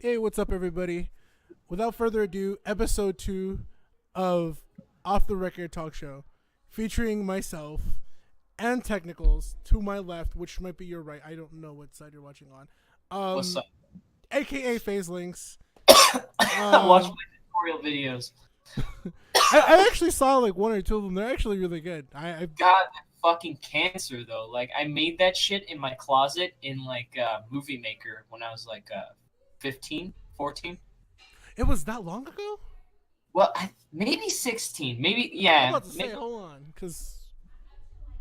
Hey, what's up, everybody? Without further ado, episode 2 of Off the Record Talk Show, featuring myself and Techniclas to my left, which might be your right. I don't know what side you're watching on. What's up? AKA FazeLinkz. Watch my tutorial videos. I actually saw like one or two of them. They're actually really good. I God, that fucking cancer though. Like I made that shit in my closet in like Movie Maker when I was like 15, 14. It was that long ago? Well, maybe 16. Maybe I'm yeah. about to say, Maybe, hold on, because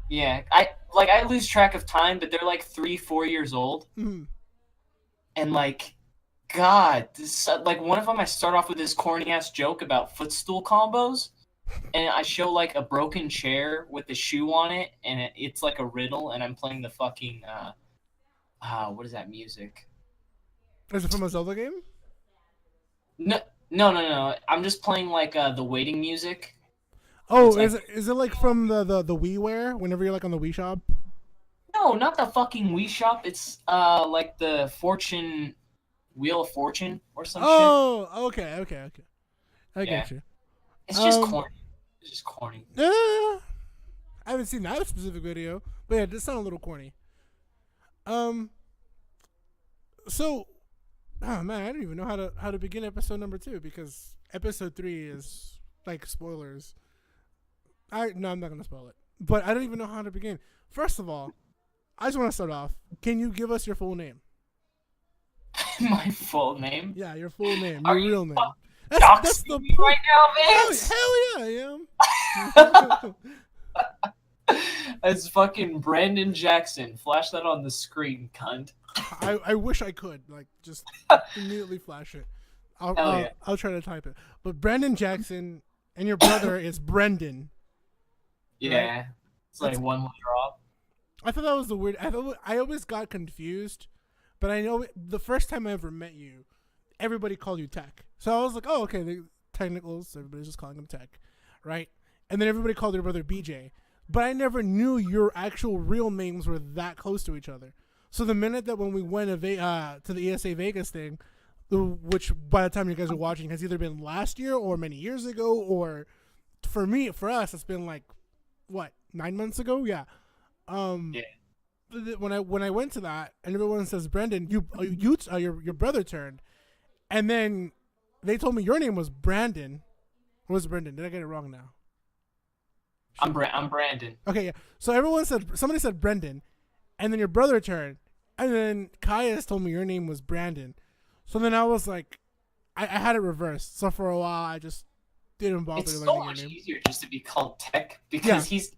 yeah. I lose track of time, but they're like 3-4 years old, and like. God, this, like one of them, I start off with this corny ass joke about footstool combos, and I show like a broken chair with a shoe on it, and it's like a riddle, and I'm playing the fucking what is that music? is it from a Zelda game? No. I'm just playing like the waiting music. Oh, It's is it like from the WiiWare? Whenever you're like on the Wii shop? No, not the fucking Wii shop. It's like the Wheel of Fortune or some shit. Oh, okay. I get you. It's just corny. It's just corny. I haven't seen that specific video, but yeah, it does sound a little corny. So, oh man, I don't even know how to begin episode number 2 because episode 3 is like spoilers. I'm not gonna spoil it, but I don't even know how to begin. First of all, I just want to start off. Can you give us your full name? My full name? Yeah, your full name, your Are real you name. That's the point right now, Vince. Hell yeah, I am. It's fucking Brandon Jackson. Flash that on the screen, cunt. I wish I could like just immediately flash it. I'll try to type it. But Brandon Jackson and your brother is Brendan. Yeah, right? it's like one letter off. I thought that was the weird. I always got confused, but I know the first time I ever met you, everybody called you Tech. So I was like, oh, okay, the Techniclas, everybody's just calling him Tech, right? And then everybody called your brother BJ. But I never knew your actual real names were that close to each other. So the minute that when we went to the ESA Vegas thing, which by the time you guys are watching has either been last year or many years ago, or for us, it's been like, what, 9 months ago? Yeah. When I went to that and everyone says Brendan, your brother turned, and then they told me your name was Brandon. Or was it Brendan? Did I get it wrong now? I'm Brandon. Okay, yeah. So somebody said Brendan, and then your brother turned, and then Caius told me your name was Brandon. So then I was like, I had it reversed. So for a while I just didn't bother. It's so much easier just to be called Tech because he's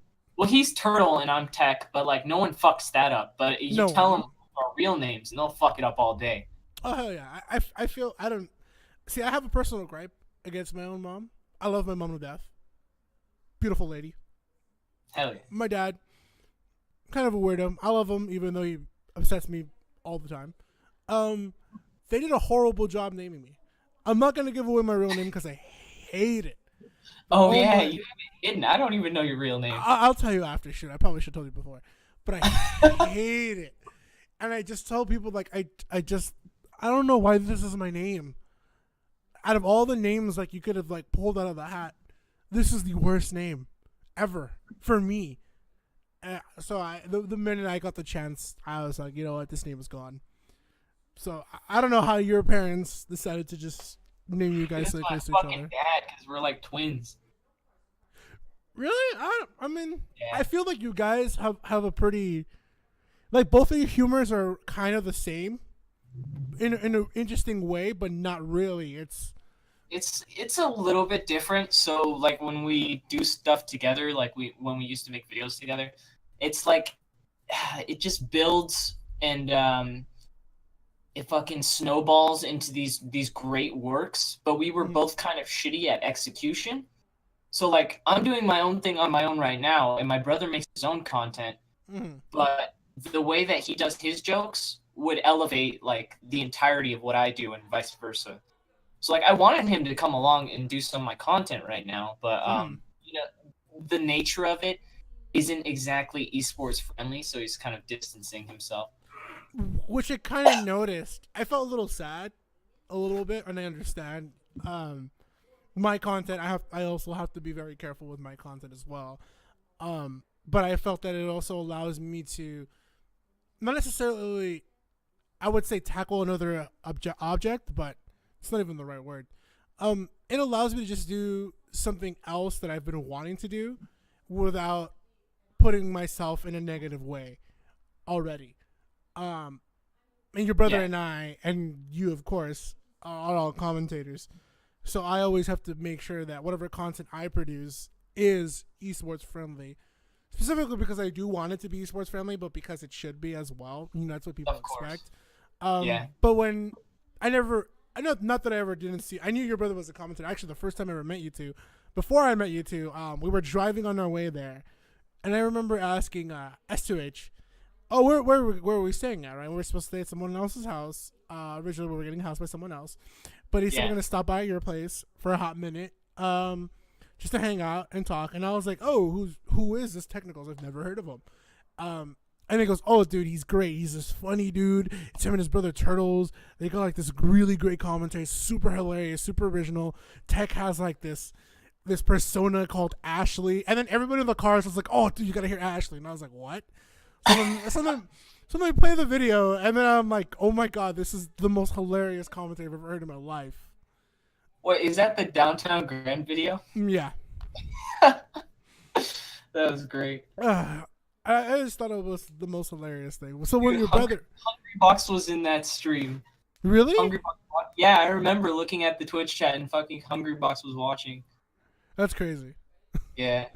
Turtle and I'm Tech, but like no one fucks that up. But you tell them our real names and they'll fuck it up all day. Oh hell yeah! I feel I don't see. I have a personal gripe against my own mom. I love my mom to death. Beautiful lady. Hell yeah. My dad, kind of a weirdo. I love him even though he upsets me all the time. They did a horrible job naming me. I'm not gonna give away my real name because I hate it. Oh yeah, you haven't. I don't even know your real name. I'll tell you after. Shoot, I probably should have told you before, but I hate it. And I just tell people like I don't know why this is my name. Out of all the names like you could have like pulled out of the hat, this is the worst name ever for me. So the minute I got the chance, I was like, you know what, this name is gone. So I don't know how your parents decided to just name you guys so close to each other. Dad, because we're like twins. Really? I mean, yeah. I feel like you guys have a pretty, like both of your humors are kind of the same, in an interesting way, but not really. It's a little bit different. So like when we do stuff together, like when we used to make videos together, it's like it just builds and it fucking snowballs into these great works. But we were both kind of shitty at execution. So like I'm doing my own thing on my own right now, and my brother makes his own content. But the way that he does his jokes would elevate like the entirety of what I do, and vice versa. So like I wanted him to come along and do some of my content right now, but you know, the nature of it isn't exactly esports friendly, so he's kind of distancing himself. Which I kind of noticed. I felt a little sad a little bit, and I understand. My content, I also have to be very careful with my content as well. But I felt that it also allows me to not necessarily, I would say, tackle another object, but it's not even the right word. It allows me to just do something else that I've been wanting to do without putting myself in a negative way already. Um, and your brother Yeah, and I, and you, of course, are all commentators. So I always have to make sure that whatever content I produce is esports friendly. Specifically because I do want it to be esports friendly, but because it should be as well. You know, that's what people of course. expect. Yeah, But when I know, not that I ever didn't see, I knew your brother was a commentator. Actually, the first time I ever met you two, before I met you two, we were driving on our way there. And I remember asking S2H, oh, where were we staying at, right? We were supposed to stay at someone else's house. Originally, we were getting housed by someone else. But he said we're yeah. going to stop by your place for a hot minute. Just to hang out and talk. And I was like, oh, who is this Techniclas? I've never heard of him. And he goes, oh, dude, he's great. He's this funny dude. It's him and his brother Turtles. They got like this really great commentary, super hilarious, super original. Tech has like this persona called Ashley. And then everybody in the cars was like, oh, dude, you got to hear Ashley. And I was like, what? So then I play the video, and then I'm like, oh my God, this is the most hilarious commentary I've ever heard in my life. What is that? The Downtown Grand video? Yeah. That was great. I just thought it was the most hilarious thing. So when your brother Hungry Box was in that stream. really, Hungry Box, yeah, I remember looking at the Twitch chat and fucking Hungry Box was watching. that's crazy. Yeah,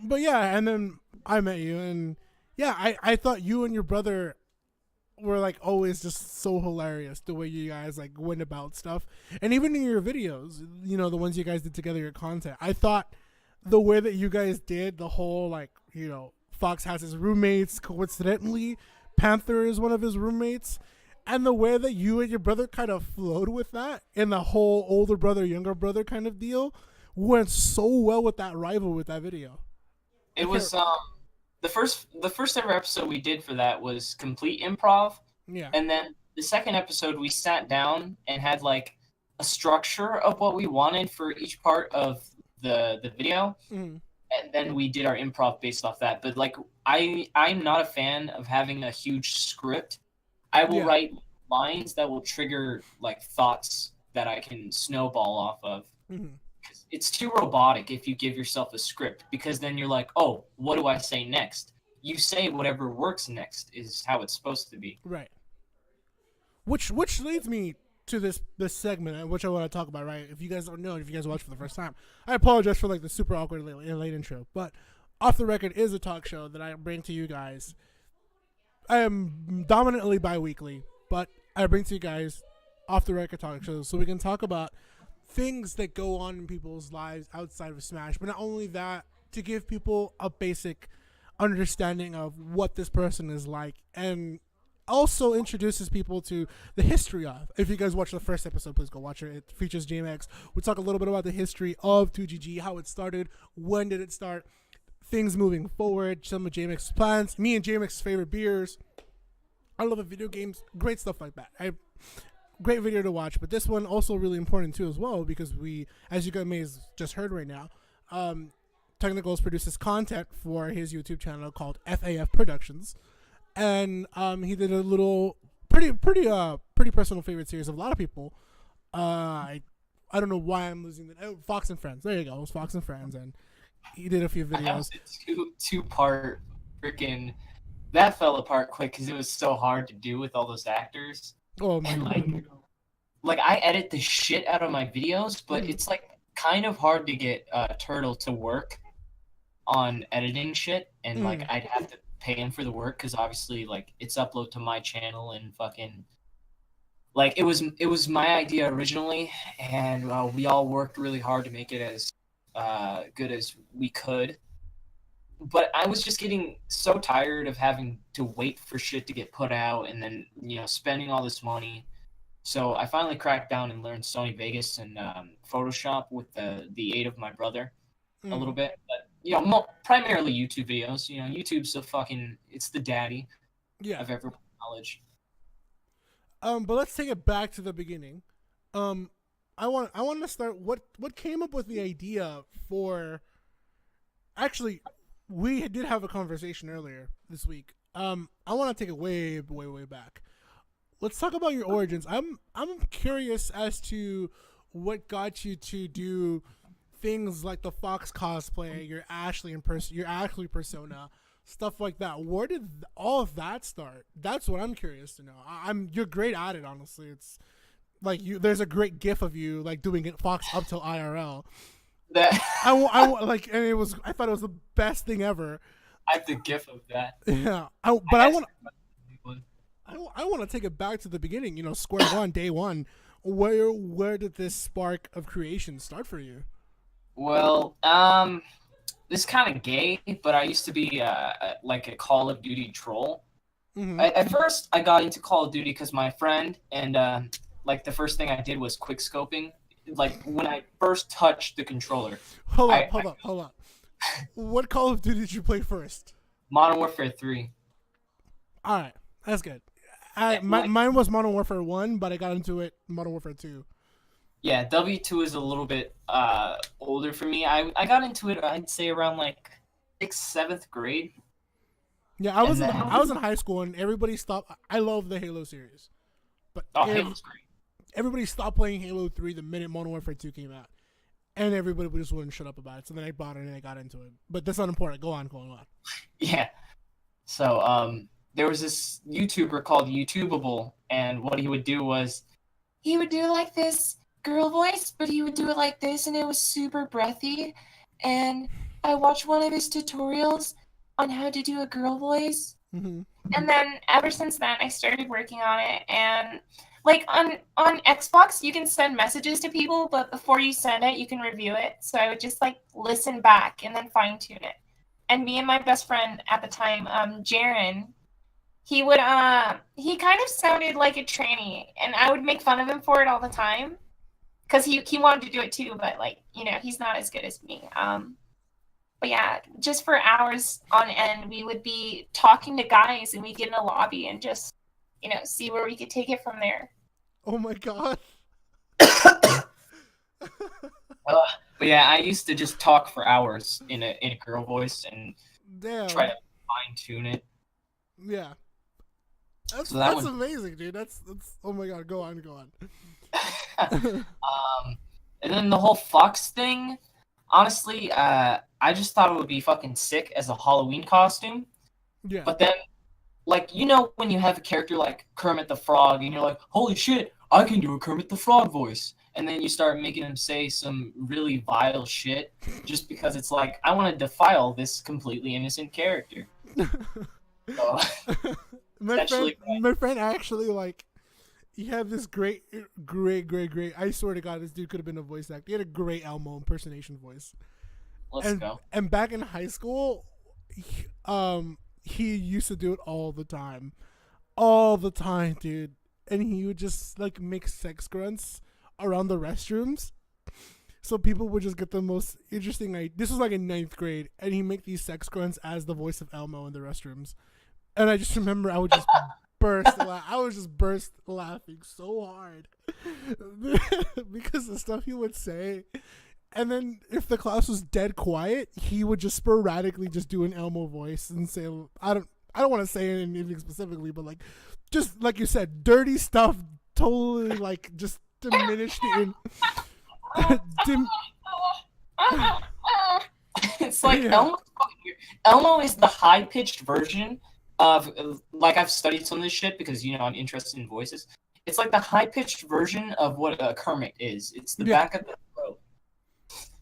But yeah, and then I met you, and yeah, I thought you and your brother were like always just so hilarious the way you guys like went about stuff, and even in your videos, you know, the ones you guys did together, your content. I thought the way that you guys did the whole like, you know, Fox has his roommates. Coincidentally, Panther is one of his roommates. And the way that you and your brother kind of flowed with that and the whole older brother, younger brother kind of deal went so well with that rival with that video. I it can't, was the first ever episode we did for that was complete improv, yeah. and then the second episode we sat down and had like a structure of what we wanted for each part of the video, Mm, and then we did our improv based off that. But like I'm not a fan of having a huge script. I will yeah. write lines that will trigger like thoughts that I can snowball off of. Mm, It's too robotic if you give yourself a script, because then you're like, oh, what do I say next? You say whatever works next is how it's supposed to be. right. Which leads me to this segment, which I want to talk about. Right. If you guys don't know, if you guys watch for the first time, I apologize for like the super awkward late intro. But Off the Record is a talk show that I bring to you guys. I am dominantly bi-weekly, but I bring to you guys off the record talk shows so we can talk about things that go on in people's lives outside of Smash. But not only that, to give people a basic understanding of what this person is like, and also introduces people to the history of. If you guys watch the first episode, please go watch it. It features JMX. We talk a little bit about the history of 2GG, how it started, when did it start, things moving forward, some of JMX's plans, me and JMX's favorite beers. I love video games, great stuff like that. Great video to watch, but this one also really important too as well, because we, as you guys may have just heard right now, Techniclas produces content for his YouTube channel called FAF Productions, and he did a little pretty personal favorite series of a lot of people. I don't know why I'm losing the Fox and Friends. There you go, it was Fox and Friends, and he did a few I have videos. a two-part freaking that fell apart quick because it was so hard to do with all those actors. Oh my And god. like I edit the shit out of my videos, but it's like kind of hard to get Turtle to work on editing shit, and like I'd have to pay him for the work because obviously like it's upload to my channel and fucking like it was my idea originally, and we all worked really hard to make it as good as we could. But I was just getting so tired of having to wait for shit to get put out and then, you know, spending all this money. So I finally cracked down and learned Sony Vegas and Photoshop with the aid of my brother a little bit. But, you know, primarily YouTube videos. You know, YouTube's it's the daddy Yeah. of everyone's knowledge. But let's take it back to the beginning. Um, I want to start. What came up with the idea for? Actually, we did have a conversation earlier this week. I want to take it way back. Let's talk about your origins. I'm curious as to what got you to do things like the Fox cosplay, your Ashley persona, stuff like that. Where did all of that start? That's what I'm curious to know. You're great at it, honestly. It's like there's a great gif of you like doing it Fox up till IRL. That Like, and I thought it was the best thing ever. I have the gif of that. Yeah, I want to take it back to the beginning. Square one, day one. Where did this spark of creation start for you? Well, this is kind of gay, but I used to be like a Call of Duty troll. Mm-hmm. At first, I got into Call of Duty because my friend, and like the first thing I did was quick scoping. Like when I first touched the controller. Hold up. What Call of Duty did you play first? Modern Warfare 3. All right, that's good. Mine was Modern Warfare 1, but I got into it Modern Warfare 2. Yeah, W2 is a little bit older for me. I got into it, I'd say, around like 6th, 7th grade. Yeah, I was in high school, and everybody stopped. I love the Halo series, but Halo's great. Everybody stopped playing Halo 3 the minute Modern Warfare 2 came out, and everybody just wouldn't shut up about it. So then I bought it and I got into it. But that's not important. Go on. Yeah. So there was this YouTuber called YouTubeable, and what he would do was he would do like this girl voice, but he would do it like this, and it was super breathy. And I watched one of his tutorials on how to do a girl voice. Mm-hmm. And then ever since then, I started working on it. And like on Xbox, you can send messages to people, but before you send it, you can review it. So I would just like listen back and then fine tune it. And me and my best friend at the time, Jaren, he kind of sounded like a trainee, and I would make fun of him for it all the time because he wanted to do it too, but like, he's not as good as me. But yeah, just for hours on end, we would be talking to guys, and we'd get in a lobby and just, see where we could take it from there. Oh my god. But yeah, I used to just talk for hours in a girl voice and try to fine tune it. Yeah. That's amazing, dude. That's oh my god, go on. And then the whole Fox thing, honestly, I just thought it would be fucking sick as a Halloween costume. Yeah. But then, like, when you have a character like Kermit the Frog, and you're like, holy shit, I can do a Kermit the Frog voice. And then you start making him say some really vile shit just because it's like, I want to defile this completely innocent character. So, my friend actually, like, he had this great, I swear to God, this dude could have been a voice actor. He had a great Elmo impersonation voice. Let's go. And back in high school, he used to do it all the time, dude. And he would just like make sex grunts around the restrooms, so people would just get the most interesting. This was like in 9th grade, and he make these sex grunts as the voice of Elmo in the restrooms. And I just remember I would just burst laughing so hard because the stuff he would say. And then if the class was dead quiet, he would just sporadically just do an Elmo voice and say, I don't want to say anything specifically, but like, just like you said, dirty stuff, totally like just diminished in. It's like, yeah. Elmo is the high-pitched version of, like, I've studied some of this shit because, I'm interested in voices. It's like the high-pitched version of what a Kermit is. It's the back of the throat.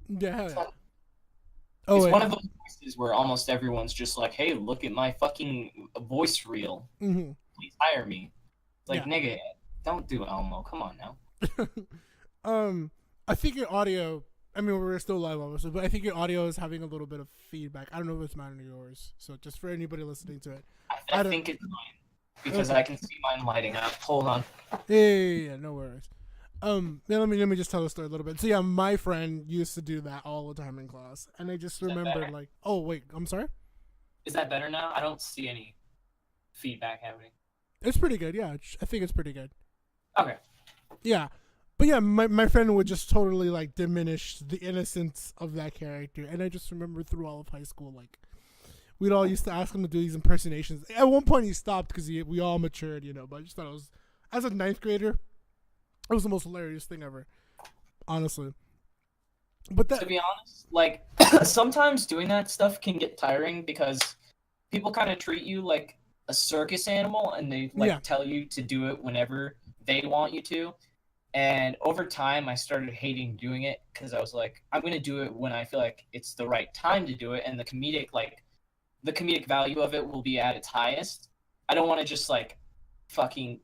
Yeah. It's one of those voices where almost everyone's just like, hey, look at my fucking voice reel. Mm-hmm. Please hire me. Like, nigga, don't do Elmo. Come on now. I think your audio, I mean, we're still live, obviously, but I think your audio is having a little bit of feedback. I don't know if it's mine or yours. So just for anybody listening to it. I think it's mine because I can see mine lighting up. Hold on. Yeah, no worries. Let me just tell the story a little bit. So yeah, my friend used to do that all the time in class, and I just remembered like, oh wait, I'm sorry. Is that better now? I don't see any feedback happening. It's pretty good. Yeah, I think it's pretty good. Okay. Yeah. But yeah, my friend would just totally like diminish the innocence of that character. And I just remember through all of high school, like, we'd all used to ask him to do these impersonations. At one point he stopped because we all matured, but I just thought it was, as a ninth grader, it was the most hilarious thing ever. Honestly. But To be honest, like, sometimes doing that stuff can get tiring because people kind of treat you like a circus animal, and they tell you to do it whenever they want you to. And over time, I started hating doing it because I was like, I'm gonna do it when I feel like it's the right time to do it, and the comedic value of it will be at its highest. I don't want to just like fucking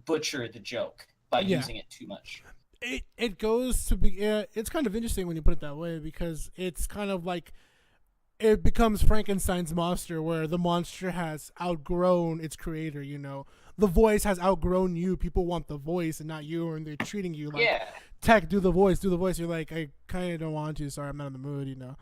butcher the joke by using it too much. It goes to be. It's kind of interesting when you put it that way, because it's kind of like it becomes Frankenstein's monster, where the monster has outgrown its creator. The voice has outgrown you. People want the voice and not you, and they're treating you like, Tech, do the voice. You're like, I kind of don't want to. Sorry, I'm not in the mood. Yeah.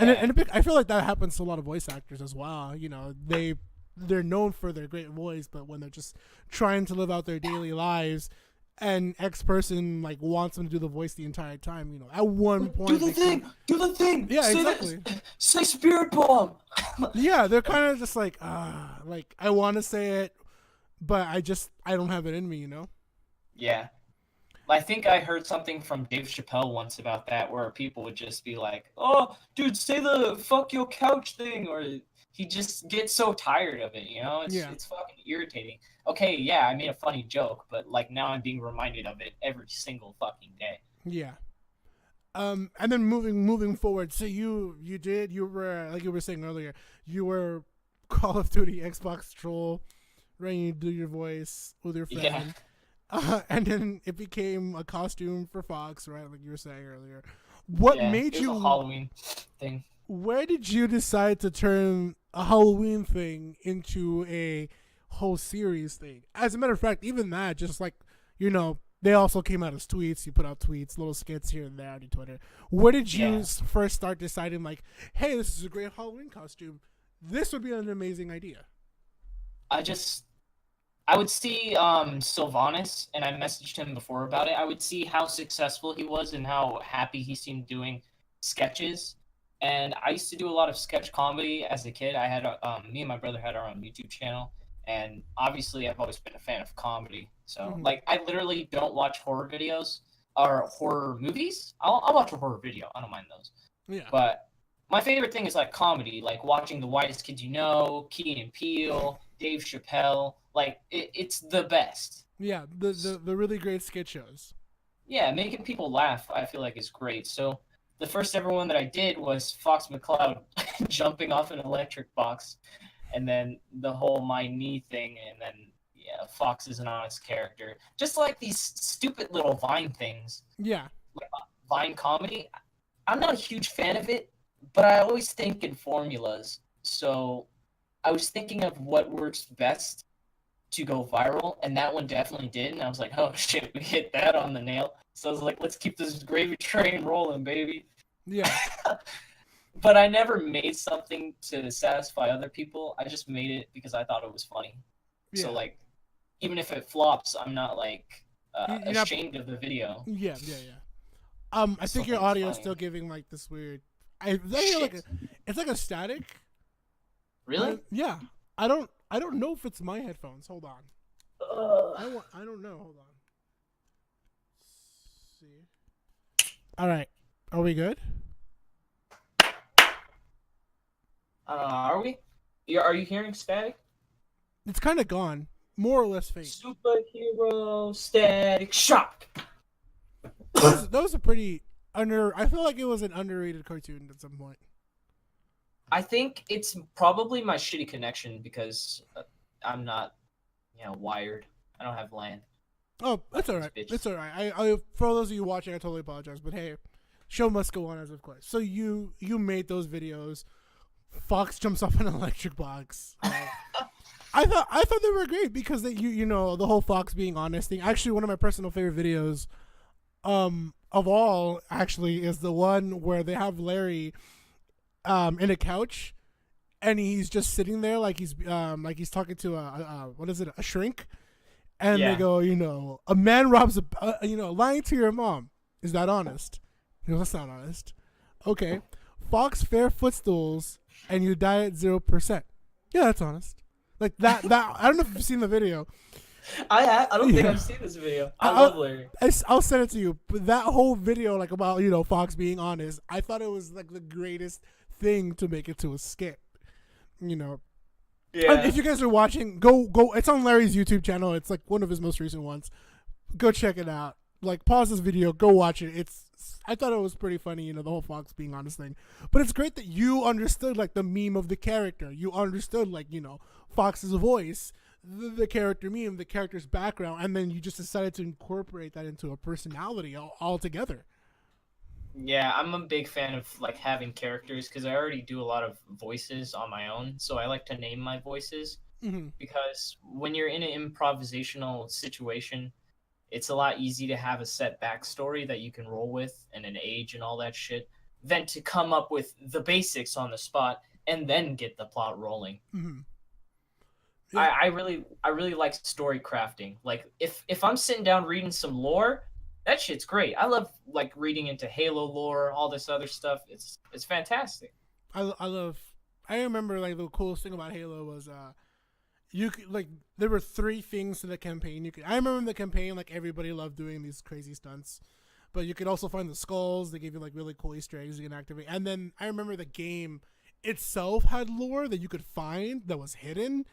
And I feel like that happens to a lot of voice actors as well. They're known for their great voice, but when they're just trying to live out their daily lives, and X person like wants them to do the voice the entire time, at one point do the thing. Yeah, say exactly. Say spirit bomb. Yeah, they're kind of just like I want to say it, but I don't have it in me. Yeah. I think I heard something from Dave Chappelle once about that, where people would just be like, "Oh, dude, say the fuck your couch thing," or he just gets so tired of it, It's fucking irritating. Okay, yeah, I made a funny joke, but like now I'm being reminded of it every single fucking day. Yeah. And then moving forward, so you were, like you were saying earlier, you were Call of Duty Xbox troll, right? You do your voice with your friend. Yeah. And then it became a costume for Fox, right? Like you were saying earlier. What made it was you a Halloween thing? Where did you decide to turn a Halloween thing into a whole series thing? As a matter of fact, even that, just like, they also came out as tweets. You put out tweets, little skits here and there on your Twitter. Where did you first start deciding, like, hey, this is a great Halloween costume. This would be an amazing idea. I would see Sylvanas, and I messaged him before about it. I would see how successful he was and how happy he seemed doing sketches. And I used to do a lot of sketch comedy as a kid. I had me and my brother had our own YouTube channel, and obviously I've always been a fan of comedy. So like, I literally don't watch horror videos or horror movies. I'll watch a horror video. I don't mind those. Yeah. But my favorite thing is like comedy, like watching The Whitest Kids You Know, Key and Peele, Dave Chappelle. Like, it's the best. Yeah, the really great sketch shows. Yeah, making people laugh, I feel like, is great. So the first ever one that I did was Fox McCloud jumping off an electric box, and then the whole my knee thing, and then Fox is an honest character. Just like these stupid little Vine things. Yeah. Like Vine comedy. I'm not a huge fan of it, but I always think in formulas. So I was thinking of what works best to go viral, and that one definitely did. And I was like, oh shit, we hit that on the nail. So I was like, let's keep this gravy train rolling, baby. Yeah. But I never made something to satisfy other people. I just made it because I thought it was funny. Yeah. So like, even if it flops, I'm not like ashamed of the video. Yeah. I think your audio is still giving like this weird. It's like a static. Really? Yeah. I don't know if it's my headphones. Hold on. I don't know. Hold on. Let's see. All right. Are we good? Are we? Are you hearing static? It's kind of gone. More or less faint. Superhero static shock. That was a pretty I feel like it was an underrated cartoon at some point. I think it's probably my shitty connection because I'm not, wired. I don't have LAN. Oh, that's all right. It's all right. I for those of you watching, I totally apologize. But hey, show must go on, as of course. So you made those videos. Fox jumps off an electric box. I thought they were great because the whole Fox being honest thing. Actually, one of my personal favorite videos, of all actually, is the one where they have Larry, in a couch, and he's just sitting there like he's talking to a shrink, And they Yeah. go, a man robs lying to your mom. Is that honest? He goes, that's not honest. Okay. Fox fair footstools and you die at 0%. Yeah, that's honest. Like that. I don't know if you've seen the video. I don't think Yeah. I've seen this video. I love Larry. I'll send it to you. But that whole video, like about Fox being honest, I thought it was like the greatest thing to make it to a skit. Yeah. If you guys are watching, go. It's on Larry's YouTube channel. It's like one of his most recent ones. Go check it out. Like pause this video, go watch it. I thought it was pretty funny, the whole Fox being honest thing. But it's great that you understood like the meme of the character. You understood like Fox's voice, the character meme, the character's background, and then you just decided to incorporate that into a personality all together. Yeah, I'm a big fan of like having characters because I already do a lot of voices on my own, so I like to name my voices because when you're in an improvisational situation, it's a lot easier to have a set backstory that you can roll with and an age and all that shit than to come up with the basics on the spot and then get the plot rolling. Yeah. I really like story crafting. Like if I'm sitting down reading some lore, that shit's great. I love like reading into Halo lore, all this other stuff. It's fantastic. I remember like the coolest thing about Halo was you could like there were 3 things to the campaign. I remember in the campaign like everybody loved doing these crazy stunts. But you could also find the skulls. They gave you like really cool Easter eggs you can activate. And then I remember the game itself had lore that you could find that was hidden.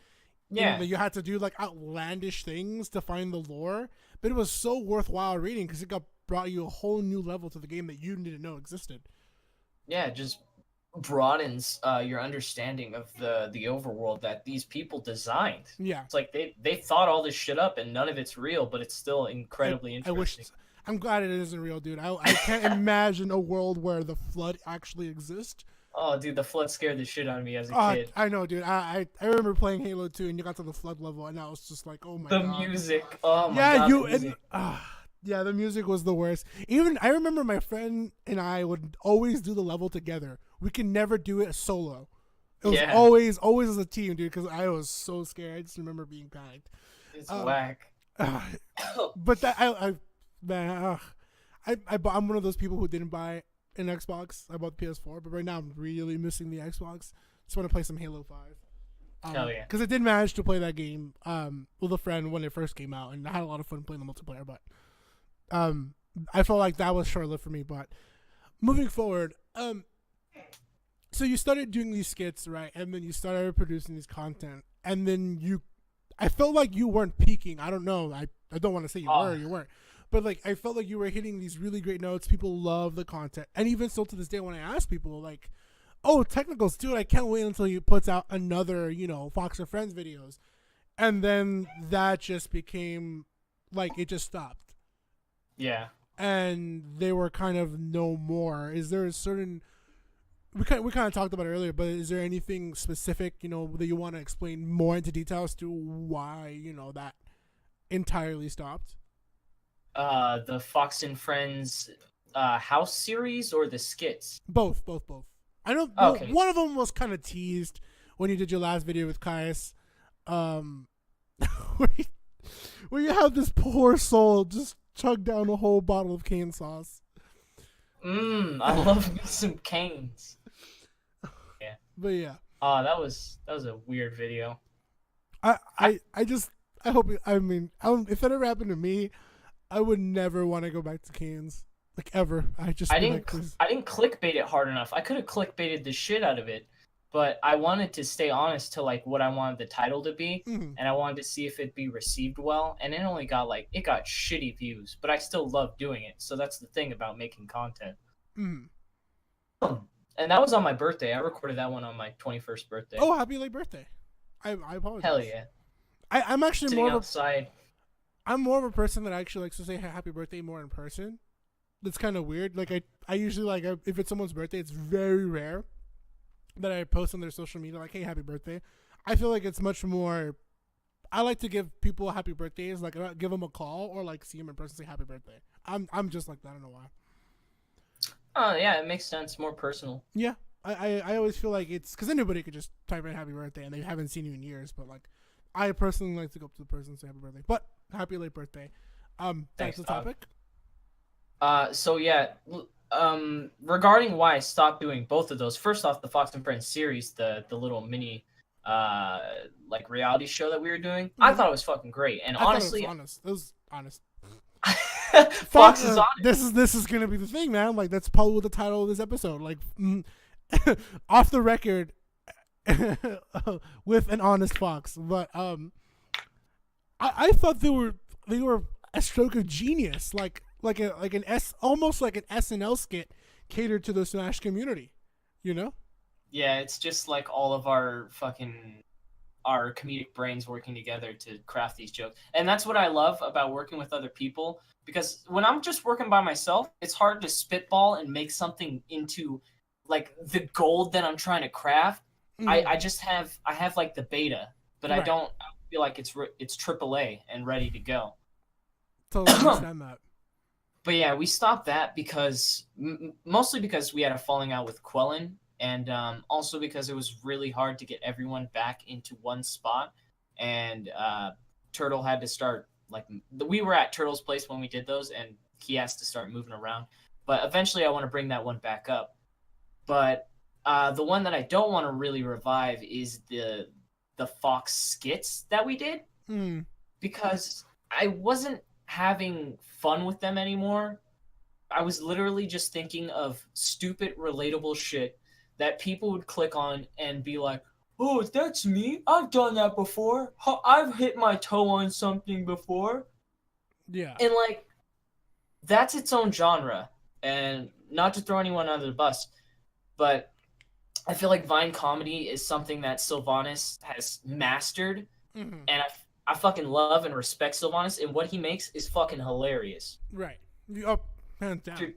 Yeah. That you had to do like outlandish things to find the lore. But it was so worthwhile reading because it brought you a whole new level to the game that you didn't know existed. Yeah, it just broadens your understanding of the overworld that these people designed. Yeah. It's like they thought all this shit up and none of it's real, but it's still incredibly interesting. I'm glad it isn't real, dude. I can't imagine a world where the flood actually exists. Oh, dude, the flood scared the shit out of me as a kid. I know, dude. I remember playing Halo 2 and you got to the flood level and I was just like, oh my god. The music. Oh my god. The music. Yeah, the music was the worst. Even I remember my friend and I would always do the level together. We could never do it solo. It was always as a team, dude, because I was so scared. I just remember being panicked. It's whack. But that I'm one of those people who didn't buy an Xbox. I bought the PS4, but right now I'm really missing the Xbox. Just want to play some Halo 5. Hell yeah. Because I did manage to play that game with a friend when it first came out, and I had a lot of fun playing the multiplayer, but I felt like that was short-lived for me. But moving forward, so you started doing these skits, right? And then you started producing these content, and then I felt like you weren't peaking. I don't know. I don't want to say you were or you weren't. But like I felt like you were hitting these really great notes. People love the content. And even still to this day when I ask people like, oh, Techniclas, dude, I can't wait until he puts out another, Fox and Friends videos. And then that just became like it just stopped. Yeah. And they were kind of no more. Is there a certain we kind of talked about it earlier, but is there anything specific, that you want to explain more into details to why, that entirely stopped? The Fox and Friends house series or the skits? Both. I know one of them was kind of teased when you did your last video with Caius, where you have this poor soul just chug down a whole bottle of cane sauce. I love me some canes. Yeah. But yeah. That was a weird video. I hope if that ever happened to me, I would never want to go back to canes. Like ever. I didn't clickbait it hard enough. I could have clickbaited the shit out of it, but I wanted to stay honest to like what I wanted the title to be, and I wanted to see if it'd be received well. And it only got it got shitty views, but I still love doing it. So that's the thing about making content. And that was on my birthday. I recorded that one on my 21st birthday. Oh, happy late birthday! I apologize. Hell yeah! I'm actually sitting outside. I'm more of a person that actually likes to say happy birthday more in person. That's kind of weird. Like I usually if it's someone's birthday, it's very rare that I post on their social media like, hey, happy birthday. I feel like it's much more. I like to give people happy birthdays, like give them a call or like see them in person, say happy birthday. I'm just like that. I don't know why. Oh yeah, it makes sense. More personal. Yeah, I always feel like it's because anybody could just type in happy birthday and they haven't seen you in years, but like I personally like to go up to the person and say happy birthday. But happy late birthday. Back Thanks, to the dog. topic. So yeah, regarding why I stopped doing both of those. First off, the Fox and Friends series, the little mini like reality show that we were doing, I thought it was fucking great. And I honestly, thought it was honest. It was honest. Fox is honest. This is gonna be the thing, man. Like that's probably the title of this episode. Like off the record with an honest Fox. But I thought they were a stroke of genius. Almost like an SNL skit catered to the Smash community. You know? Yeah, it's just like all of our comedic brains working together to craft these jokes. And that's what I love about working with other people, because when I'm just working by myself, it's hard to spitball and make something into like the gold that I'm trying to craft. I have like the beta, but I don't feel like it's AAA and ready to go. Totally understand that. But yeah, we stopped that because mostly because we had a falling out with Quellen, and also because it was really hard to get everyone back into one spot. And Turtle had to start, like, we were at Turtle's place when we did those, and he has to start moving around. But eventually I want to bring that one back up. But the one that I don't want to really revive is the Fox skits that we did, because I wasn't having fun with them anymore. I was literally just thinking of stupid, relatable shit that people would click on and be like, "Oh, that's me. I've done that before. I've hit my toe on something before." Yeah. And like, that's its own genre. And not to throw anyone under the bus, but I feel like Vine comedy is something that Sylvanas has mastered, and I fucking love and respect Sylvanas, and what he makes is fucking hilarious. Right. Oh, hands down. Dude.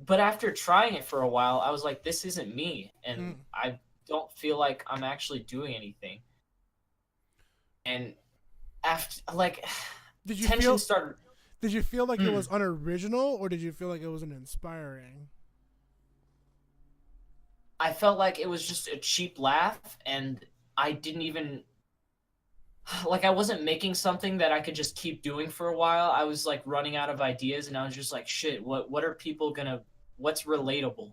But after trying it for a while, I was like, this isn't me, and I don't feel like I'm actually doing anything. And after, like, Did you tension started. Did you feel like it was unoriginal, or did you feel like it wasn't inspiring? I felt like it was just a cheap laugh, and I didn't even, like, I wasn't making something that I could just keep doing for a while. I was like running out of ideas, and I was just like, shit, what are people what's relatable,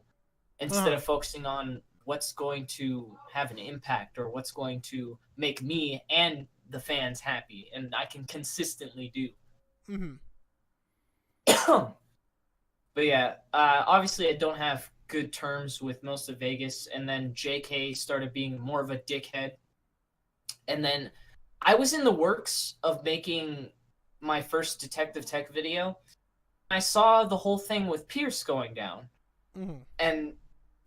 instead of focusing on what's going to have an impact or what's going to make me and the fans happy, and I can consistently do. But yeah, obviously I don't have good terms with most of Vegas, and then JK started being more of a dickhead, and then I was in the works of making my first Detective Tech video. I saw the whole thing with Pierce going down, and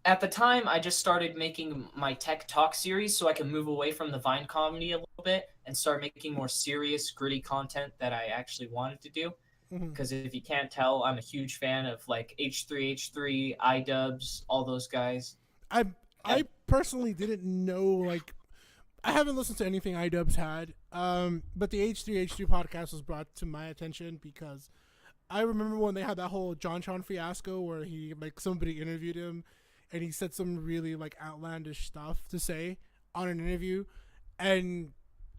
at the time I just started making my Tech Talk series so I can move away from the Vine comedy a little bit and start making more serious, gritty content that I actually wanted to do. Because if you can't tell, I'm a huge fan of like H3H3, iDubbbz, all those guys. I personally didn't know, like, I haven't listened to anything iDubbbz had, but the H3H3 podcast was brought to my attention because I remember when they had that whole JonTron fiasco where somebody interviewed him and he said some really like outlandish stuff to say on an interview, and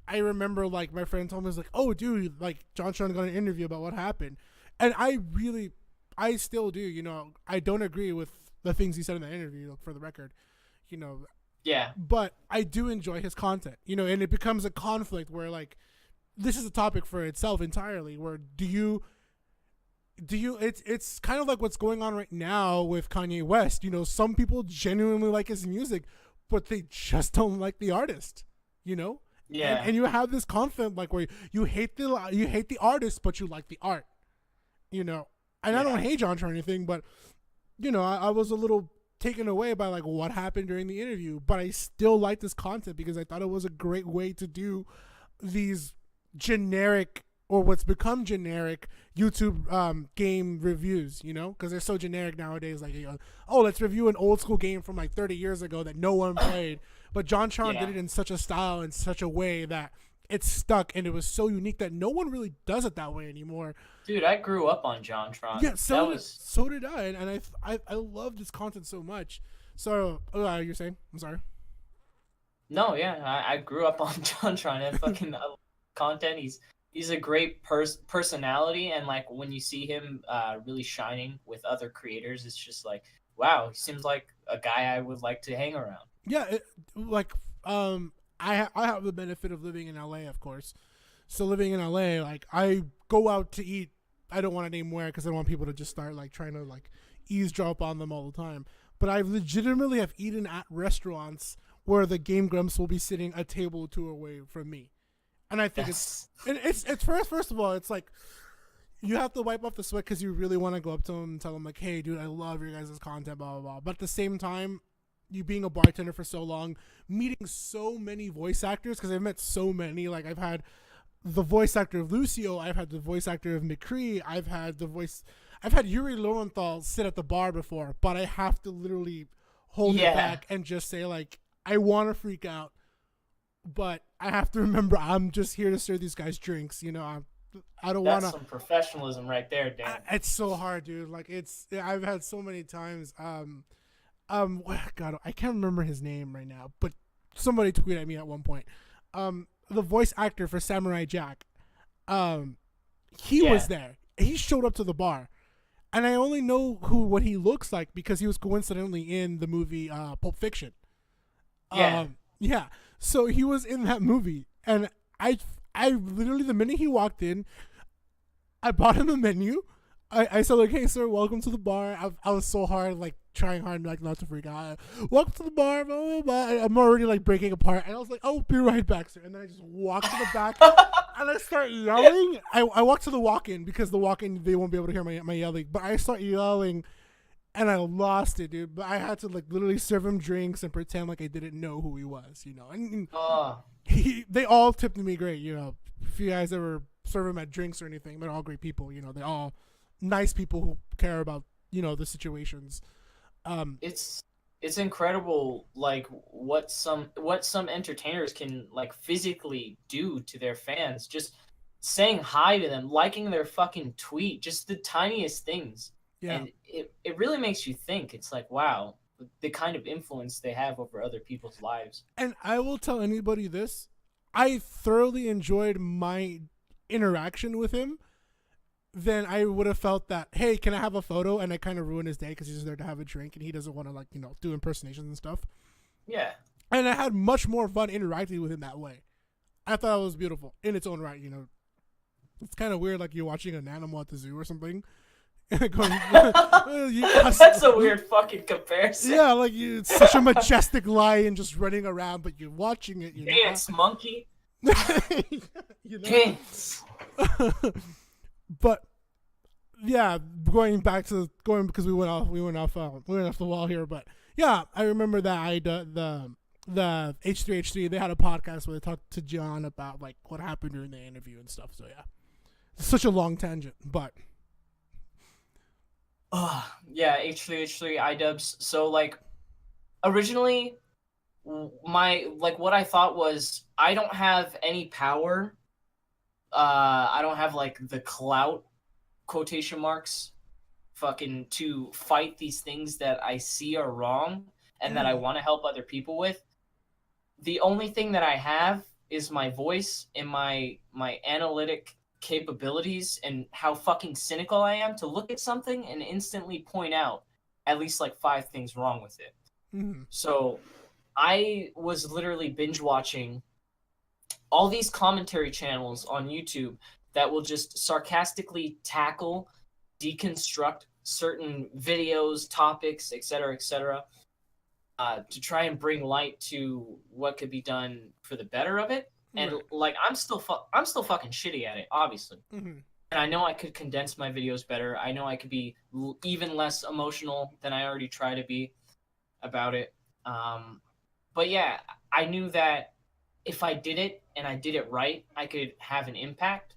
I remember, like, my friend told me, was like, "Oh, dude, like, JonTron got an interview about what happened." And I still do, you know, I don't agree with the things he said in the interview, for the record, you know. Yeah. But I do enjoy his content, you know, and it becomes a conflict where, like, this is a topic for itself entirely, where it's kind of like what's going on right now with Kanye West. You know, some people genuinely like his music, but they just don't like the artist, you know? Yeah, and you have this conflict, like, where you hate the artist, but you like the art, you know. And I don't hate John or anything, but you know, I was a little taken away by like what happened during the interview. But I still like this content because I thought it was a great way to do these generic, or what's become generic, YouTube game reviews, you know, because they're so generic nowadays. Like, you know, oh, let's review an old school game from like 30 years ago that no one played. But JonTron did it in such a style and such a way that it stuck, and it was so unique that no one really does it that way anymore. Dude, I grew up on JonTron. Yeah, so did I, and I love this content so much. So, you're saying? I'm sorry. No, yeah, I grew up on JonTron and fucking content. He's a great personality, and like when you see him really shining with other creators, it's just like, wow, he seems like a guy I would like to hang around. Yeah, like I have the benefit of living in LA, of course. So living in LA, like I go out to eat. I don't want to name where because I don't want people to just start like trying to like eavesdrop on them all the time. But I legitimately have eaten at restaurants where the Game Grumps will be sitting a table or two away from me, and I think it's first of all, it's like you have to wipe off the sweat because you really want to go up to them and tell them like, hey, dude, I love your guys' content, blah blah blah. But at the same time, you being a bartender for so long, meeting so many voice actors because I've met so many. Like I've had the voice actor of Lucio, I've had the voice actor of McCree, I've had Yuri Lowenthal sit at the bar before, but I have to literally hold it back and just say like, I want to freak out, but I have to remember I'm just here to serve these guys drinks. You know, I don't want to. That's some professionalism right there, Dan. It's so hard, dude. Like I've had so many times. God, I can't remember his name right now, but somebody tweeted at me at one point. The voice actor for Samurai Jack, he was there. He showed up to the bar, and I only know what he looks like because he was coincidentally in the movie Pulp Fiction. Yeah. So he was in that movie, and I literally the minute he walked in, I bought him a menu. I said like, hey sir, welcome to the bar. I was so hard, like trying hard like not to freak out. Welcome to the bar, blah, blah, blah. I'm already like breaking apart, and I was like, oh, be right back, sir. And then I just walked to the back, and I start yelling. I walk to the walk-in because the walk-in they won't be able to hear my yelling, but I start yelling, and I lost it, dude. But I had to like literally serve him drinks and pretend like I didn't know who he was, you know. And they all tipped me great, you know. If you guys ever serve him at drinks or anything, they're all great people, you know. They're all nice people who care about, you know, the situations. It's incredible, like what some entertainers can like physically do to their fans. Just saying hi to them, liking their fucking tweet, just the tiniest things. Yeah. And it really makes you think. It's like, wow, the kind of influence they have over other people's lives. And I will tell anybody this. I thoroughly enjoyed my interaction with him. Then I would have felt that, hey, can I have a photo? And I kind of ruined his day because he's just there to have a drink and he doesn't want to, like, you know, do impersonations and stuff. Yeah. And I had much more fun interacting with him that way. I thought it was beautiful in its own right, you know. It's kind of weird, like you're watching an animal at the zoo or something. That's a weird fucking comparison. Yeah, like it's such a majestic lion just running around, but you're watching it. You know? Dance, monkey. You know? Dance. But yeah, because we went off the wall here. But yeah, I remember that the H3H3 they had a podcast where they talked to John about like what happened during the interview and stuff. So yeah, it's such a long tangent, but. Yeah, H3H3 iDubbbz. So like originally what I thought was I don't have any power. I don't have like the clout quotation marks fucking to fight these things that I see are wrong and that I want to help other people with. The only thing that I have is my voice and my analytic capabilities and how fucking cynical I am to look at something and instantly point out at least like 5 things wrong with it. Mm-hmm. So I was literally binge watching all these commentary channels on YouTube that will just sarcastically tackle, deconstruct certain videos, topics, etc., to try and bring light to what could be done for the better of it. And like I'm still fucking shitty at it, obviously. Mm-hmm. And I know I could condense my videos better. I know I could be even less emotional than I already try to be about it. But yeah, I knew that if I did it and I did it right, I could have an impact.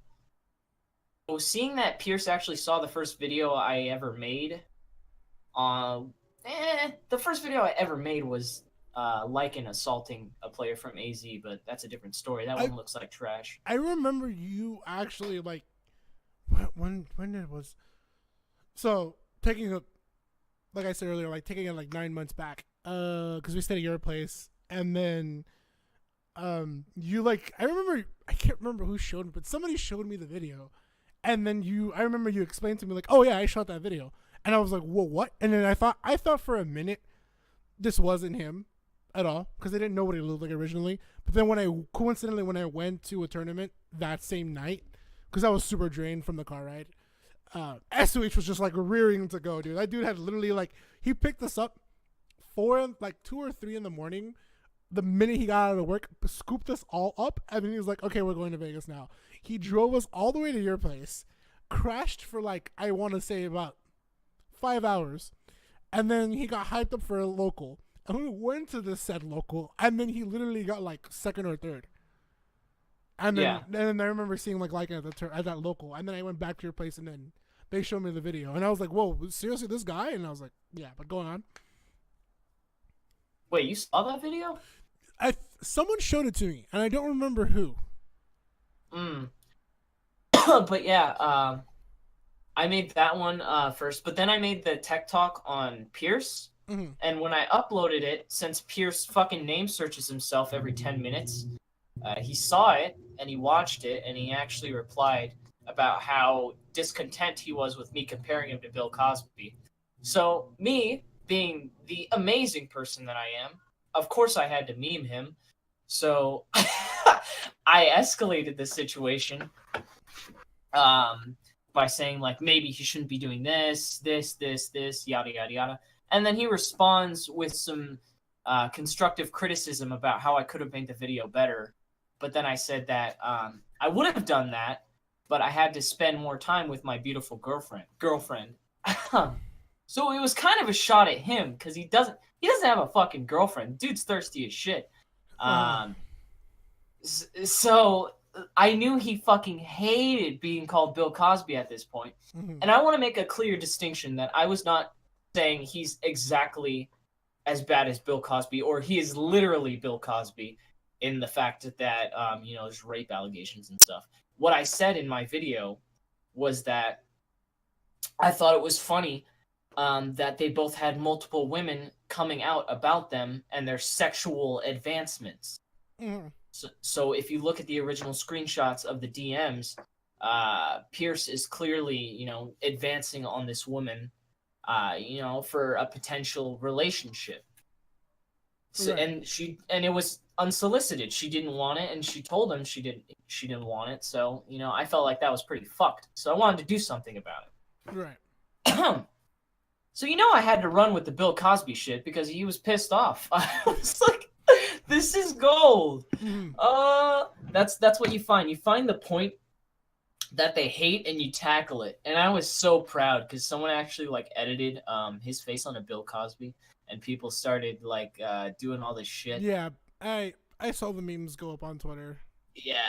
So seeing that Pierce actually saw the first video I ever made, the first video I ever made was Lycan assaulting a player from AZ, but that's a different story. That one looks like trash. I remember you actually like when it was. So taking a, like I said earlier, like taking it like 9 months back, because we stayed at your place, and then you like I can't remember who showed me, but somebody showed me the video, and then I remember you explained to me like, oh yeah, I shot that video, and I was like, whoa, what? And then I thought for a minute this wasn't him at all because I didn't know what he looked like originally. But then when I went to a tournament that same night, because I was super drained from the car ride, SOH was just like rearing to go, dude. That dude had literally like he picked us up 2 or 3 in the morning. The minute he got out of work, scooped us all up, and then he was like, okay, we're going to Vegas now. He drove us all the way to your place, crashed for like, I want to say about 5 hours, and then he got hyped up for a local, and we went to the said local, and then he literally got like second or third. And then I remember seeing like at that local, and then I went back to your place, and then they showed me the video, and I was like, whoa, seriously, this guy? And I was like, yeah, but going on. Wait, you saw that video? Someone showed it to me, and I don't remember who. But yeah, I made that one first, but then I made the tech talk on Pierce, and when I uploaded it, since Pierce fucking name searches himself every 10 minutes, he saw it, and he watched it, and he actually replied about how discontent he was with me comparing him to Bill Cosby. So, me, being the amazing person that I am, of course I had to meme him. So I escalated the situation by saying like maybe he shouldn't be doing this, yada yada yada. And then he responds with some constructive criticism about how I could have made the video better. But then I said that I would have done that, but I had to spend more time with my beautiful girlfriend. So it was kind of a shot at him because he doesn't have a fucking girlfriend. Dude's thirsty as shit. So I knew he fucking hated being called Bill Cosby at this point. And I want to make a clear distinction that I was not saying he's exactly as bad as Bill Cosby, or he is literally Bill Cosby in the fact that there's rape allegations and stuff. What I said in my video was that I thought it was funny that they both had multiple women coming out about them and their sexual advancements. So if you look at the original screenshots of the DMs, Pierce is clearly, advancing on this woman, for a potential relationship. So, right. And it was unsolicited. She didn't want it, and she told him she didn't want it. So, I felt like that was pretty fucked. So I wanted to do something about it. Right. So I had to run with the Bill Cosby shit because he was pissed off. I was like, this is gold. That's what you find. You find the point that they hate and you tackle it. And I was so proud because someone actually edited his face on a Bill Cosby, and people started doing all this shit. Yeah, I saw the memes go up on Twitter. Yeah.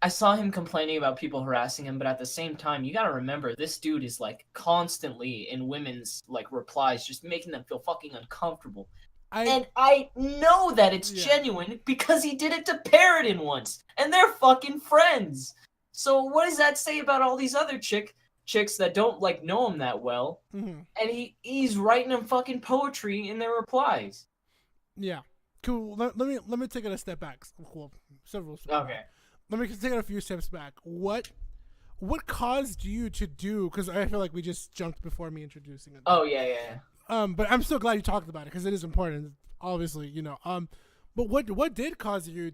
I saw him complaining about people harassing him, but at the same time, you gotta remember, this dude is constantly in women's replies, just making them feel fucking uncomfortable. And I know that it's genuine because he did it to Paradin once, and they're fucking friends. So what does that say about all these other chicks that don't know him that well? And he's writing them fucking poetry in their replies. Yeah, cool. Let me take it a step back. Cool. Several steps okay. Back. Let me take it a few steps back. What caused you to do? Because I feel like we just jumped before me introducing it. Oh yeah. But I'm so glad you talked about it because it is important, obviously, But what did cause you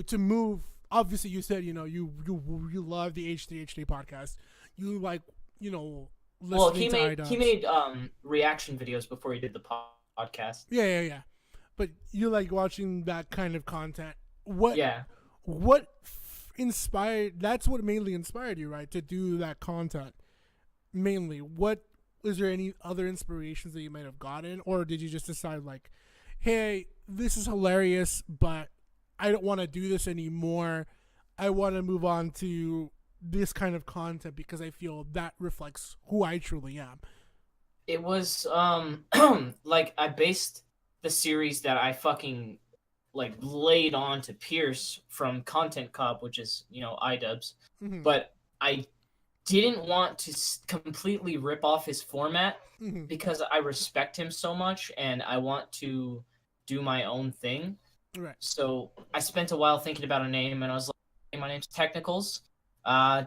to move? Obviously, you said you love the H3H3 podcast. You listening to iDubbbz. He made reaction videos before he did the podcast. Yeah. But you like watching that kind of content. What inspired? That's what mainly inspired you, right, to do that content. Mainly, is there any other inspirations that you might have gotten, or did you just decide hey, this is hilarious, but I don't want to do this anymore. I want to move on to this kind of content because I feel that reflects who I truly am. It was I based the series that I fucking laid on to Pierce from Content Cop, which is iDubbbz, but I didn't want to completely rip off his format because I respect him so much, and I want to do my own thing. Right. So I spent a while thinking about a name, and I was like, hey, my name's Techniclas.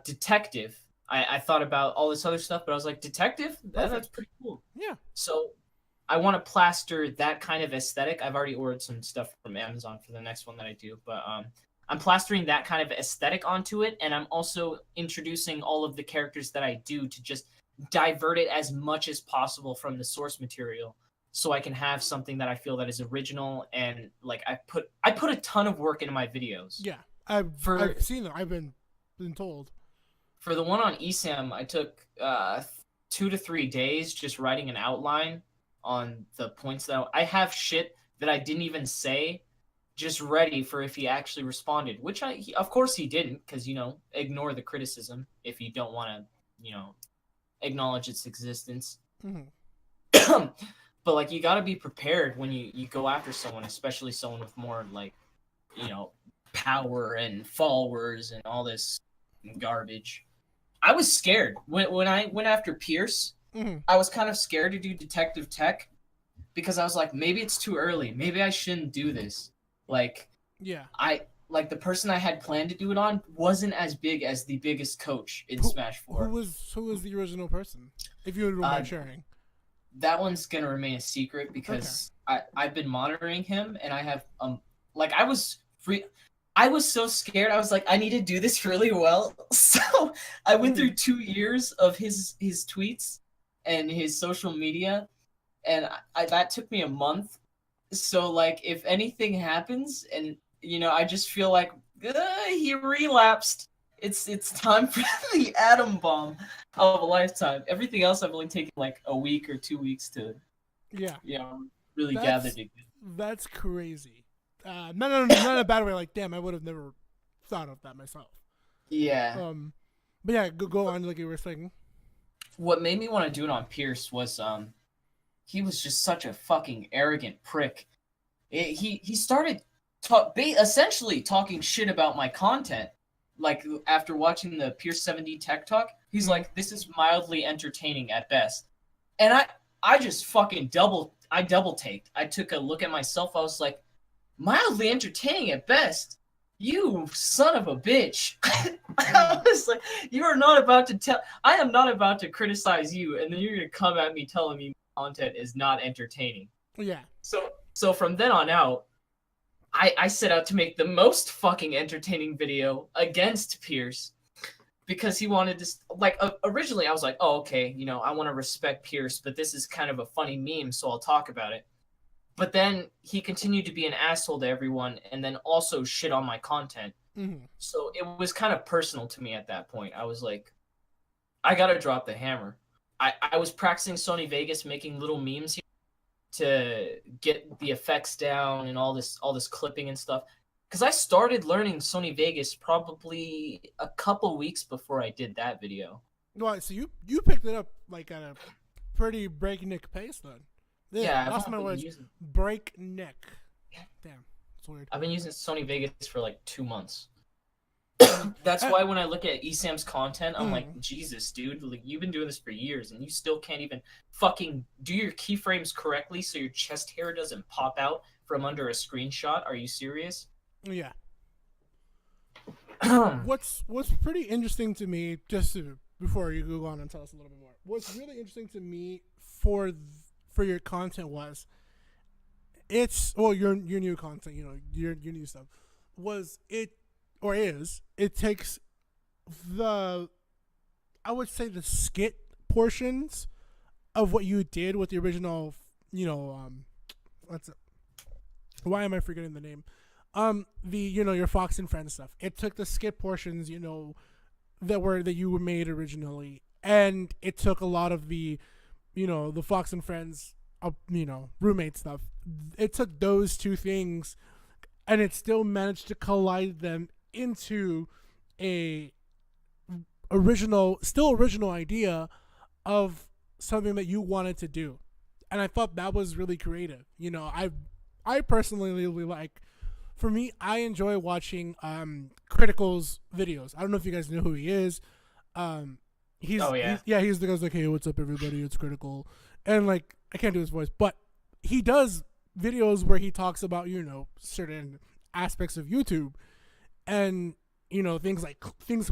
Detective. I thought about all this other stuff, but I was like, detective? That's pretty cool. Yeah. So I want to plaster that kind of aesthetic. I've already ordered some stuff from Amazon for the next one that I do, but I'm plastering that kind of aesthetic onto it, and I'm also introducing all of the characters that I do to just divert it as much as possible from the source material, so I can have something that I feel that is original, and like I put a ton of work into my videos. Yeah, I've seen them. I've been told. For the one on ESAM, I took 2 to 3 days just writing an outline on the points that I have shit that I didn't even say, just ready for if he actually responded, which of course he didn't, because, you know, ignore the criticism if you don't want to, you know, acknowledge its existence. Mm-hmm. But like, you got to be prepared when you go after someone, especially someone with more, like, you know, power and followers and all this garbage. I was scared when I went after Pierce. Mm-hmm. I was kind of scared to do detective tech because I was like, maybe it's too early. Maybe I shouldn't do this. Like, yeah, the person I had planned to do it on wasn't as big as the biggest coach in Smash 4. Who was the original person? If you don't mind sharing. That one's gonna remain a secret because I've been monitoring him, and I have I was so scared. I was like, I need to do this really well. So I went through 2 years of his tweets and his social media, and that took me a month. So like, if anything happens, and you know, I just feel like he relapsed. It's time for the atom bomb of a lifetime. Everything else I've only taken like a week or 2 weeks to, you know, really gather together. That's crazy. Not in a bad way. Like, damn, I would have never thought of that myself. Yeah. But yeah, go on. Like you were saying. What made me want to do it on Pierce was he was just such a fucking arrogant prick. He started essentially talking shit about my content. Like, after watching the Pierce 7D Tech Talk, he's like, this is mildly entertaining at best. And I just fucking double taked. I took a look at myself. I was like, mildly entertaining at best? You son of a bitch. I was like, I am not about to criticize you, and then you're going to come at me telling me content is not entertaining. Yeah. So from then on out, I set out to make the most fucking entertaining video against Pierce, because he wanted to, like, originally I was like, oh, okay, you know, I want to respect Pierce, but this is kind of a funny meme, so I'll talk about it. But then he continued to be an asshole to everyone, and then also shit on my content. Mm-hmm. So it was kind of personal to me at that point. I was like, I gotta drop the hammer. I was practicing Sony Vegas, making little memes here to get the effects down and all this clipping and stuff. Because I started learning Sony Vegas probably a couple weeks before I did that video. Well, so you picked it up like at a pretty breakneck pace then. Yeah, that's my words. Breakneck. Damn, it's weird. I've been using Sony Vegas for like 2 months. That's why when I look at ESAM's content, I'm like, Jesus, dude, like, you've been doing this for years, and you still can't even fucking do your keyframes correctly so your chest hair doesn't pop out from under a screenshot. Are you serious? Yeah. What's pretty interesting to me, before you go on and tell us a little bit more, what's really interesting to me for your content was, your new content, you know, your new stuff, it takes I would say the skit portions of what you did with the original, you know, why am I forgetting the name? Your Fox and Friends stuff. It took the skit portions, you know, that you were made originally, and it took a lot of the, you know, the Fox and Friends, you know, roommate stuff. It took those two things, and it still managed to collide them into a original idea of something that you wanted to do. And I thought that was really creative. You know, I personally really like, for me, I enjoy watching Critical's videos. I don't know if you guys know who he is. He's the guy's like, hey, what's up everybody, it's Critical. And like, I can't do his voice, but he does videos where he talks about, certain aspects of YouTube and, things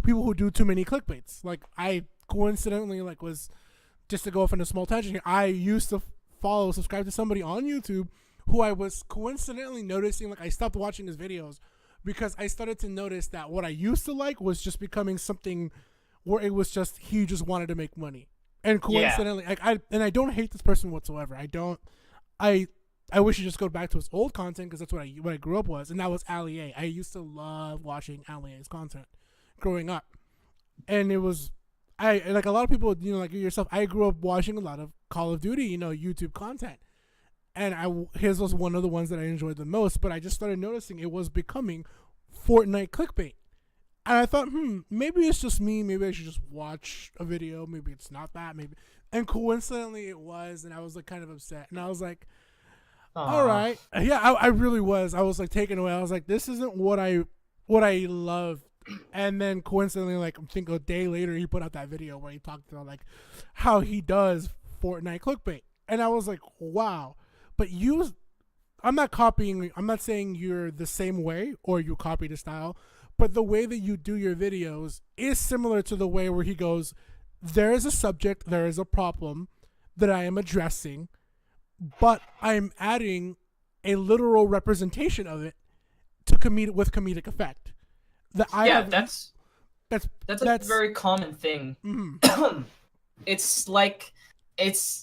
people who do too many clickbaits. Like, I coincidentally, was, just to go off on a small tangent here, I used to subscribe to somebody on YouTube who I was coincidentally noticing, I stopped watching his videos because I started to notice that what I used to like was just becoming something where it was just, he just wanted to make money. And coincidentally, I don't hate this person whatsoever. I wish he just go back to his old content because that's what I grew up was, and that was Ali A. I used to love watching Ali A's content growing up, and it was a lot of people, like yourself. I grew up watching a lot of Call of Duty, YouTube content, and his was one of the ones that I enjoyed the most. But I just started noticing it was becoming Fortnite clickbait. And I thought, maybe it's just me. Maybe I should just watch a video. Maybe it's not that. Maybe. And coincidentally, it was. And I was kind of upset. And I was like, all right. Yeah, I really was. I was taken away. I was like, this isn't what I love. And then coincidentally, I think a day later, he put out that video where he talked about how he does Fortnite clickbait. And I was like, wow. But I'm not copying. I'm not saying you're the same way or you copy the style. But the way that you do your videos is similar to the way where he goes, there is a subject, there is a problem that I am addressing, but I'm adding a literal representation of it to with comedic effect. That's a very common thing. Mm-hmm. It's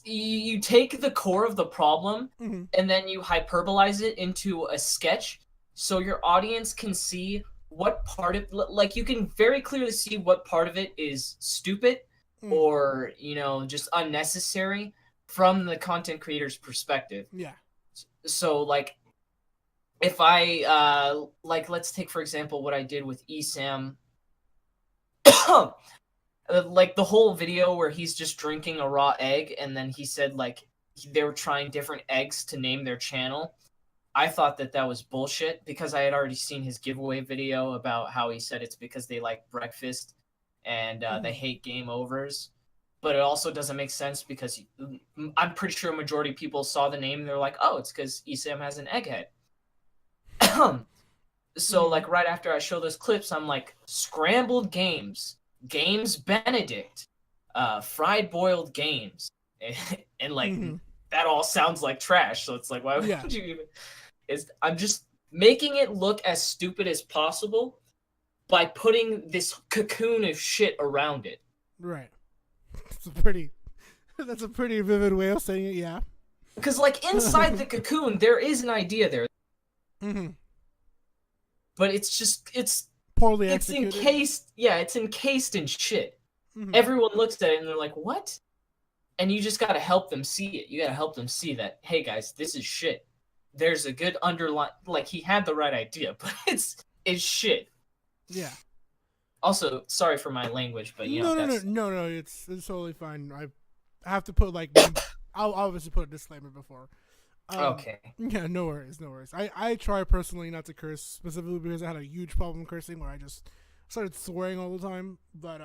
you take the core of the problem mm-hmm. and then you hyperbolize it into a sketch so your audience can see what part of you can very clearly see what part of it is stupid or just unnecessary from the content creator's perspective. Yeah. So if I let's take for example what I did with Esam, the whole video where he's just drinking a raw egg and then he said they were trying different eggs to name their channel. I thought that was bullshit because I had already seen his giveaway video about how he said it's because they like breakfast and they hate game overs. But it also doesn't make sense because I'm pretty sure a majority of people saw the name and they're like, oh, it's because Esam has an egghead. So right after I show those clips, I'm like, scrambled games Benedict, fried boiled games. And that all sounds like trash. So it's like, why would you even... I'm just making it look as stupid as possible by putting this cocoon of shit around it. Right. That's a pretty vivid way of saying it, yeah. Because inside the cocoon, there is an idea there. Mm-hmm. But it's poorly executed. It's encased in shit. Mm-hmm. Everyone looks at it and they're like, what? And you just got to help them see it. You got to help them see that, hey guys, this is shit. There's a good underline, he had the right idea, but it's shit. Yeah. Also, sorry for my language, but no, it's totally fine. I have to put I'll obviously put a disclaimer before. Okay. Yeah, no worries. I try personally not to curse specifically because I had a huge problem cursing where I just started swearing all the time. But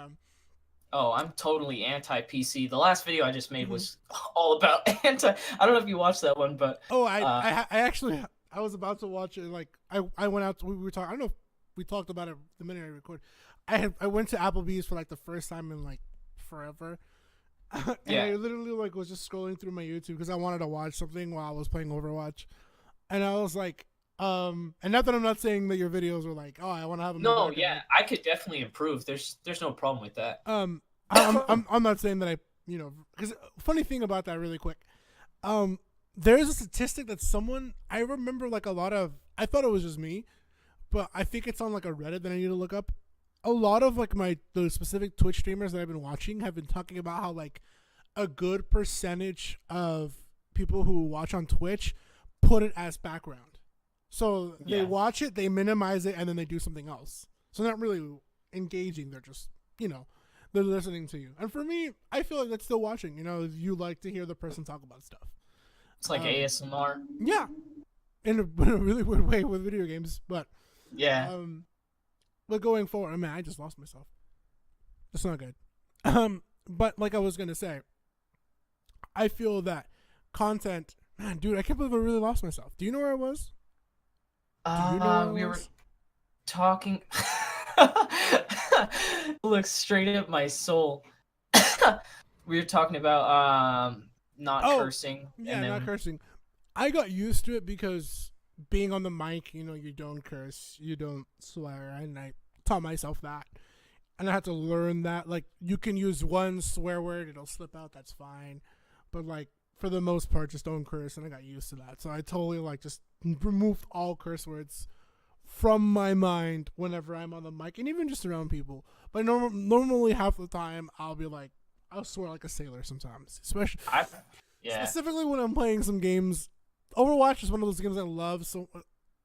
Oh, I'm totally anti-PC. The last video I just made was all about anti. I don't know if you watched that one, but I actually was about to watch it. I went out. We were talking. I don't know if we talked about it the minute I recorded. I went to Applebee's for the first time in forever. And I literally was just scrolling through my YouTube because I wanted to watch something while I was playing Overwatch, and I was like, and not that I'm not saying that your videos are oh, I want to have them. No, yeah, I could definitely improve. There's no problem with that. I'm not saying that because funny thing about that really quick, there's a statistic that I remember a lot of, I thought it was just me, but I think it's on a Reddit that I need to look up. A lot of the specific Twitch streamers that I've been watching have been talking about how a good percentage of people who watch on Twitch put it as background. So they watch it, they minimize it, and then they do something else. So they're not really engaging. They're just, they're listening to you. And for me, I feel like that's still watching. You like to hear the person talk about stuff. It's like ASMR. Yeah. In a really weird way with video games. But yeah. But going forward, I just lost myself. That's not good. But like I was going to say, I feel that content Man, dude, I can't believe I really lost myself. Do you know where I was? Do you know where I We were was? talking. Look straight at my soul. We were talking about not Oh, cursing, yeah, and not then cursing. I got used to it because being on the mic, you don't curse, you don't swear, and I taught myself that. And I had to learn that. Like, you can use one swear word, it'll slip out, that's fine. But, like, for the most part, just don't curse, and I got used to that. So I totally, like, just removed all curse words from my mind whenever I'm on the mic, and even just around people. But normally, half the time, I'll swear like a sailor sometimes. yeah, Specifically when I'm playing some games. Overwatch is one of those games I love. So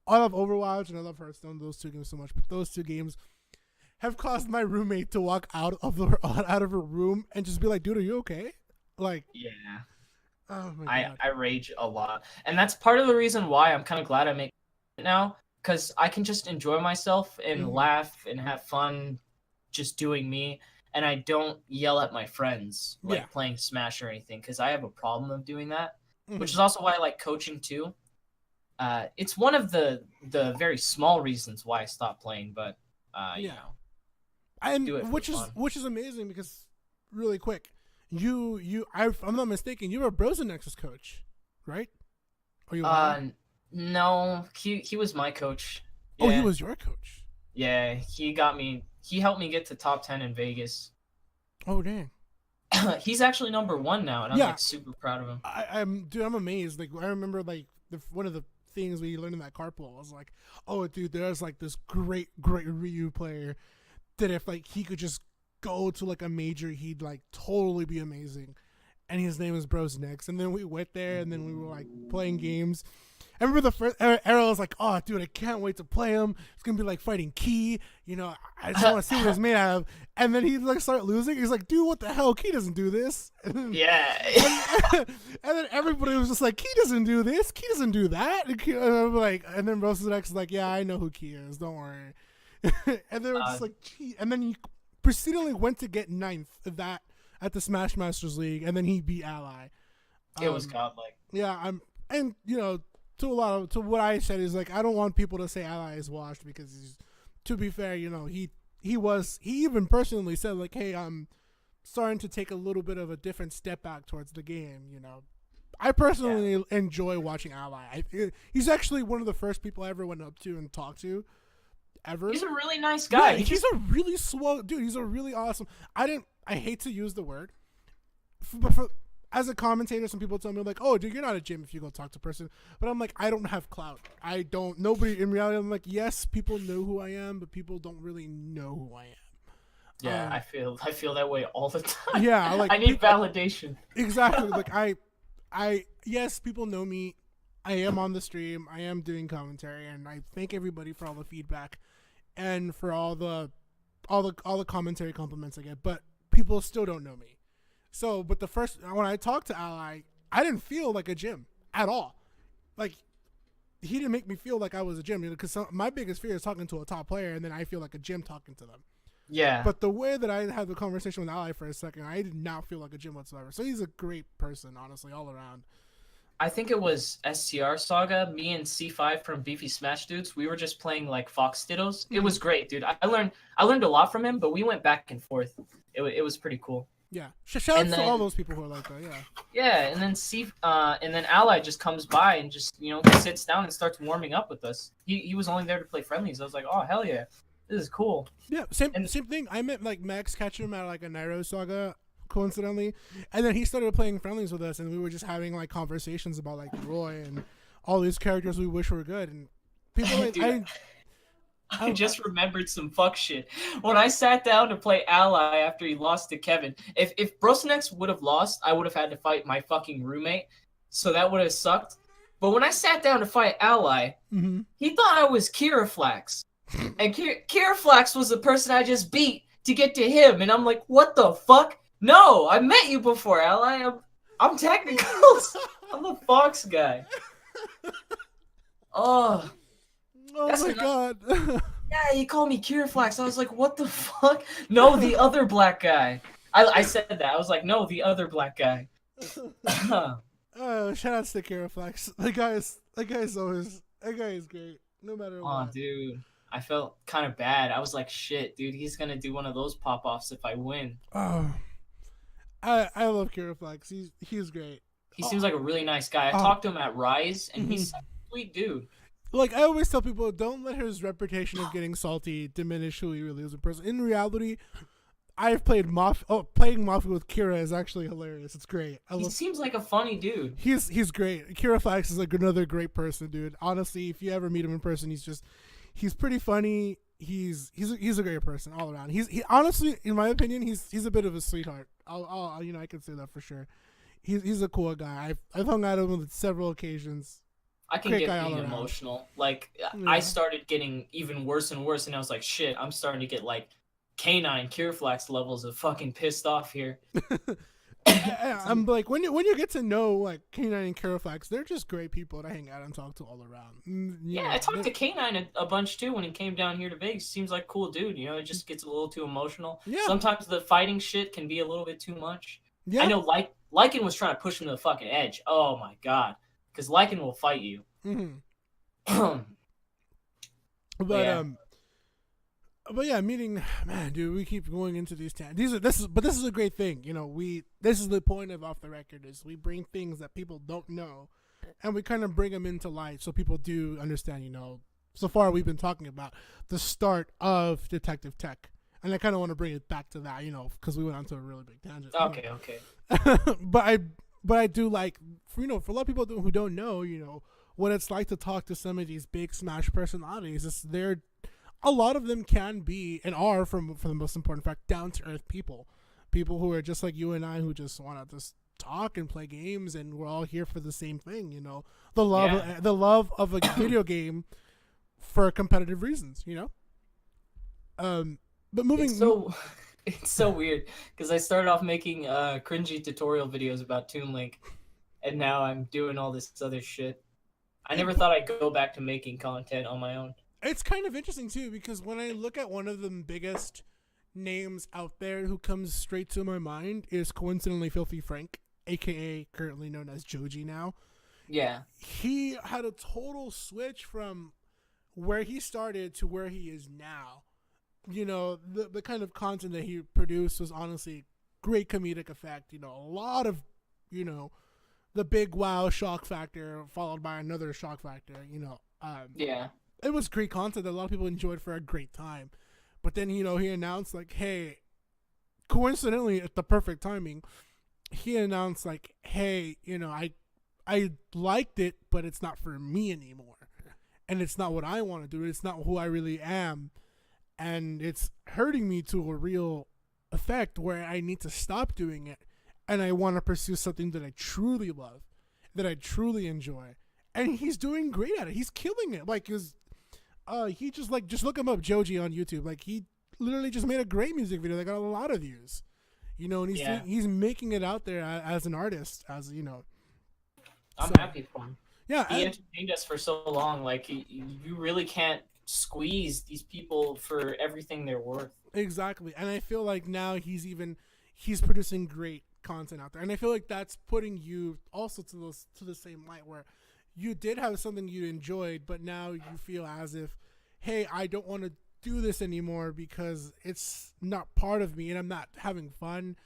I love Overwatch and I love Hearthstone. Those two games so much, but those two games have caused my roommate to walk out of her room and just be like, "Dude, are you okay?" Like, yeah. oh my god. I rage a lot, and that's part of the reason why I'm kind of glad I make it now, because I can just enjoy myself and Mhm. laugh and have fun, just doing me, and I don't yell at my friends Yeah. like playing Smash or anything, because I have a problem of doing that, which Mhm. is also why I like coaching too. It's one of the very small reasons why I stopped playing, but Yeah. do it And for fun. which is amazing because really quick, if I'm not mistaken, you were Brosinex's coach, right? Or you are? Uh, no, he was my coach. Oh, he Yeah, was your coach. yeah, he got me. He helped me get to top 10 in Vegas. Oh dang. He's actually number 1 now, and I'm Yeah, like super proud of him. I'm amazed. Like I remember like one of the things we learned in that carpool was like, oh dude, there's like this great Ryu player that if like he could just go to like a major, he'd like totally be amazing. And his name is Brosinex. And then we went there, and then we were like playing games. I remember the first era was like, oh dude, I can't wait to play him. It's gonna be like fighting Key. I just want to see what he's made out of. And then he like start losing. He's like, dude, what the hell? Key doesn't do this. Yeah. And then everybody was just like, Key doesn't do this. Key doesn't do that. And then Brosinex is like, yeah, I know who Key is. Don't worry. And they were just like, gee. And then he proceedingly went to get ninth of that at the Smash Masters League, and then he beat Ally. It was godlike. Yeah, and to what I said is like, I don't want people to say Ally is washed because to be fair, he even personally said like, hey, I'm starting to take a little bit of a different step back towards the game. I personally enjoy watching Ally. He's actually one of the first people I ever went up to and talked to. Ever. He's a really nice guy. Yeah, he's a really swell dude. He's a really awesome. I hate to use the word, but as a commentator, some people tell me like, "Oh, dude, you're not a gym if you go talk to a person." But I'm like, I don't have clout. I don't. Nobody in reality. I'm like, yes, people know who I am, but people don't really know who I am. Yeah, I feel that way all the time. Yeah, like I need validation. Exactly. Like yes, people know me. I am on the stream. I am doing commentary, and I thank everybody for all the feedback and for all the commentary compliments I get. But people still don't know me. So, but when I talked to Ally, I didn't feel like a gym at all. Like, he didn't make me feel like I was a gym, because my biggest fear is talking to a top player, and then I feel like a gym talking to them. Yeah. But the way that I had the conversation with Ally for a second, I did not feel like a gym whatsoever. So he's a great person, honestly, all around. I think it was STR Saga. Me and C5 from Beefy Smash Dudes. We were just playing like Fox Dittos. It was great, dude. I learned a lot from him, but we went back and forth. It was pretty cool. Yeah, shout out to all those people who are like that. Yeah. Yeah, and then Ally just comes by and just sits down and starts warming up with us. He was only there to play friendlies. I was like, oh hell yeah, this is cool. Yeah, same thing. I met like Max Ketchum at like a Nairo Saga, coincidentally, and then he started playing friendlies with us, and we were just having like conversations about like Roy and all these characters we wish were good, and people like Dude, I just remembered some fuck shit. When I sat down to play Ally after he lost to Kevin, if Brosinex would have lost, I would have had to fight my fucking roommate, so that would have sucked. But when I sat down to fight Ally, he thought I was Kiraflax. And Kiraflax was the person I just beat to get to him, and I'm like, what the fuck? No, I met you before, Ally. I'm Techniclas. I'm the Fox guy. Oh. Oh my god. Yeah, he called me Kiraflax. I was like, what the fuck? No, the other black guy. I said that. I was like, no, the other black guy. Oh, shout out to Caraflex. That guy is great. No matter Oh, what. dude. I felt kind of bad. I was like, shit, dude, he's gonna do one of those pop-offs if I win. Oh, I love Caraflex. He's great. He seems like a really nice guy. I Oh. talked to him at Rise, and Mhm. he's such a sweet dude. Like I always tell people, don't let his reputation of getting salty diminish who he really is in person. In reality, I've played playing Mafia with Kira is actually hilarious. It's great. He seems like a funny dude. He's great. Kira Flax is like another great person, dude. Honestly, if you ever meet him in person, he's pretty funny. He's a great person all around. He honestly, in my opinion, he's a bit of a sweetheart. I can say that for sure. He's a cool guy. I've hung out with him on several occasions. I can Great get guy all pretty around. emotional. Like, Yeah. I started getting even worse and worse, and I was like, shit, I'm starting to get like canine Kirflax levels of fucking pissed off here. I'm like when you get to know like K9 and Caraflex, they're just great people to hang out and talk to all around. Yeah, I talked to Canine a bunch too when he came down here to Vegas. Seems like a cool dude. You know, it just gets a little too emotional. Yeah. Sometimes the fighting shit can be a little bit too much. Yeah. I know Lycan was trying to push him to the fucking edge. Oh my god. Because Lycan will fight you. But Yeah. But yeah, meeting, man, dude, we keep going into these this is a great thing. You know, this is the point of Off the Record is we bring things that people don't know, and we kind of bring them into light so people do understand. You know, so far we've been talking about the start of Detective Tech, and I kind of want to bring it back to that. You know, because we went on to a really big tangent. Okay. but I do like for a lot of people who don't know, you know, what it's like to talk to some of these big smash personalities. A lot of them can be and are, for the most important fact, down to earth people who are just like you and I, who just want to just talk and play games, and we're all here for the same thing. You know, the love of a video game for competitive reasons. You know, but moving It's so weird because I started off making cringy tutorial videos about Toon Link, and now I'm doing all this other shit. I never thought I'd go back to making content on my own. It's kind of interesting too, because when I look at one of the biggest names out there who comes straight to my mind is coincidentally Filthy Frank, aka currently known as Joji now. Yeah. He had a total switch from where he started to where he is now. You know, the kind of content that he produced was honestly great comedic effect. You know, a lot of, you know, the big wow shock factor followed by another shock factor. You know, Yeah. it was great content that a lot of people enjoyed for a great time. But then, you know, he announced like, hey, coincidentally at the perfect timing, he announced like, hey, you know, I liked it, but it's not for me anymore. And it's not what I want to do. It's not who I really am. And it's hurting me to a real effect where I need to stop doing it. And I want to pursue something that I truly love, that I truly enjoy. And he's doing great at it. He's killing it. Like, he just look him up, Joji, on YouTube. Like, he literally just made a great music video that got a lot of views. You know, and he's making it out there as an artist, as you know. I'm happy for him. Yeah, he entertained us for so long. Like, you really can't squeeze these people for everything they're worth. Exactly, and I feel like now he's producing great content out there, and I feel like that's putting you also to the same light where you did have something you enjoyed, but now you feel as if, hey, I don't want to do this anymore because it's not part of me and I'm not having fun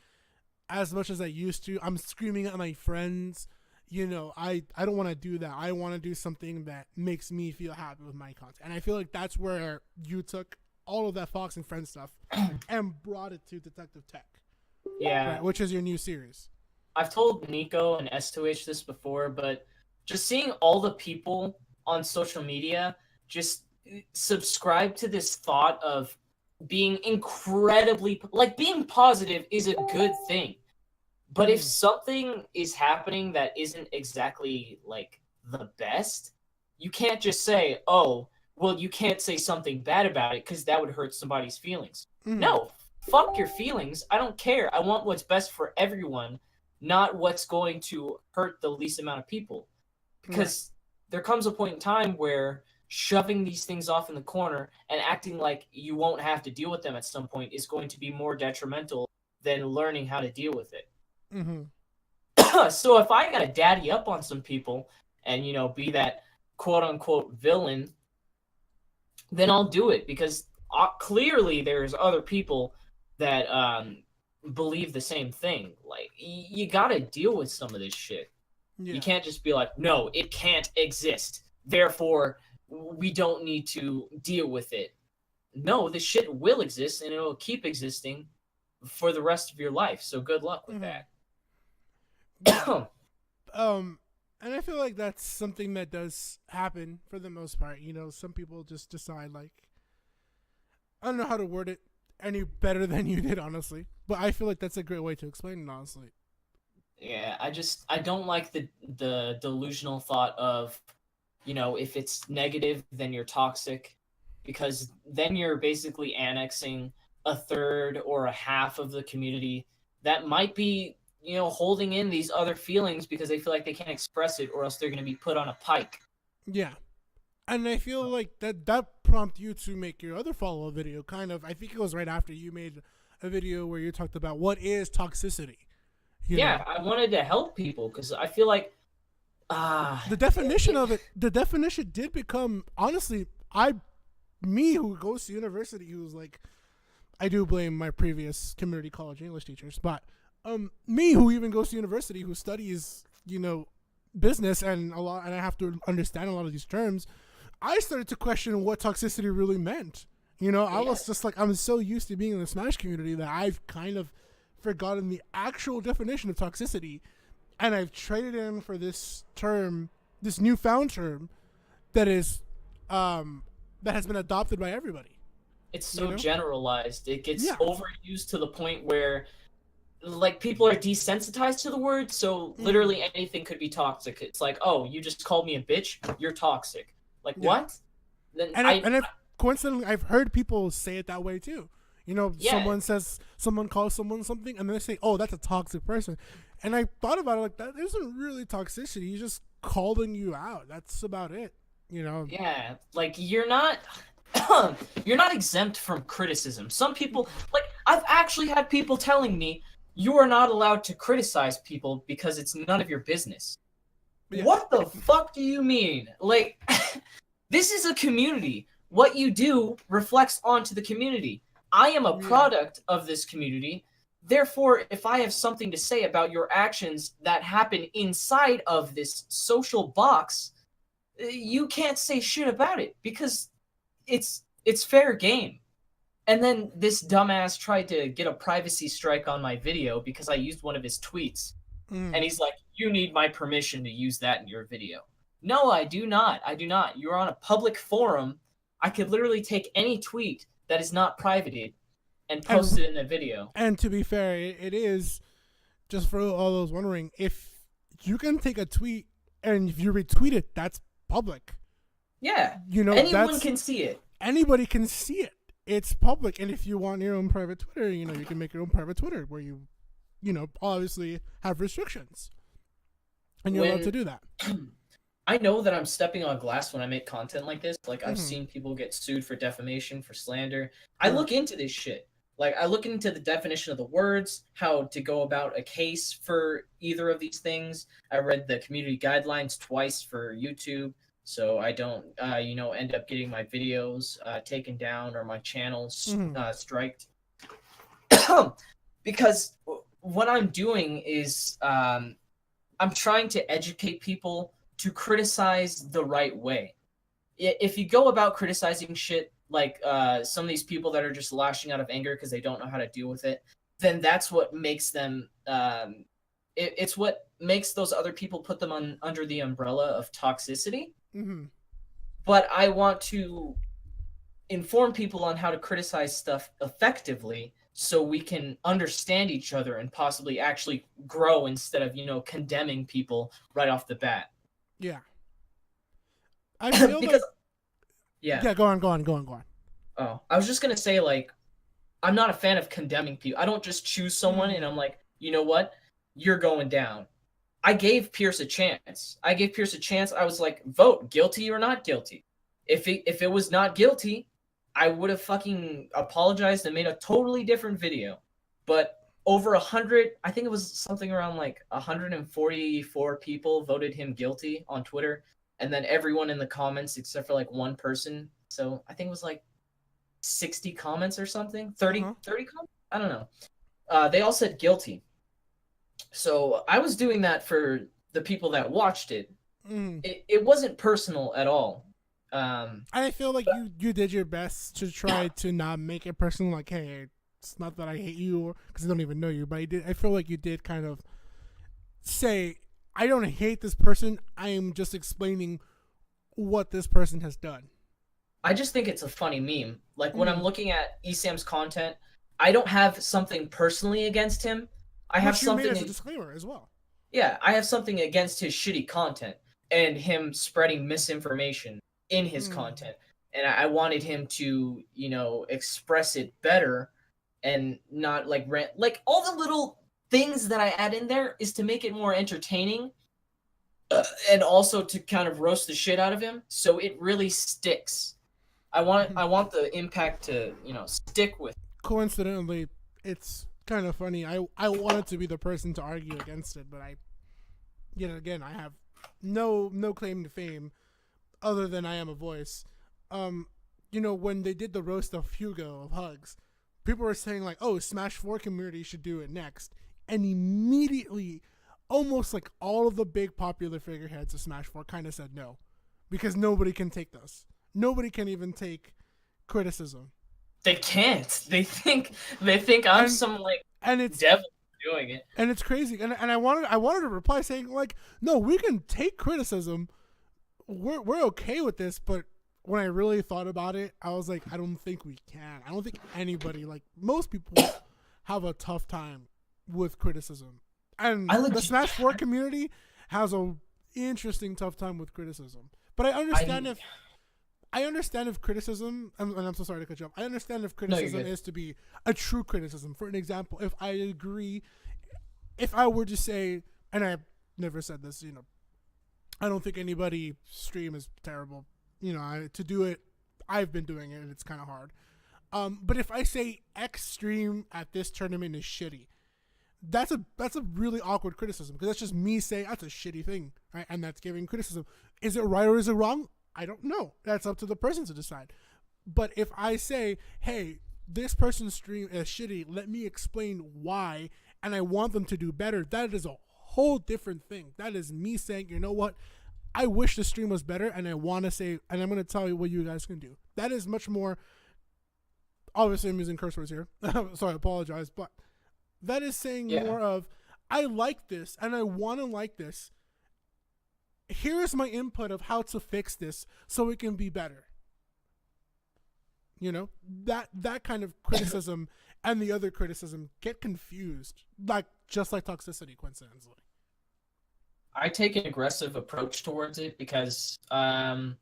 as much as I used to. I'm screaming at my friends. You know, I don't want to do that. I want to do something that makes me feel happy with my content. And I feel like that's where you took all of that Fox and Friends stuff and brought it to Detective Tech. Yeah. Right, which is your new series. I've told Nico and S2H this before, but just seeing all the people on social media just subscribe to this thought of being incredibly, like, being positive is a good thing. But if something is happening that isn't exactly, like, the best, you can't just say, oh, well, you can't say something bad about it because that would hurt somebody's feelings. Mm-hmm. No, fuck your feelings. I don't care. I want what's best for everyone, not what's going to hurt the least amount of people. Because there comes a point in time where shoving these things off in the corner and acting like you won't have to deal with them at some point is going to be more detrimental than learning how to deal with it. Mm-hmm. So if I gotta daddy up on some people and, be that quote unquote villain, then I'll do it, because clearly there's other people that believe the same thing. Like, you gotta deal with some of this shit. Yeah. You can't just be like, no, it can't exist, therefore we don't need to deal with it. No, this shit will exist, and it'll keep existing for the rest of your life. So good luck with that. And I feel like that's something that does happen for the most part. Some people just decide, like, I don't know how to word it any better than you did, honestly. But I feel like that's a great way to explain it, honestly. Yeah, I don't like the delusional thought of, if it's negative, then you're toxic, because then you're basically annexing a third or a half of the community that might be, holding in these other feelings because they feel like they can't express it, or else they're going to be put on a pike. Yeah. And I feel like that prompted you to make your other follow-up video, kind of. I think it was right after you made a video where you talked about what is toxicity. Yeah, I wanted to help people because I feel like the definition of it, the definition did become, honestly, me who goes to university, who's like, I do blame my previous community college English teachers, but me who even goes to university, who studies, business and I have to understand a lot of these terms, I started to question what toxicity really meant. I was just like, I'm so used to being in the Smash community that I've kind of forgotten the actual definition of toxicity, and I've traded in for this term, this newfound term that is that has been adopted by everybody. It's so generalized. It gets overused to the point where, like, people are desensitized to the word, so literally anything could be toxic. It's like, oh, you just called me a bitch, you're toxic. Like, what? Then coincidentally, I've heard people say it that way too. Someone calls someone something, and then they say, oh, that's a toxic person. And I thought about it, like, that isn't really toxicity. He's just calling you out. That's about it. Yeah, like, you're not exempt from criticism. Some people, like, I've actually had people telling me, you are not allowed to criticize people because it's none of your business. Yeah. What the fuck do you mean? Like, this is a community. What you do reflects onto the community. I am a product of this community. Therefore, if I have something to say about your actions that happen inside of this social box, you can't say shit about it because it's fair game. And then this dumbass tried to get a privacy strike on my video because I used one of his tweets. And he's like, you need my permission to use that in your video. No, I do not. You're on a public forum. I could literally take any tweet that is not privated and post it in a video. And to be fair, it is, just for all those wondering, if you can take a tweet and if you retweet it, that's public. Yeah. Anyone can see it. Anybody can see it. It's public. And if you want your own private Twitter, you can make your own private Twitter where you obviously have restrictions. And you're allowed to do that. I know that I'm stepping on glass when I make content like this. Like, I've seen people get sued for defamation, for slander. I look into this shit. Like, I look into the definition of the words, how to go about a case for either of these things. I read the community guidelines twice for YouTube, so I don't, end up getting my videos taken down or my channels striked. Because what I'm doing is I'm trying to educate people to criticize the right way. If you go about criticizing shit like some of these people that are just lashing out of anger because they don't know how to deal with it, then that's what makes them it's what makes those other people put them under the umbrella of toxicity. But I want to inform people on how to criticize stuff effectively so we can understand each other and possibly actually grow instead of condemning people right off the bat. Yeah. I feel because, Yeah, go on. Oh, I was just going to say, like, I'm not a fan of condemning people. I don't just choose someone and I'm like, you know what? You're going down. I gave Pierce a chance. I was like, vote guilty or not guilty. If it was not guilty, I would have fucking apologized and made a totally different video. But over 100, I think it was something around like 144 people voted him guilty on Twitter, and then everyone in the comments except for like one person. So I think it was like 60 comments or something, 30 comments. I don't know. They all said guilty. So I was doing that for the people that watched it. It wasn't personal at all. I feel like you did your best to try to not make it personal. Like, hey, it's not that I hate you, because I don't even know you, but I feel like you did kind of say, I don't hate this person. I am just explaining what this person has done. I just think it's a funny meme. Like when I'm looking at Esam's content, I don't have something personally against him. I have something as a disclaimer as well. Yeah, I have something against his shitty content and him spreading misinformation in his content. And I wanted him to, you know, express it better and not like rant. Like all the little things that I add in there is to make it more entertaining and also to kind of roast the shit out of him so it really sticks. I want the impact to, you know, stick with. Coincidentally, it's kind of funny. I wanted to be the person to argue against it, but yet again, I have no claim to fame other than I am a voice. You know, when they did the roast of Hugo of Hugs, people were saying like, oh, Smash 4 community should do it next. And immediately, almost like all of the big popular figureheads of Smash 4 kind of said no. Because nobody can take this. Nobody can even take criticism. They can't. They think I'm some like devil doing it. And it's crazy. And I wanted to reply saying like, no, we can take criticism. We're okay with this, but when I really thought about it, I was like, I don't think we can. I don't think anybody, like most people, have a tough time with criticism. And the Smash 4 community has a interesting tough time with criticism. But I understand if criticism, and I'm so sorry to cut you off. I understand if criticism is to be a true criticism. For an example, if I agree, if I were to say, and I've never said this, you know, I don't think anybody stream is terrible. You know, to do it, I've been doing it, and it's kind of hard. But if I say X stream at this tournament is shitty, that's a really awkward criticism, because that's just me saying that's a shitty thing, right? And that's giving criticism. Is it right or is it wrong? I don't know. That's up to the person to decide. But if I say, hey, this person's stream is shitty, let me explain why, and I want them to do better, that is a whole different thing. That is me saying, you know what? I wish the stream was better, and I want to say, and I'm going to tell you what you guys can do. That is much more, obviously I'm using curse words here, so I apologize, but that is saying more of, I like this, and I want to like this. Here is my input of how to fix this so it can be better. You know, that kind of criticism and the other criticism get confused, just like toxicity, coincidentally. I take an aggressive approach towards it because I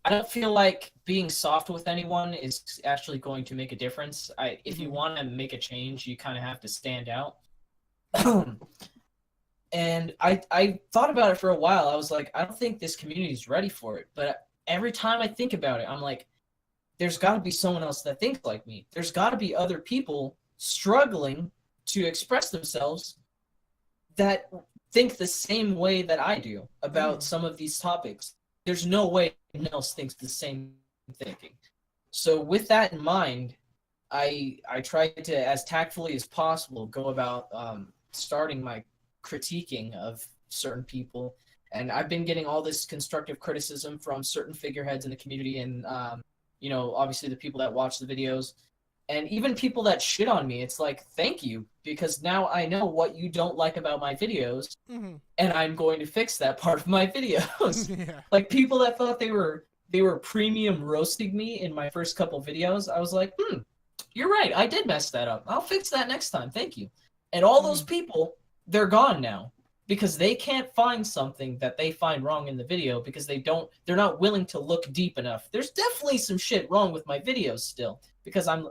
don't feel like being soft with anyone is actually going to make a difference. If you want to make a change, you kind of have to stand out. And I thought about it for a while. I was like, I don't think this community is ready for it. But every time I think about it, I'm like, there's got to be someone else that thinks like me. There's got to be other people struggling to express themselves that think the same way that I do about some of these topics. There's no way anyone else thinks the same thinking. So with that in mind, I try to, as tactfully as possible, go about starting my critiquing of certain people. And I've been getting all this constructive criticism from certain figureheads in the community, and you know, obviously the people that watch the videos, and even people that shit on me. It's like, thank you, because now I know what you don't like about my videos, and I'm going to fix that part of my videos. Like people that thought they were premium roasting me in my first couple videos, I was like, you're right, I did mess that up. I'll fix that next time. Thank you. And all those people, they're gone now, because they can't find something that they find wrong in the video, because they're not willing to look deep enough. There's definitely some shit wrong with my videos still, because I'm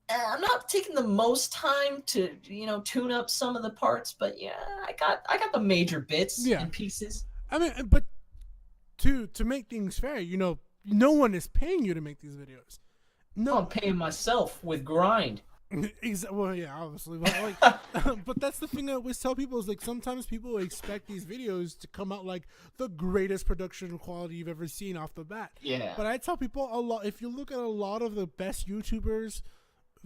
not taking the most time to, you know, tune up some of the parts, but yeah, I got the major bits and pieces. I mean, but to make things fair, you know, no one is paying you to make these videos. No, I'm paying myself with grind. Well, yeah, obviously, but like, but that's the thing I always tell people is like sometimes people expect these videos to come out like the greatest production quality you've ever seen off the bat. Yeah. But I tell people a lot. If you look at a lot of the best YouTubers'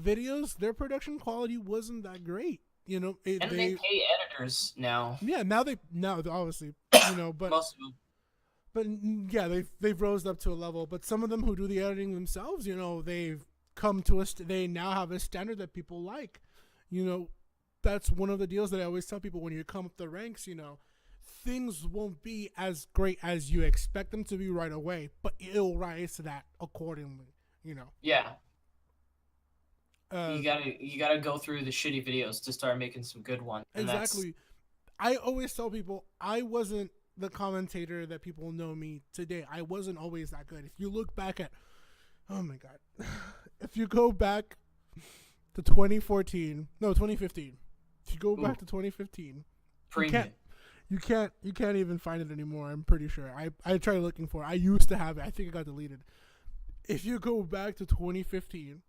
videos, their production quality wasn't that great. You know, and they pay editors now. Yeah, now obviously, you know, but Most of them. but yeah, they've rose up to a level. But some of them who do the editing themselves, you know, they've come to us. They now have a standard that people like. You know, that's one of the deals that I always tell people when you come up the ranks. You know, things won't be as great as you expect them to be right away, but it'll rise to that accordingly. You know. Yeah. You gotta go through the shitty videos to start making some good ones. Exactly. I always tell people I wasn't the commentator that people know me today. I wasn't always that good. If you look back at, oh my god, if you go back to 2015. If you go back to 2015, you can't even find it anymore. I'm pretty sure. I tried looking for it. I used to have it. I think it got deleted. If you go back to 2015,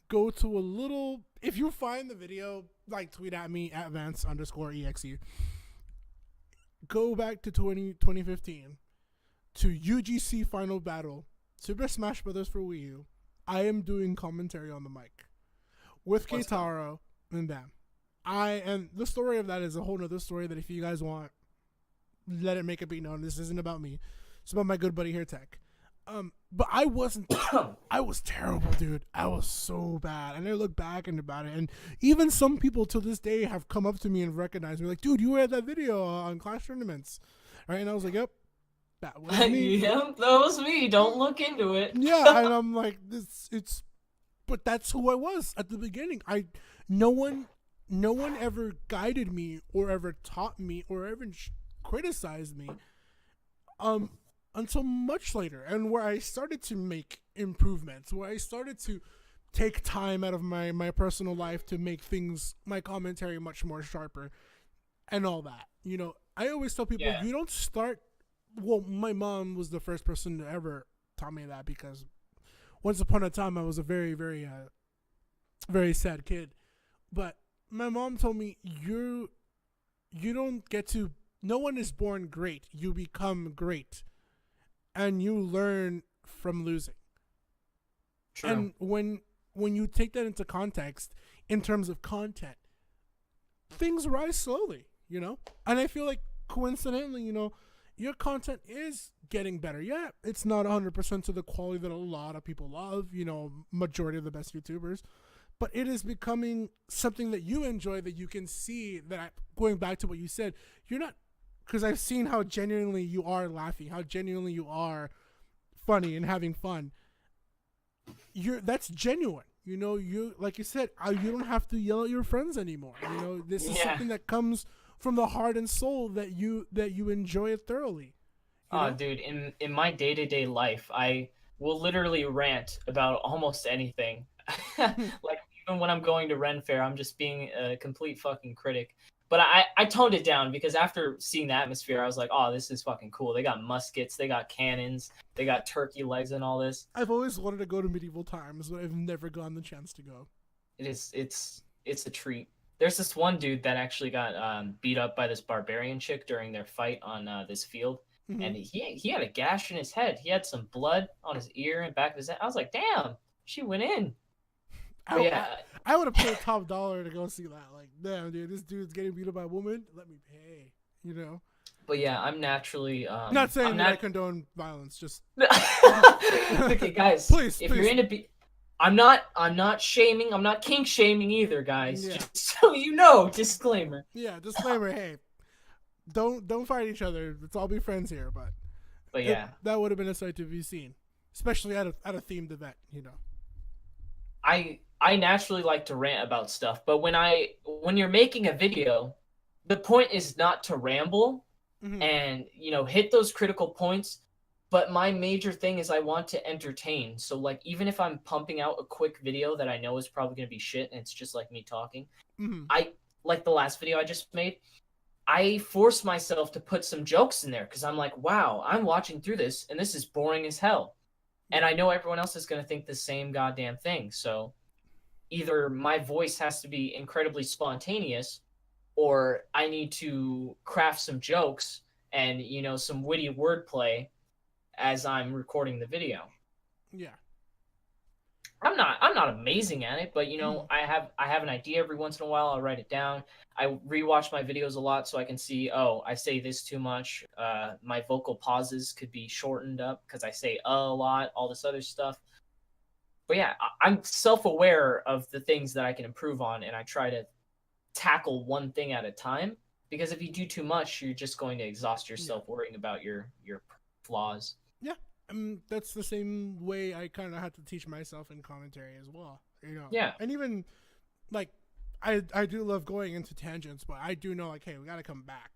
go to a little. If you find the video, like tweet at me at Vance_EXE. Go back to 2015 to UGC Final Battle, Super Smash Brothers for Wii U. I am doing commentary on the mic with Keitaro and Bam. And the story of that is a whole nother story that if you guys want, let it make it be known. This isn't about me. It's about my good buddy here, Tech. But I wasn't. I was terrible, dude. I was so bad. And I look back and about it, and even some people to this day have come up to me and recognized me, like, "Dude, you were at that video on Clash Tournaments, right?" And I was like, "Yep, that was me." Yep, that was me. Don't look into it. Yeah, and I'm like, but that's who I was at the beginning. No one ever guided me or ever taught me or ever criticized me. Until much later, and where I started to make improvements, where I started to take time out of my personal life to make my commentary much more sharper and all that. You know, I always tell people, you don't start, well, my mom was the first person to ever tell me that, because once upon a time I was a very, very, very sad kid. But my mom told me, you don't get to, no one is born great, you become great. And you learn from losing. True. And when you take that into context, in terms of content, things rise slowly, you know? And I feel like, coincidentally, you know, your content is getting better. Yeah, it's not 100% to the quality that a lot of people love, you know, majority of the best YouTubers. But it is becoming something that you enjoy, that you can see that, going back to what you said, you're not, because I've seen how genuinely you are laughing, how genuinely you are funny and having fun. That's genuine. You know, you, like you said, you don't have to yell at your friends anymore. You know, this is something that comes from the heart and soul that you enjoy it thoroughly. Oh, dude, in my day-to-day life, I will literally rant about almost anything. Like, even when I'm going to Ren Fair, I'm just being a complete fucking critic. But I toned it down, because after seeing the atmosphere, I was like, oh, this is fucking cool. They got muskets, they got cannons, they got turkey legs and all this. I've always wanted to go to medieval times, but I've never gotten the chance to go. It's a treat. There's this one dude that actually got beat up by this barbarian chick during their fight on this field. Mm-hmm. And he had a gash in his head. He had some blood on his ear and back of his head. I was like, damn, she went in. I would have paid top dollar to go see that. Like, damn, dude, this dude's getting beat up by a woman. Let me pay, you know? But yeah, I'm naturally... not saying that I condone violence, just... Okay, guys, please. You're into... I'm not shaming. I'm not kink shaming either, guys. Yeah. Just so you know, disclaimer. Yeah, disclaimer, hey. Don't fight each other. Let's all be friends here, but yeah. That would have been a sight to be seen. Especially at a themed event, you know. I naturally like to rant about stuff, but when you're making a video, the point is not to ramble and, you know, hit those critical points. But my major thing is I want to entertain. So, like, even if I'm pumping out a quick video that I know is probably going to be shit and it's just like me talking, I, like the last video I just made, I force myself to put some jokes in there, because I'm like, wow, I'm watching through this and this is boring as hell. And I know everyone else is going to think the same goddamn thing. So either my voice has to be incredibly spontaneous, or I need to craft some jokes and some witty wordplay as I'm recording the video. Yeah. I'm not amazing at it, but I have an idea every once in a while. I'll write it down. I rewatch my videos a lot so I can see, oh, I say this too much. My vocal pauses could be shortened up because I say a lot, all this other stuff. But yeah, I'm self-aware of the things that I can improve on, and I try to tackle one thing at a time, because if you do too much, you're just going to exhaust yourself worrying about your flaws. Yeah. That's the same way I kind of had to teach myself in commentary as well. Yeah. And even like I do love going into tangents, but I do know like, hey, we got to come back.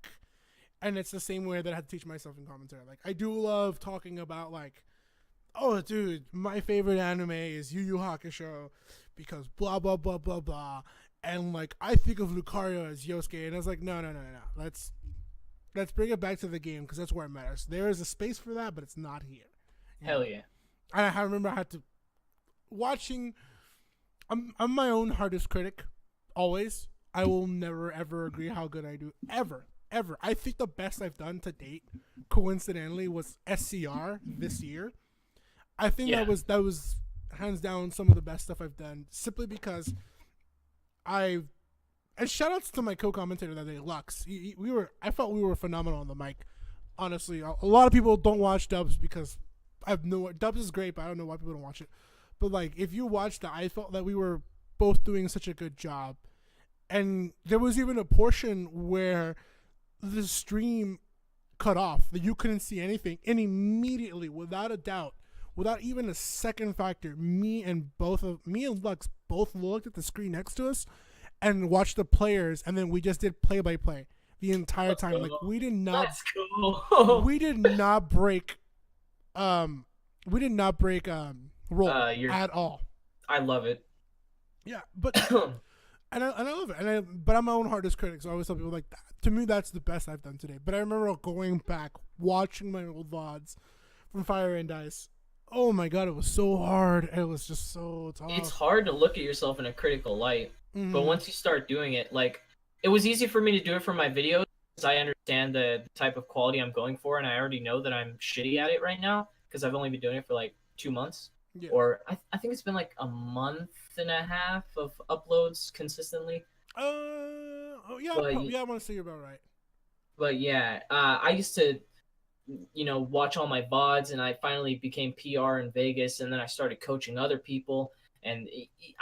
And it's the same way that I had to teach myself in commentary. Like I do love talking about like, oh, dude, my favorite anime is Yu Yu Hakusho because blah blah blah blah blah. And like I think of Lucario as Yosuke, and I was like, no. Let's bring it back to the game because that's where it matters. There is a space for that, but it's not here. Hell yeah. And I remember I had to watching. I'm my own hardest critic, always. I will never ever agree how good I do ever. I think the best I've done to date, coincidentally, was SCR this year. I think that was hands down some of the best stuff I've done, simply because and shout outs to my co-commentator that day, Lux. I felt we were phenomenal on the mic. Honestly, a lot of people don't watch dubs because dubs is great, but I don't know why people don't watch it. But like, if you watched that, I felt that we were both doing such a good job. And there was even a portion where the stream cut off, that you couldn't see anything, and immediately, without a doubt, without even a second factor, me and Lux both looked at the screen next to us and watched the players, and then we just did play by play the entire time. Like we did not. That's cool. We did not break. Roll at all. I love it. Yeah, but and I love it. But I'm my own hardest critic, so I always tell people like that. To me, that's the best I've done today. But I remember going back, watching my old VODs from Fire and Ice. Oh my god, it was so hard. It was just so tough. It's hard to look at yourself in a critical light, but once you start doing it, like, it was easy for me to do it for my videos because I understand the type of quality I'm going for, and I already know that I'm shitty at it right now because I've only been doing it for like 2 months. Yeah. Or I think it's been like a month and a half of uploads consistently. I want to say you're about right. But yeah, I used to, watch all my VODs, and I finally became PR in Vegas, and then I started coaching other people, and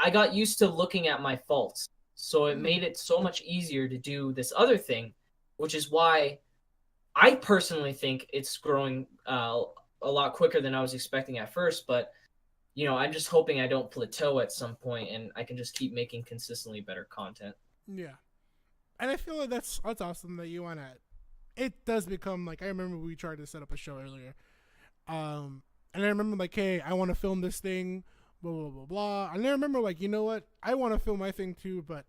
I got used to looking at my faults. So it made it so much easier to do this other thing, which is why I personally think it's growing a lot quicker than I was expecting at first, but I'm just hoping I don't plateau at some point and I can just keep making consistently better content. Yeah. And I feel like that's awesome that you want to. It does become like, I remember we tried to set up a show earlier. And I remember like, hey, I want to film this thing, blah, blah, blah, blah. And I remember like, you know what? I want to film my thing too, but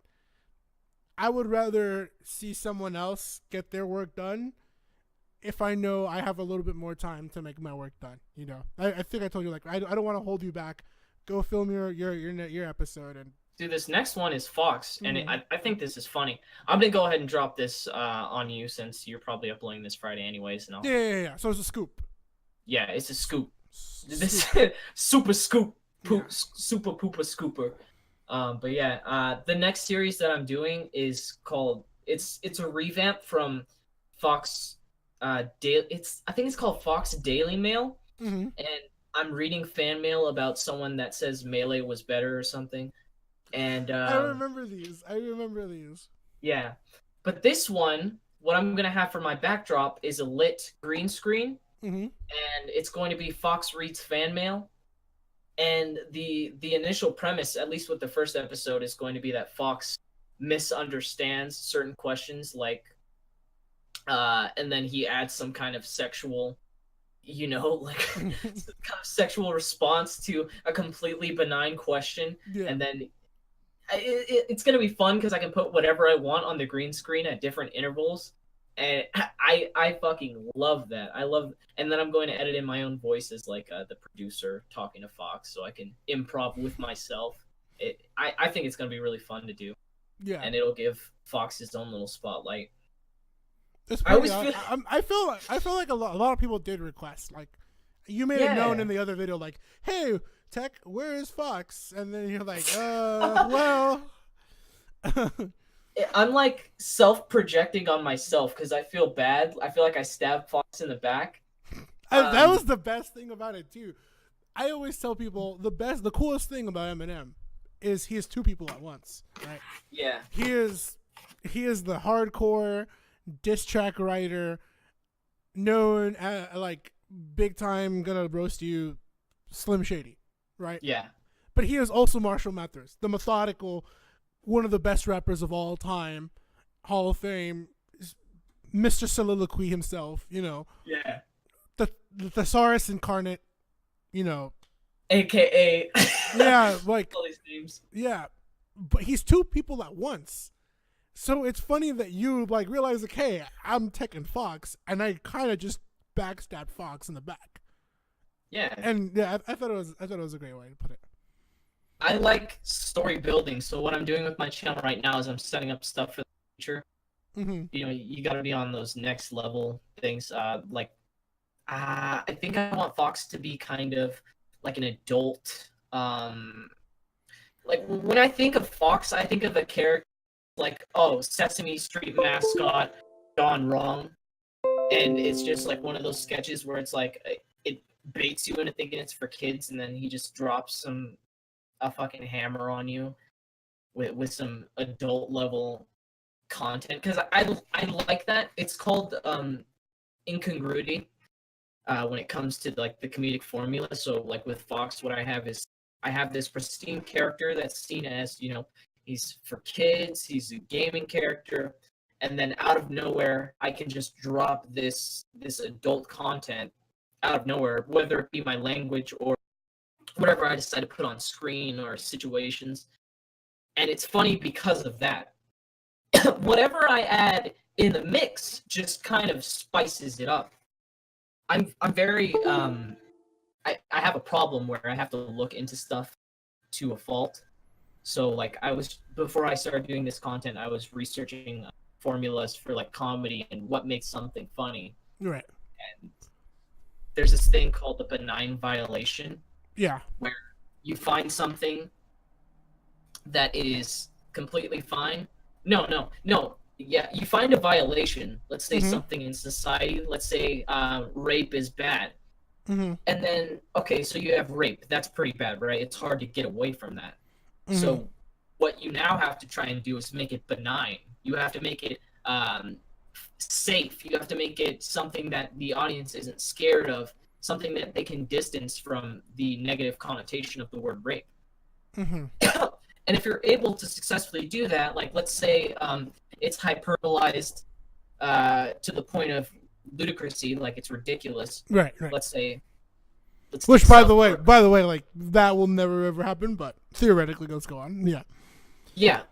I would rather see someone else get their work done if I know I have a little bit more time to make my work done. I think I told you, like, I don't want to hold you back. Go film your episode. And dude, this next one is Fox, and I think this is funny. I'm gonna go ahead and drop this on you since you're probably uploading this Friday anyways. And yeah. So it's a scoop. Yeah, it's a scoop. This super scoop, super pooper scooper. But yeah, the next series that I'm doing is called it's a revamp from Fox. I think it's called Fox Daily Mail, and I'm reading fan mail about someone that says Melee was better or something. And I remember these. Yeah, but this one, what I'm gonna have for my backdrop is a lit green screen, and it's going to be Fox reads fan mail. And the initial premise, at least with the first episode, is going to be that Fox misunderstands certain questions, like, and then he adds some kind of sexual, some kind of sexual response to a completely benign question, and then it's gonna be fun because I can put whatever I want on the green screen at different intervals, and I fucking love that. And then I'm going to edit in my own voice as like the producer talking to Fox, so I can improv with myself. I I think it's gonna be really fun to do, Yeah. and it'll give Fox his own little spotlight. It's I always pretty- feel I feel like a lot of people did request, like, you made it known in the other video, like, hey, Tech, where is Fox? And then you're like, well. I'm like self-projecting on myself because I feel bad. I feel like I stabbed Fox in the back. That was the best thing about it too. I always tell people the coolest thing about Eminem is he is two people at once, right? Yeah. He is the hardcore diss track writer, known as, like, big time gonna roast you, Slim Shady, right? Yeah. But he is also Marshall Mathers, the methodical, one of the best rappers of all time, Hall of Fame, Mr. Soliloquy himself, you know. Yeah. The thesaurus incarnate, you know. AKA. Yeah, like, all these names. yeah. But he's two people at once. So it's funny that you, like, realize, like, hey, I'm Tech and Fox, and I kind of just backstabbed Fox in the back. Yeah. And yeah, I thought it was a great way to put it. I like story building, so what I'm doing with my channel right now is I'm setting up stuff for the future. Mm-hmm. You know, you got to be on those next level things. I think I want Fox to be kind of like an adult. Like when I think of Fox, I think of a character like, oh, Sesame Street mascot gone wrong, and it's just like one of those sketches where it's like it baits you into thinking it's for kids, and then he just drops a fucking hammer on you with some adult level content, because I like that. It's called incongruity when it comes to like the comedic formula. So like with Fox, what I have is I have this pristine character that's seen as, you know, he's for kids, he's a gaming character, and then out of nowhere I can just drop this adult content out of nowhere, whether it be my language or whatever I decide to put on screen or situations. And it's funny because of that. Whatever I add in the mix just kind of spices it up. I'm very I have a problem where I have to look into stuff to a fault. So like before I started doing this content, I was researching formulas for like comedy and what makes something funny. Right. And there's this thing called the benign violation. Yeah. Where you find something that is completely fine. No. Yeah, you find a violation. Let's say something in society. Let's say rape is bad. Mm-hmm. And then, okay, so you have rape. That's pretty bad, right? It's hard to get away from that. Mm-hmm. So what you now have to try and do is make it benign. You have to make it safe. You have to make it something that the audience isn't scared of, something that they can distance from the negative connotation of the word rape. Mm-hmm. And if you're able to successfully do that, like let's say it's hyperbolized to the point of ludicrousy, like it's ridiculous. Right. Let's say. Which, by the way, like that will never ever happen, but theoretically, let's go on. Yeah. Yeah.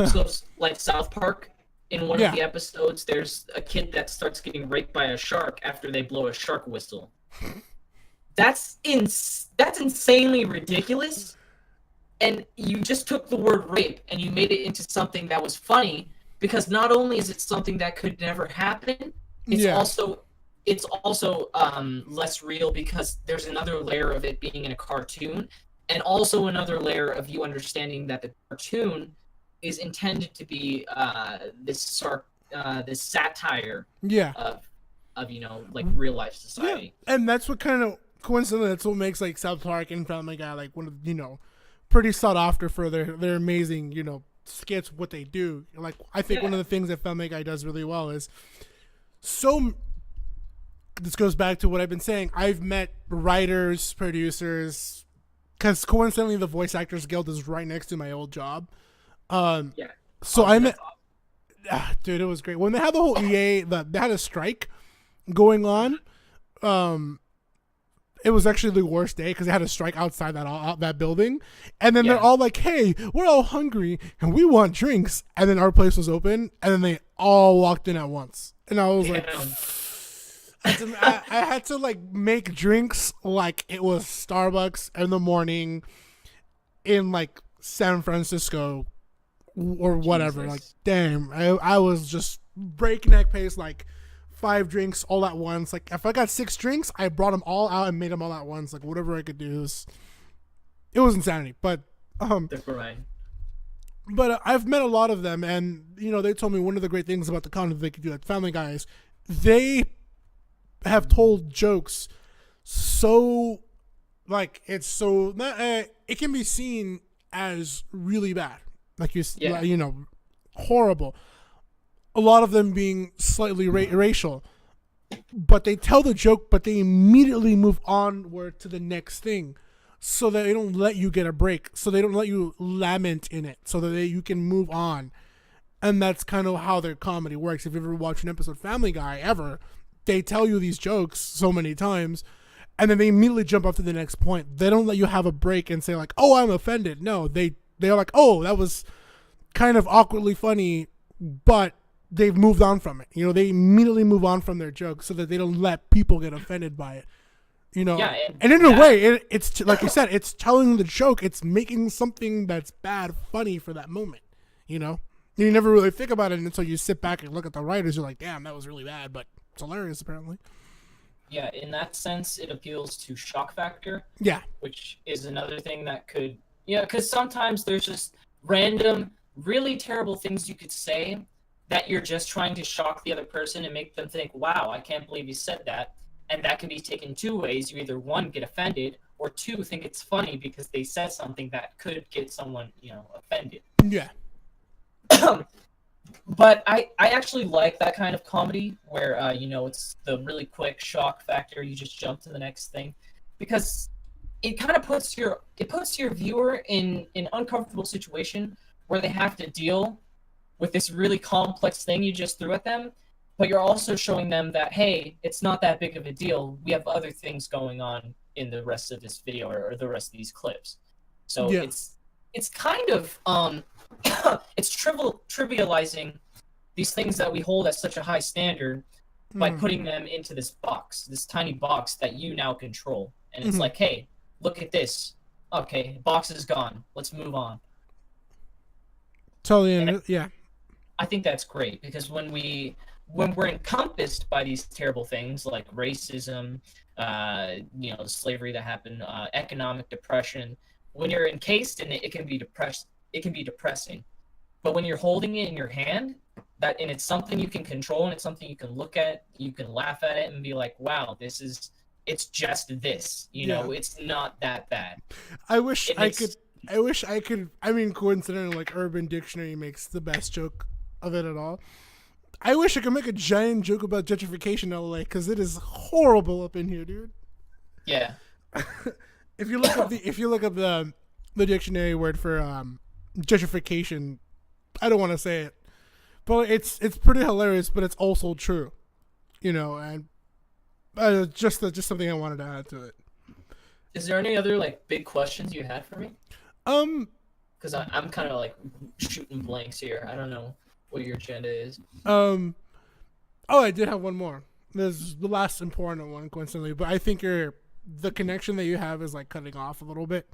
So like South Park, in one of the episodes, there's a kid that starts getting raped by a shark after they blow a shark whistle. That's insanely ridiculous. And you just took the word rape and you made it into something that was funny, because not only is it something that could never happen, it's also less real because there's another layer of it being in a cartoon, and also another layer of you understanding that the cartoon is intended to be this satire of you know, like real life society. Yeah. And that's what kind of coincidentally, that's what makes like South Park and Family Guy like one of, you know, pretty sought after for their amazing, you know, skits, what they do. Like I think one of the things that Family Guy does really well is this goes back to what I've been saying. I've met writers, producers, because coincidentally the Voice Actors Guild is right next to my old job. So I met, dude, it was great when they had the whole EA. They had a strike going on. It was actually the worst day because they had a strike outside that building, and then they're all like, "Hey, we're all hungry and we want drinks," and then our place was open, and then they all walked in at once, and I was like. I had to like make drinks like it was Starbucks in the morning in like San Francisco or whatever. Jesus. Like, damn, I was just breakneck pace, like 5 drinks all at once. Like, if I got 6 drinks, I brought them all out and made them all at once. Like, whatever I could do. It was insanity. But I've met a lot of them, and they told me one of the great things about the content they could do, like Family Guys, they have told jokes so, like, it's so it can be seen as really bad, like horrible. A lot of them being slightly racial, but they tell the joke, but they immediately move onward to the next thing. So that they don't let you get a break. So they don't let you lament in it. So that you can move on. And that's kind of how their comedy works. If you ever watch an episode of Family Guy ever, they tell you these jokes so many times, and then they immediately jump off to the next point. They don't let you have a break and say like, "Oh, I'm offended." No, they're like, "Oh, that was kind of awkwardly funny," but they've moved on from it. They immediately move on from their jokes so that they don't let people get offended by it. Yeah, and in a way, it's like you said, it's telling the joke. It's making something that's bad funny for that moment. You never really think about it until you sit back and look at the writers. You're like, damn, that was really bad, but it's hilarious apparently. Yeah, in that sense, it appeals to shock factor. Yeah, which is another thing that could, because sometimes there's just random, really terrible things you could say that you're just trying to shock the other person and make them think, "Wow, I can't believe you said that." And that can be taken 2 ways. You either 1, get offended, or 2, think it's funny because they said something that could get someone, offended. Yeah. But I actually like that kind of comedy where, it's the really quick shock factor. You just jump to the next thing, because it kind of puts your viewer in an uncomfortable situation where they have to deal with this really complex thing you just threw at them. But you're also showing them that, hey, it's not that big of a deal. We have other things going on in the rest of this video or the rest of these clips. So yeah. it's kind of it's trivializing these things that we hold at such a high standard by putting them into this box, this tiny box that you now control. And it's like, hey, look at this. Okay, box is gone. Let's move on. Totally. Yeah. I think that's great, because when we're encompassed by these terrible things like racism, the slavery that happened, economic depression, when you're encased in it, it can be depressing. But when you're holding it in your hand, and it's something you can control, and it's something you can look at, you can laugh at it and be like, "Wow, it's just this." It's not that bad. I wish I could. I mean, coincidentally, like Urban Dictionary makes the best joke of it at all. I wish I could make a giant joke about gentrification in LA, because it is horrible up in here, dude. Yeah. If you look up the dictionary word for gentrification, I don't want to say it, but it's pretty hilarious, but it's also true, and just something I wanted to add to it. Is there any other big questions you had for me? Because I'm kind of shooting blanks here. I don't know what your agenda is. I did have one more. This is the last important one, coincidentally, but I think the connection that you have is cutting off a little bit.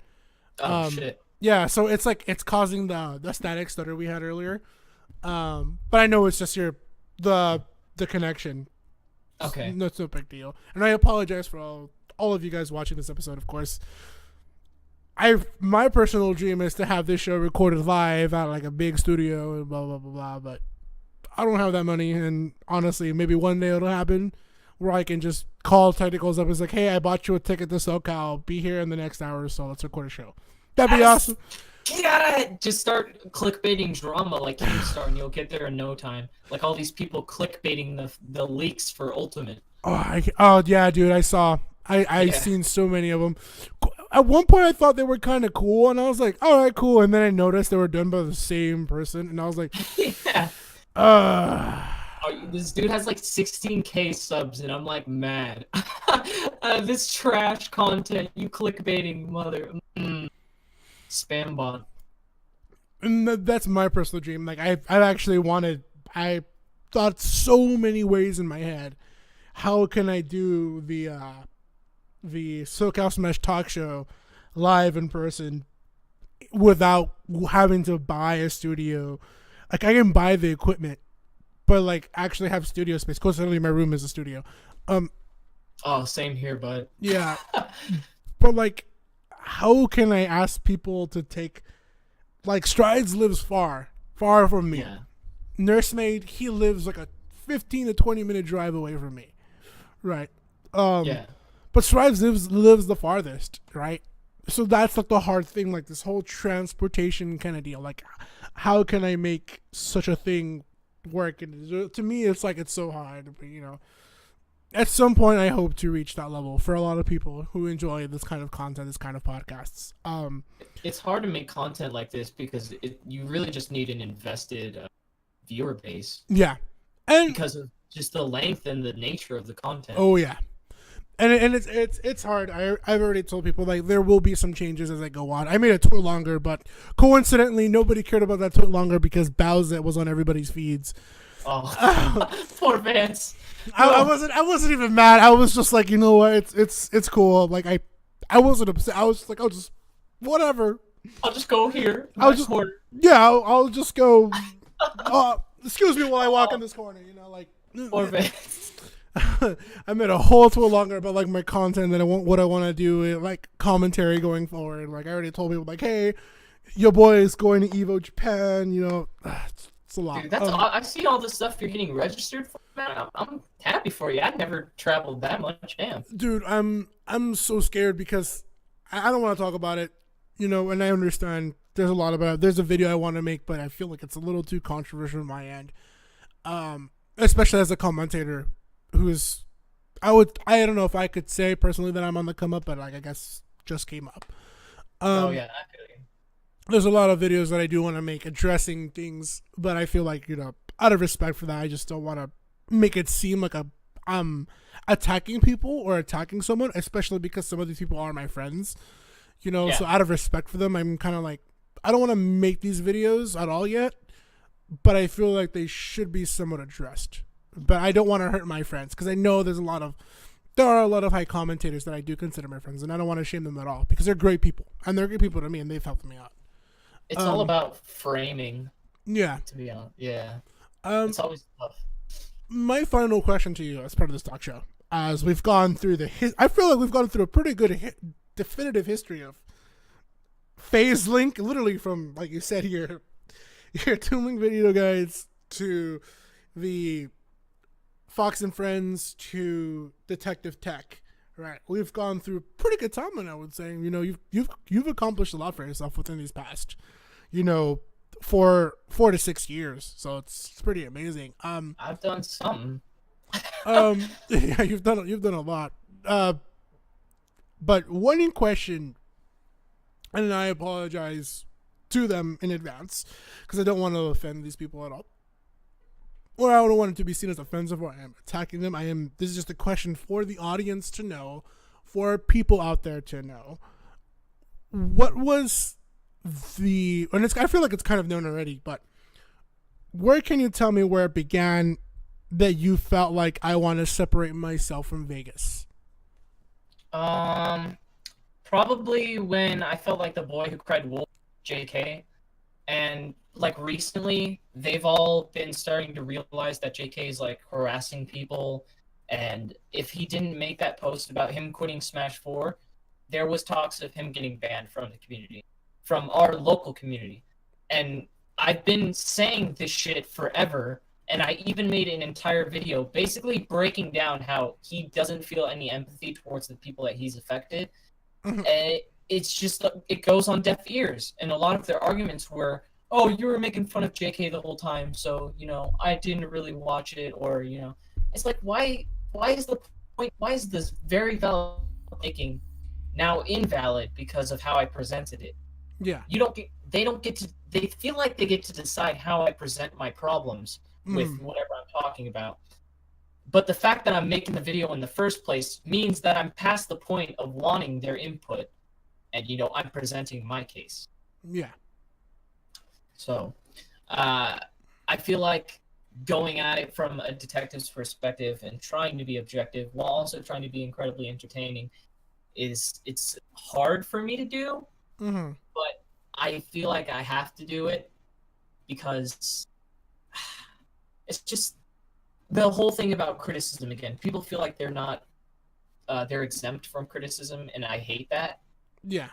Oh shit. Yeah, so it's it's causing the static stutter we had earlier. But I know it's just the connection. Okay. No, it's no big deal. And I apologize for all of you guys watching this episode, of course. My personal dream is to have this show recorded live at a big studio and blah blah blah blah, but I don't have that money, and honestly, maybe one day it'll happen where I can just call Techniclas up and say, "Hey, I bought you a ticket to SoCal. Be here in the next hour or so. Let's record a show." That'd be awesome. You gotta just start clickbaiting drama like Keemstar, and you'll get there in no time. Like all these people clickbaiting the leaks for Ultimate. Oh yeah, dude, I saw. I've seen so many of them. At one point, I thought they were kind of cool, and I was like, "All right, cool." And then I noticed they were done by the same person, and I was like, "Yeah." This dude has 16K subs, and I'm mad. This trash content, you clickbaiting mother. Spam bot. And that's my personal dream. I've actually I thought so many ways in my head. How can I do the SoCal Smash talk show live in person without having to buy a studio. Like I can buy the equipment, but like actually have studio space. Coincidentally, my room is a studio. Oh, same here, bud. Yeah, but like, how can I ask people to take? Like Strides lives far from me. Yeah. Nursemaid, he lives like a 15 to 20 minute drive away from me. Right. Yeah. But Strides lives the farthest, right? So that's like the hard thing, like this whole transportation kind of deal. Like, how can I make such a thing work? And to me, it's like it's so hard. But, you know, at some point, I hope to reach that level for a lot of people who enjoy this kind of content, this kind of podcasts. It's hard to make content like this because you really just need an invested viewer base. Yeah, and because of just the length and the nature of the content. Oh yeah. And it's hard. I've already told people like there will be some changes as I go on. I made a tweet longer, but coincidentally nobody cared about that tweet longer because Bowser was on everybody's feeds. Oh, poor Vance. I wasn't even mad. I was just like, you know what, it's cool. Like I wasn't upset. I was just like, I'll just whatever. I'll just go here. I'll just I'll just go. Excuse me while I walk in this corner. You know, like poor Vance. I made a whole tour longer about like my content and what I want to do, like commentary going forward. Like I already told people, like, hey, your boy is going to Evo Japan. You know, it's a lot. Dude, that's I see all the stuff you're getting registered for, man. I'm happy for you. I never traveled that much, damn. Dude, I'm so scared because I don't want to talk about it. You know, and I understand there's a lot about it. There's a video I want to make, but I feel like it's a little too controversial on my end, especially as a commentator. Who's I don't know if I could say personally that I'm on the come up, but like I guess just came up. Oh yeah, I feel you. There's a lot of videos that I do want to make addressing things, but I feel like, you know, out of respect for that, I just don't want to make it seem like I'm attacking people or attacking someone, especially because some of these people are my friends. You know, Yeah. So out of respect for them, I'm kind of like, I don't want to make these videos at all yet, but I feel like they should be somewhat addressed. But I don't want to hurt my friends because I know there are a lot of high commentators that I do consider my friends, and I don't want to shame them at all because they're great people, and they're great people to me, and they've helped me out. It's all about framing. Yeah. To be honest, yeah. It's always tough. My final question to you as part of this talk show, as we've gone through I feel like we've gone through a pretty good definitive history of FazeLinkz, literally from, like you said, your Toon video guides to the Fox and Friends to Detective Tech, right? We've gone through a pretty good time, and I would say, you know, you've accomplished a lot for yourself within these past, you know, 4 to 6 years. So it's pretty amazing. I've done something. Yeah, you've done a lot. But one question, and I apologize to them in advance because I don't want to offend these people at all. Or I don't want it to be seen as offensive or I am attacking them. This is just a question for the audience to know, for people out there to know. What was and I feel like it's kind of known already, but where can you tell me where it began that you felt like I want to separate myself from Vegas? Probably when I felt like the boy who cried wolf, JK, and like recently they've all been starting to realize that JK is like harassing people, and if he didn't make that post about him quitting Smash 4, there was talks of him getting banned from the community, from our local community. And I've been saying this shit forever, and I even made an entire video basically breaking down how he doesn't feel any empathy towards the people that he's affected. And it's just, it goes on deaf ears, and a lot of their arguments were, oh, you were making fun of JK the whole time, so, you know, I didn't really watch it, or, you know, it's like, why is the point, why is this very valid thinking now invalid because of how I presented it? Yeah. They feel like they get to decide how I present my problems with whatever I'm talking about. But the fact that I'm making the video in the first place means that I'm past the point of wanting their input, and, you know, I'm presenting my case. Yeah. So, I feel like going at it from a detective's perspective and trying to be objective while also trying to be incredibly entertaining it's hard for me to do. But I feel like I have to do it because it's just the whole thing about criticism again. People feel like they're not they're exempt from criticism, and I hate that. Yeah.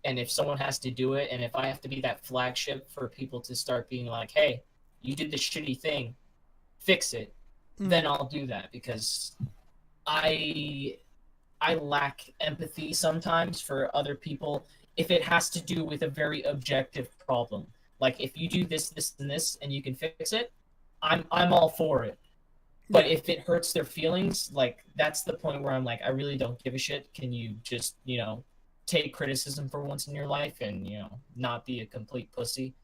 And if someone has to do it, and if I have to be that flagship for people to start being like, hey, you did this shitty thing, fix it, then I'll do that, because I lack empathy sometimes for other people if it has to do with a very objective problem. Like, if you do this, this, and this, and you can fix it, I'm all for it. But if it hurts their feelings, like, that's the point where I'm like, I really don't give a shit. Can you just, take criticism for once in your life and, not be a complete pussy?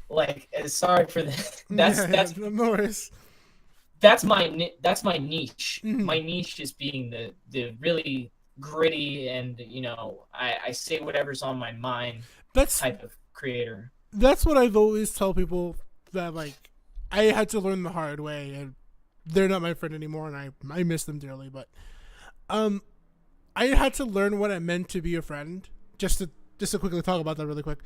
like, sorry for that. That's no worries. That's my niche. Mm-hmm. My niche is being the really gritty and, I say whatever's on my mind type of creator. That's what I've always tell people, that, like, I had to learn the hard way, and they're not my friend anymore, and I miss them dearly, but I had to learn what it meant to be a friend. Just to quickly talk about that really quick.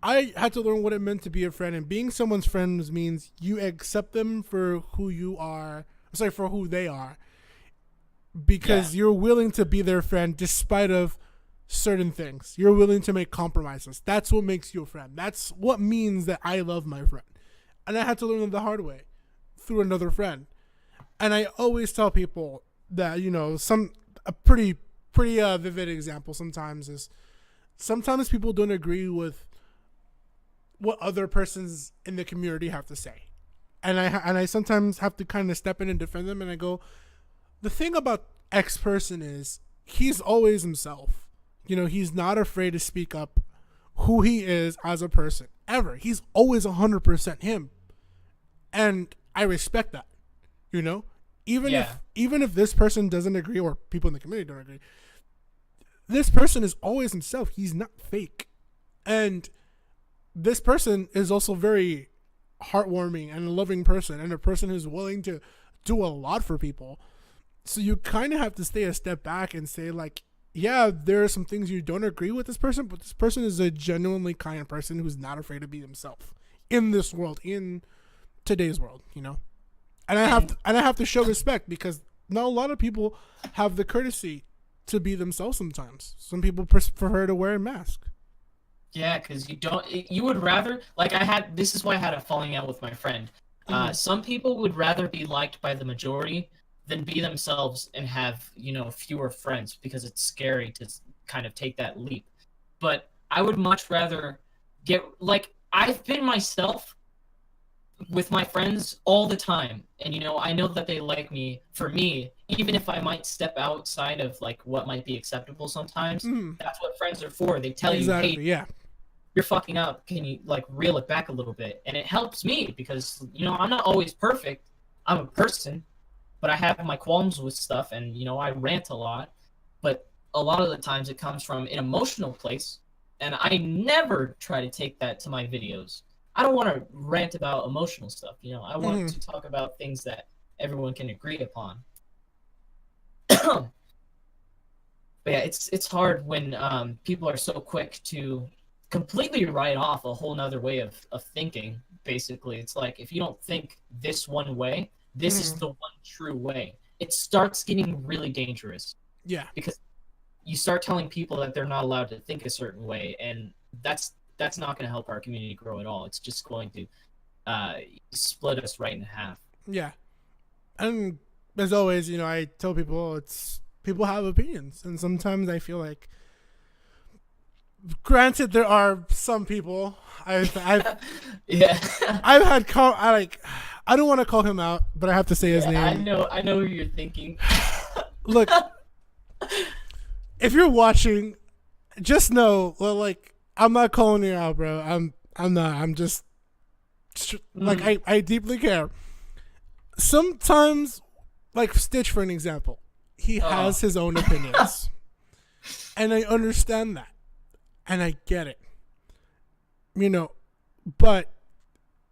I had to learn what it meant to be a friend, and being someone's friend means you accept them for who you are, for who they are, because you're willing to be their friend despite of certain things. You're willing to make compromises. That's what makes you a friend. That's what means that I love my friend. And I had to learn it the hard way through another friend. And I always tell people that, a pretty vivid example sometimes is, sometimes people don't agree with what other persons in the community have to say. And I sometimes have to kind of step in and defend them, and I go, the thing about X person is, he's always himself. He's not afraid to speak up who he is as a person, ever. He's always 100% him. And I respect that, even if this person doesn't agree, or people in the community don't agree, this person is always himself. He's not fake. And this person is also very heartwarming and a loving person, and a person who's willing to do a lot for people. So you kind of have to stay a step back and say, like, yeah, there are some things you don't agree with this person, but this person is a genuinely kind person who's not afraid to be himself in this world, in today's world, And I have to show respect, because not a lot of people have the courtesy to be themselves sometimes. Some people prefer to wear a mask. Yeah, because you would rather, like, this is why I had a falling out with my friend. Some people would rather be liked by the majority than be themselves and have, fewer friends, because it's scary to kind of take that leap. But I would much rather I've been myself with my friends all the time, and I know that they like me for me, even if I might step outside of like what might be acceptable sometimes. That's what friends are for. They tell you, hey, you're fucking up, can you like reel it back a little bit? And it helps me, because I'm not always perfect. I'm a person, but I have my qualms with stuff, and I rant a lot, but a lot of the times it comes from an emotional place, and I never try to take that to my videos. I don't want to rant about emotional stuff, I want to talk about things that everyone can agree upon. But yeah, it's hard when people are so quick to completely write off a whole nother way of thinking. Basically, it's like, if you don't think this one way, this is the one true way. It starts getting really dangerous. Yeah. Because you start telling people that they're not allowed to think a certain way, and that's not going to help our community grow at all. It's just going to split us right in half. Yeah. And as always, I tell people, people have opinions, and sometimes I feel like, granted, there are some people I've yeah. I've had I don't want to call him out, but I have to say his name. I know who you're thinking. Look, if you're watching, just know, I'm not calling you out, bro. I'm not. I'm just I deeply care. Sometimes, like Stitch, for an example, he has his own opinions, and I understand that, and I get it. But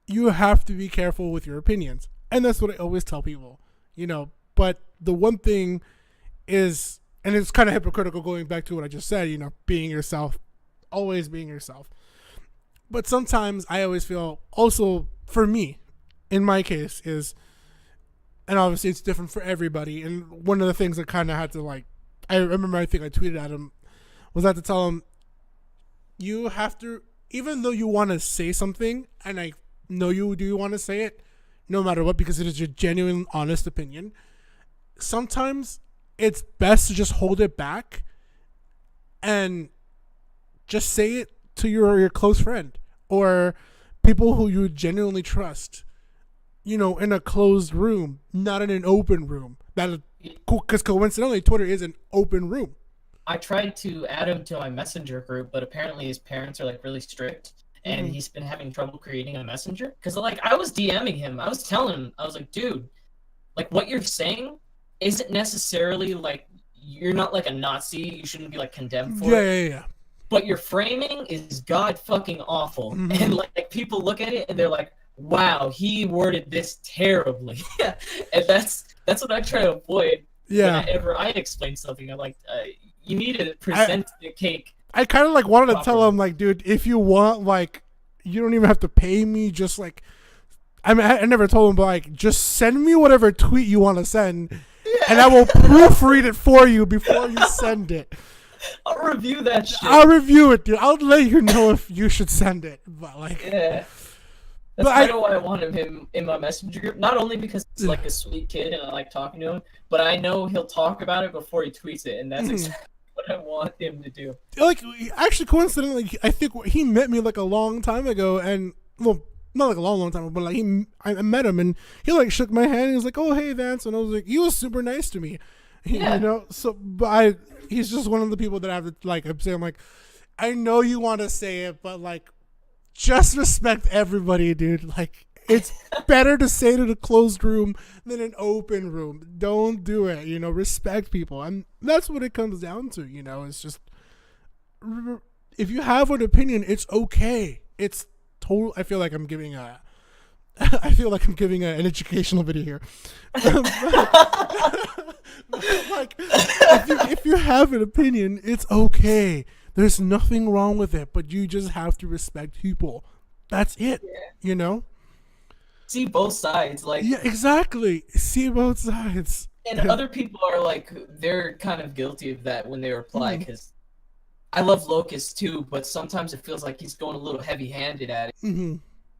you have to be careful with your opinions, and that's what I always tell people. But the one thing is, and it's kind of hypocritical going back to what I just said. Being yourself always being yourself. But sometimes I always feel, also for me, in my case, is, and obviously it's different for everybody. And one of the things I kind of had to like, I remember I think I tweeted at him, was that to tell him, you have to, even though you want to say something, and I know you do want to say it, no matter what, because it is your genuine, honest opinion, sometimes it's best to just hold it back and just say it to your close friend or people who you genuinely trust, you know, in a closed room, not in an open room. That, because coincidentally, Twitter is an open room. I tried to add him to my messenger group, but apparently his parents are like really strict, and he's been having trouble creating a messenger. Because like I was DMing him, I was telling him, I was like, dude, like what you're saying isn't necessarily like, you're not like a Nazi, you shouldn't be like condemned for it. Yeah. But your framing is god fucking awful, and like people look at it and they're like, wow, he worded this terribly. And that's what I try to avoid. Yeah. Whenever I explain something, I'm like, you need to present the cake. I kind of like wanted properly. to tell him, like, dude, if you want, like, you don't even have to pay me. Just like, I mean, I never told him, but like, just send me whatever tweet you want to send, and I will proofread it for you before you send it. I'll review that shit. I'll review it, dude. I'll let you know if you should send it. But like, yeah. That's kind of why I wanted him in my messenger group. Not only because he's like a sweet kid and I like talking to him, but I know he'll talk about it before he tweets it, and that's exactly what I want him to do. Like, actually, coincidentally, I think he met me like a long time ago, and well, not like a long time ago, but like I met him, and he like shook my hand. And he was like, "Oh, hey, Vance," and I was like, "He was super nice to me," you know. So, but he's just one of the people that I have to like. I'm saying, like, I know you want to say it, but like, just respect everybody, dude. Like, it's better to say it in a closed room than an open room. Don't do it, you know. Respect people, and that's what it comes down to, you know. It's just, if you have an opinion, it's okay. It's total. I feel like I'm giving an educational video here. Like, if you have an opinion, it's okay. There's nothing wrong with it, but you just have to respect people. That's it, you know? See both sides. Like, yeah, exactly. See both sides. And other people are like, they're kind of guilty of that when they reply, because I love Locust too, but sometimes it feels like he's going a little heavy-handed at it.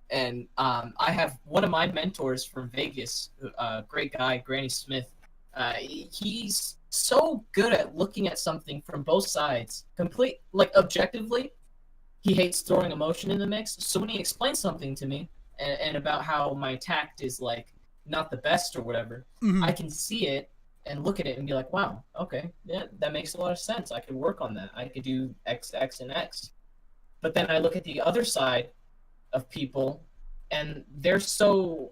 And I have one of my mentors from Vegas, great guy, Granny Smith. He's so good at looking at something from both sides, objectively. He hates throwing emotion in the mix. So when he explains something to me and about how my tact is like not the best or whatever, I can see it and look at it and be like, wow, okay, yeah, that makes a lot of sense. I could work on that. I could do X, X, and X. But then I look at the other side of people, and they're so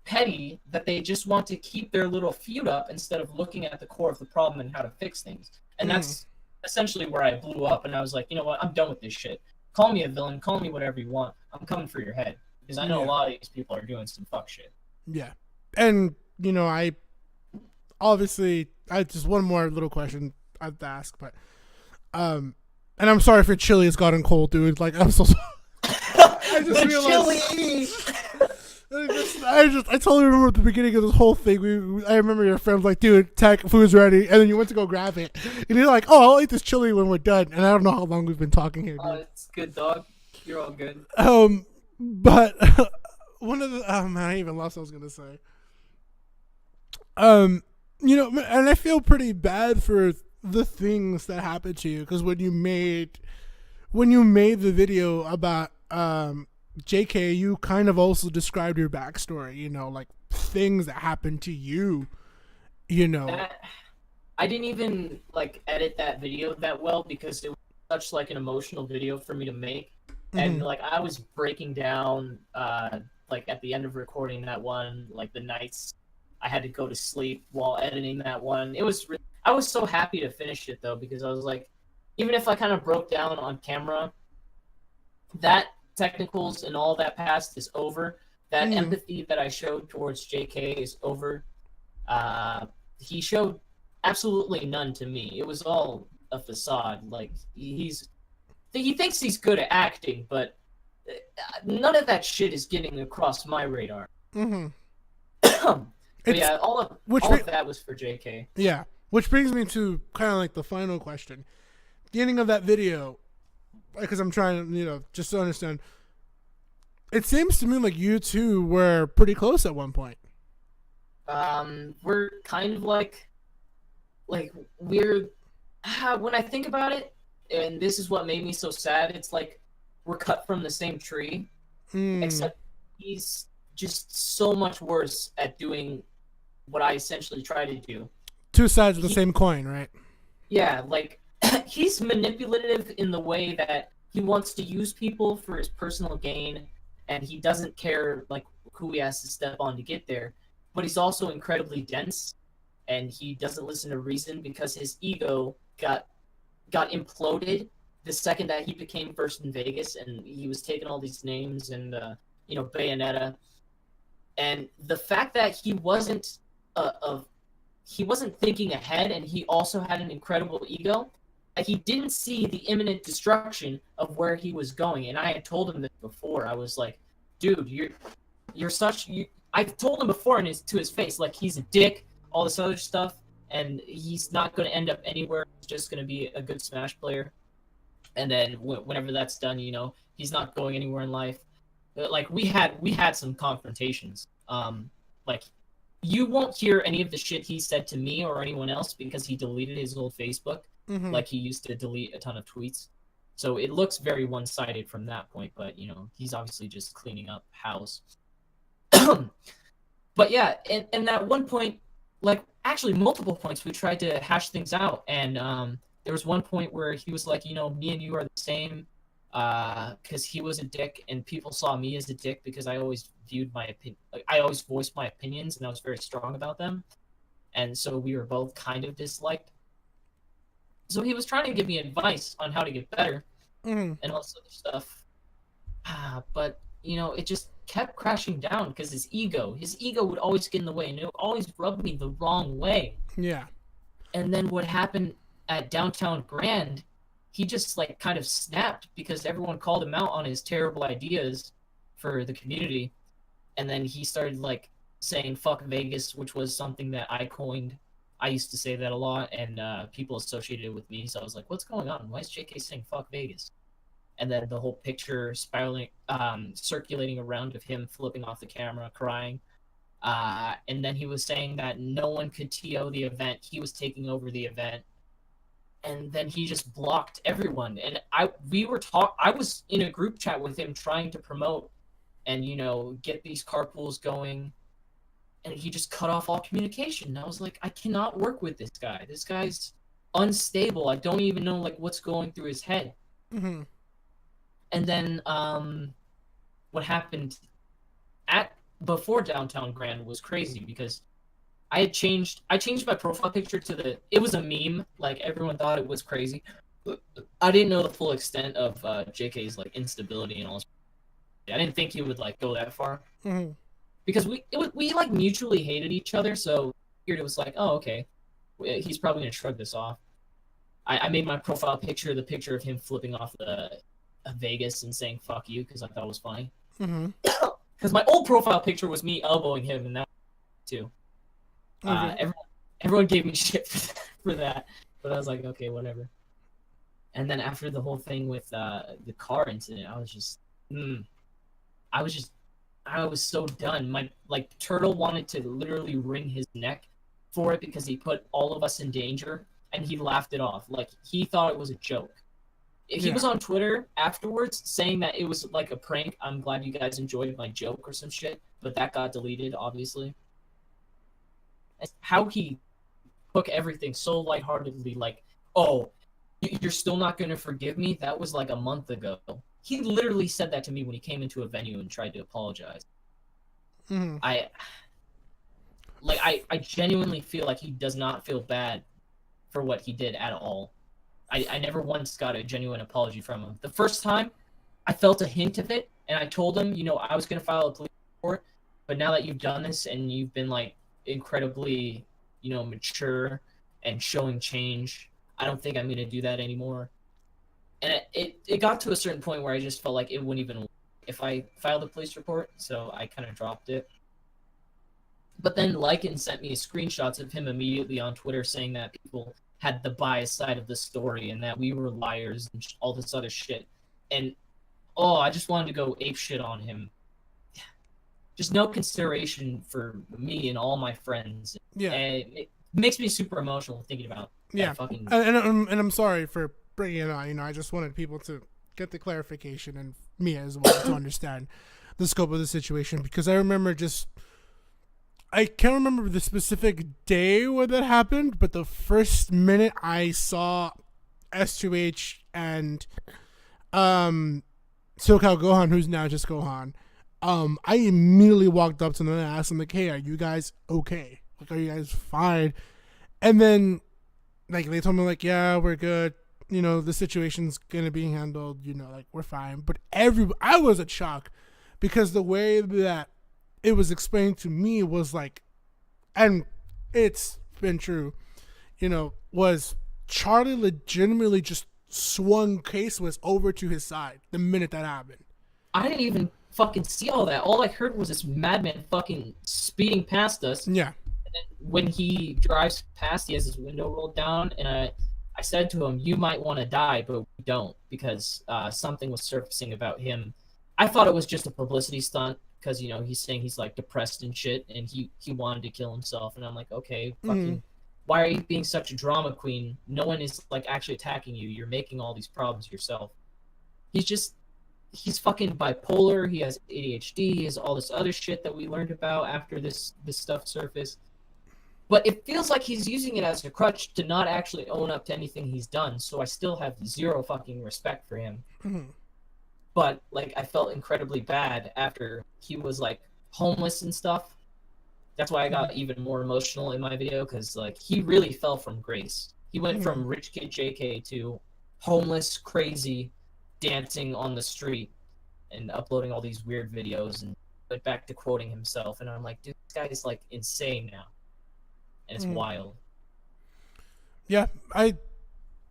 petty that they just want to keep their little feud up instead of looking at the core of the problem and how to fix things. And that's essentially where I blew up, and I was like, you know what, I'm done with this shit. Call me a villain, call me whatever you want. I'm coming for your head. Because I know a lot of these people are doing some fuck shit. Yeah. And, you know, I just one more little question I have to ask, but and I'm sorry if your chili has gotten cold, dude. Like, I'm so sorry. I just realized. I totally remember at the beginning of this whole thing. I remember your friend was like, dude, Tech, food's ready. And then you went to go grab it. And you're like, oh, I'll eat this chili when we're done. And I don't know how long we've been talking here, dude. It's good, dog. You're all good. But one of the, oh man, I even lost what I was going to say. You know, and I feel pretty bad for the things that happened to you. Because when you made the video about, JK, you kind of also described your backstory, you know, like things that happened to you, you know. I didn't even like edit that video that well because it was such like an emotional video for me to make. And like I was breaking down like at the end of recording that one, like the nights I had to go to sleep while editing that one. I was so happy to finish it though, because I was like, even if I kind of broke down on camera, that Techniclas and all that past is over. That empathy that I showed towards JK is over. He showed absolutely none to me. It was all a facade. Like, things he thinks he's good at acting, but none of that shit is getting across my radar. Mm-hmm. But yeah, all of that was for JK. Yeah, which brings me to kind of like the final question. The ending of that video, because I'm trying to, just to understand. It seems to me like you two were pretty close at one point. We're kind of like we're when I think about it, and this is what made me so sad. It's like we're cut from the same tree, except he's just so much worse at doing what I essentially try to do. Two sides of the same coin, right? Yeah, like he's manipulative in the way that he wants to use people for his personal gain, and he doesn't care like who he has to step on to get there. But he's also incredibly dense, and he doesn't listen to reason because his ego got imploded the second that he became first in Vegas, and he was taking all these names and Bayonetta, and the fact that he wasn't thinking ahead, and he also had an incredible ego. He didn't see the imminent destruction of where he was going, and I had told him this before. I was like, "Dude, you're such." I told him before to his face, like he's a dick, all this other stuff, and he's not going to end up anywhere. He's just going to be a good Smash player, and then whenever that's done, he's not going anywhere in life. But, like we had some confrontations. Like you won't hear any of the shit he said to me or anyone else because he deleted his old Facebook. Mm-hmm. Like he used to delete a ton of tweets. So it looks very one-sided from that point, but he's obviously just cleaning up house. But yeah, and at one point, like actually multiple points, we tried to hash things out, and there was one point where he was like, me and you are the same, because he was a dick, and people saw me as a dick because I always I always voiced my opinions, and I was very strong about them, and so we were both kind of disliked. So he was trying to give me advice on how to get better, and all this other stuff. But, it just kept crashing down because his ego would always get in the way, and it would always rub me the wrong way. Yeah. And then what happened at Downtown Grand, he just, like, kind of snapped because everyone called him out on his terrible ideas for the community. And then he started, like, saying fuck Vegas, which was something that I coined. I used to say that a lot, and people associated it with me. So I was like, "What's going on? Why is JK saying fuck Vegas?" And then the whole picture circulating around of him flipping off the camera, crying. And then he was saying that no one could TO the event. He was taking over the event. And then he just blocked everyone. And I was in a group chat with him trying to promote and get these carpools going. And he just cut off all communication. And I was like, I cannot work with this guy. This guy's unstable. I don't even know like what's going through his head. Mm-hmm. And then what happened before Downtown Grand was crazy because I changed my profile picture it was a meme. Like everyone thought it was crazy. I didn't know the full extent of JK's like instability and all this. I didn't think he would like go that far. Mm-hmm. Because we like mutually hated each other, so it was like, oh, okay, he's probably gonna shrug this off. I made my profile picture the picture of him flipping off the Vegas and saying "fuck you" because I thought it was funny. Mm-hmm. Because my old profile picture was me elbowing him, and that too. Okay. Everyone gave me shit for that, but I was like, okay, whatever. And then after the whole thing with the car incident, I was so done. Turtle wanted to literally wring his neck for it because he put all of us in danger, and he laughed it off. Like, he thought it was a joke. He was on Twitter afterwards saying that it was like a prank. I'm glad you guys enjoyed my joke or some shit, but that got deleted, obviously. How he took everything so lightheartedly, like, oh, you're still not going to forgive me? That was like a month ago. He literally said that to me when he came into a venue and tried to apologize. Mm-hmm. I genuinely feel like he does not feel bad for what he did at all. I never once got a genuine apology from him. The first time, I felt a hint of it, and I told him, I was going to file a police report, but now that you've done this and you've been, like, incredibly, mature and showing change, I don't think I'm going to do that anymore. And it got to a certain point where I just felt like it wouldn't even work if I filed a police report, so I kind of dropped it. But then Lycan sent me screenshots of him immediately on Twitter saying that people had the biased side of the story and that we were liars and all this other shit. And I just wanted to go ape shit on him. Just no consideration for me and all my friends. Yeah. And it makes me super emotional thinking about that fucking... And I'm sorry for bringing it on. I just wanted people to get the clarification and me as well to understand the scope of the situation, because I remember I can't remember the specific day where that happened, but the first minute I saw S2H and SoCal Gohan, who's now just Gohan, I immediately walked up to them and asked them, like, hey, are you guys okay? Like, are you guys fine? And then, like, they told me, like, yeah, we're good. The situation's gonna be handled. Like, we're fine. But I was at shock, because the way that it was explained to me was like, and it's been true, was Charlie legitimately just swung Caius over to his side the minute that happened. I didn't even fucking see all that. All I heard was this madman fucking speeding past us. Yeah. And then when he drives past, he has his window rolled down, and I said to him, you might want to die, but we don't, because something was surfacing about him. I thought it was just a publicity stunt, because, he's saying he's, like, depressed and shit, and he wanted to kill himself. And I'm like, okay, fucking, why are you being such a drama queen? No one is, like, actually attacking you. You're making all these problems yourself. He's fucking bipolar. He has ADHD. He has all this other shit that we learned about after this stuff surfaced. But it feels like he's using it as a crutch to not actually own up to anything he's done. So I still have zero fucking respect for him. Mm-hmm. But, like, I felt incredibly bad after he was, like, homeless and stuff. That's why I got even more emotional in my video, because, like, he really fell from grace. He went from rich kid JK to homeless, crazy, dancing on the street and uploading all these weird videos, and went back to quoting himself. And I'm like, dude, this guy is, like, insane now. And it's wild. Yeah, I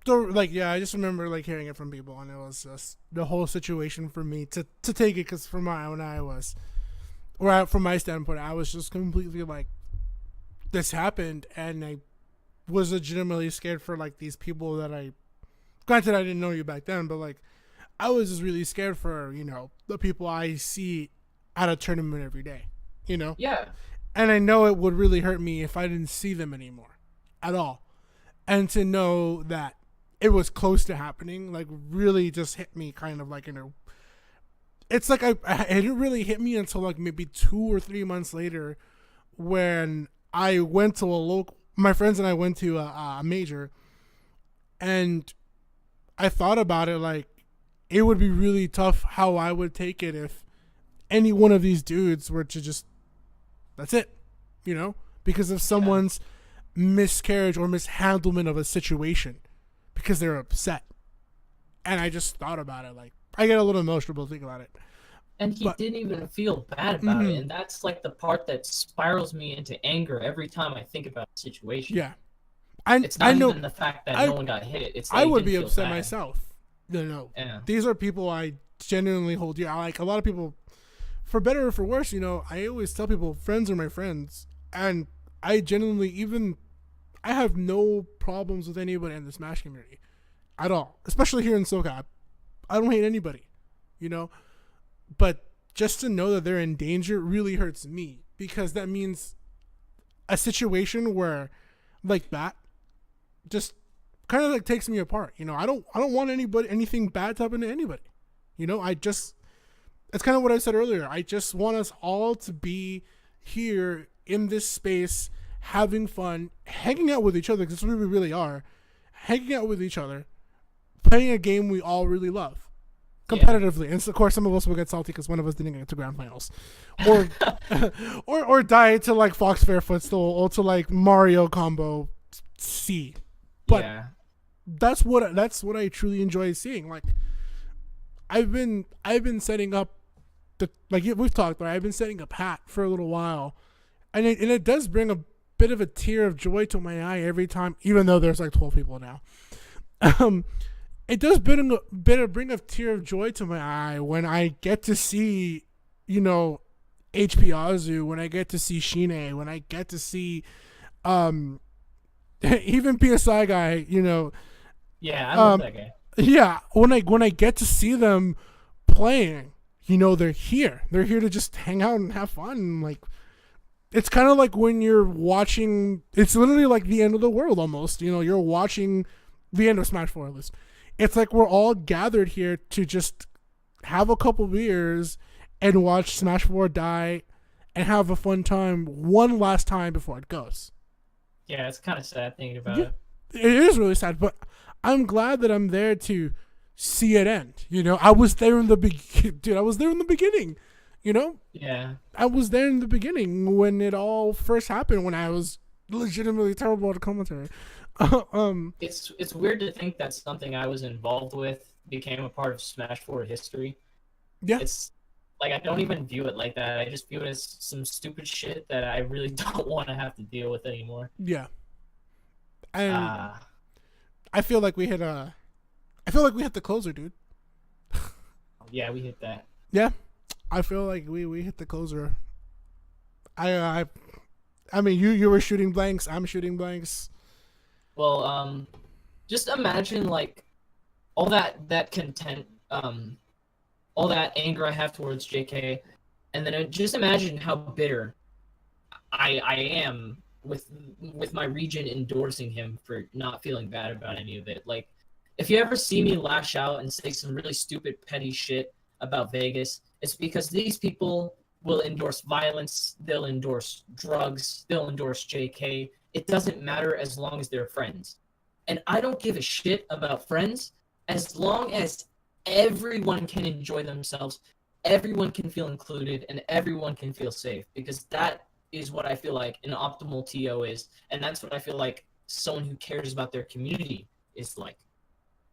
just remember, like, hearing it from people, and it was just the whole situation for me to take it, because from my standpoint, I was just completely like, this happened, and I was legitimately scared for, like, these people that granted I didn't know you back then, but, like, I was just really scared for, the people I see at a tournament every day, Yeah. And I know it would really hurt me if I didn't see them anymore at all. And to know that it was close to happening, like, really just hit me kind of like it's like it didn't really hit me until, like, maybe 2 or 3 months later, when I went to my friends and I went to a major, and I thought about it, like, it would be really tough how I would take it if any one of these dudes were to just, that's it, because of someone's miscarriage or mishandlement of a situation, because they're upset. And I just thought about it, like, I get a little emotional to think about it. And he didn't even feel bad about it, and that's, like, the part that spirals me into anger every time I think about the situation. Yeah. It's not even the fact that no one got hit. It's that I would be feel upset bad. myself. Yeah. These are people I genuinely hold dear. Like, a lot of people, for better or for worse, I always tell people, friends are my friends. And I genuinely, I have no problems with anybody in the Smash community at all, especially here in SoCal. I don't hate anybody, but just to know that they're in danger really hurts me, because that means a situation where, like, that just kind of, like, takes me apart. I don't want anything bad to happen to anybody. It's kind of what I said earlier. I just want us all to be here in this space, having fun, hanging out with each other, because that's what we really are. Hanging out with each other, playing a game we all really love, competitively. And of course, some of us will get salty because one of us didn't get to grand finals, or or die to, like, Fox Fair Footstool, or to, like, Mario Combo C. But that's what I truly enjoy seeing. Like, I've been setting up we've talked, right? I've been setting up Hat for a little while, and it does bring a bit of a tear of joy to my eye every time, even though there's, like, 12 people now. it does bring a tear of joy to my eye when I get to see, HP Azu, when I get to see Shine, when I get to see, even PSI guy, Yeah, I love that guy. yeah, when I get to see them playing, they're here. They're here to just hang out and have fun. Like, it's kind of like when you're watching. It's literally like the end of the world almost. You're watching the end of Smash 4 list. It's like we're all gathered here to just have a couple beers and watch Smash 4 die and have a fun time one last time before it goes. Yeah, it's kind of sad thinking about it. It is really sad, but I'm glad that I'm there to see it end. I was there in the dude. I was there in the beginning. Yeah. I was there in the beginning when it all first happened. When I was legitimately terrible at commentary. It's weird to think that something I was involved with became a part of Smash 4 history. Yeah. It's like I don't even view it like that. I just view it as some stupid shit that I really don't want to have to deal with anymore. Yeah. And I feel like we hit the closer, dude. Yeah, we hit that. Yeah. I feel like we hit the closer. I mean, you were shooting blanks. I'm shooting blanks. Well, just imagine like all that content, all that anger I have towards JK, and then just imagine how bitter I am with my region endorsing him for not feeling bad about any of it. Like, if you ever see me lash out and say some really stupid, petty shit about Vegas, it's because these people will endorse violence, they'll endorse drugs, they'll endorse JK. It doesn't matter as long as they're friends. And I don't give a shit about friends as long as everyone can enjoy themselves, everyone can feel included, and everyone can feel safe. Because that is what I feel like an optimal TO is. And that's what I feel like someone who cares about their community is like.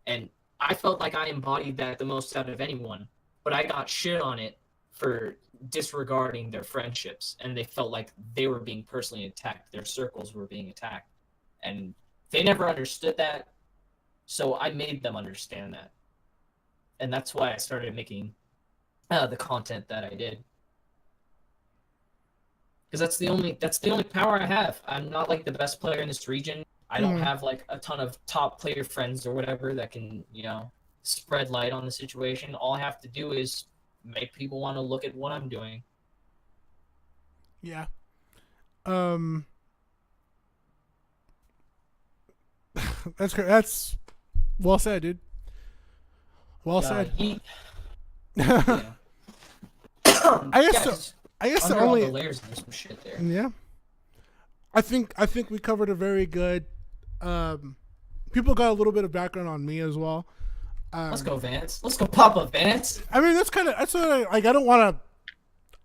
And I felt like I embodied that the most out of anyone. But I got shit on it for disregarding their friendships, and they felt like they were being personally attacked. Their circles were being attacked, and they never understood that. So I made them understand that, and that's why I started making the content that I did. Because that's the only power I have. I'm not like the best player in this region. I don't have like a ton of top player friends or whatever that can spread light on the situation. All I have to do is make people want to look at what I'm doing. Yeah. That's well said, dude. Well said. Yeah. I guess the only layers of some shit there. Yeah. I think we covered a very good. People got a little bit of background on me as well. Let's go, Vance. Let's go, Papa Vance. I mean, that's what I don't want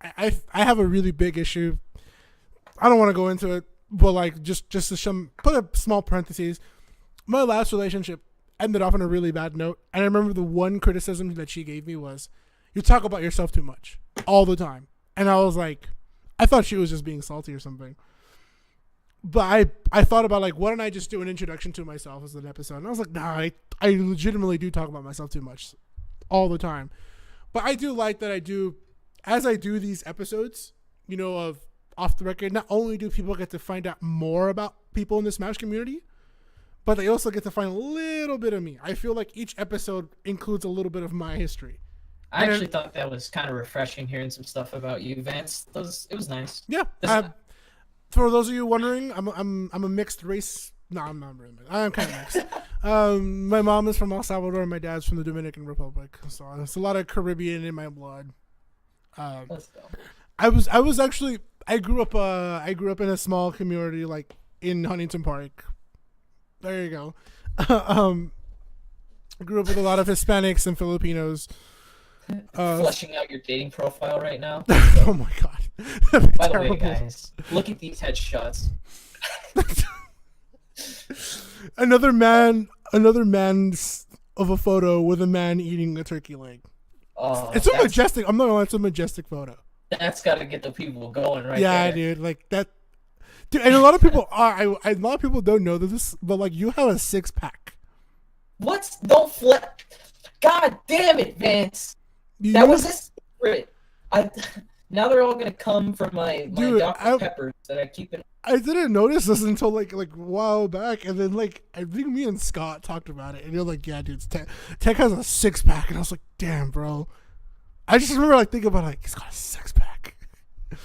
to. I have a really big issue. I don't want to go into it, but like just to put a small parentheses. My last relationship ended off on a really bad note, and I remember the one criticism that she gave me was, "You talk about yourself too much all the time," and I was like, I thought she was just being salty or something. But I thought about like, why don't I just do an introduction to myself as an episode? And I was like, nah, I legitimately do talk about myself too much all the time. But I do like that as I do these episodes, of Off the Record, not only do people get to find out more about people in the Smash community, but they also get to find a little bit of me. I feel like each episode includes a little bit of my history. I actually thought that was kind of refreshing hearing some stuff about you, Vance. It was nice. Yeah. For those of you wondering, I'm a mixed race. No, I'm not really mixed. I'm kind of mixed. My mom is from El Salvador and my dad's from the Dominican Republic. So there's a lot of Caribbean in my blood. Let's go. I grew up in a small community like in Huntington Park. There you go. I grew up with a lot of Hispanics and Filipinos. Fleshing out your dating profile right now. Oh my god. By the way, guys, look at these headshots. another man of a photo with a man eating a turkey leg. Oh, it's so majestic. I'm not gonna lie, it's a majestic photo. That's gotta get the people going right there. Yeah, dude, like that. Dude, and a lot of people don't know this, but like you have a 6-pack. What? Don't flip. God damn it, Vance. That was a secret. Now they're all gonna come from my Dude, Dr. Peppers that I keep in. I didn't notice this until like a while back, and then like I think me and Scott talked about it, and you're like, "Yeah, dude, Tech has a 6-pack," and I was like, "Damn, bro." I just remember like thinking about like he's got a 6-pack.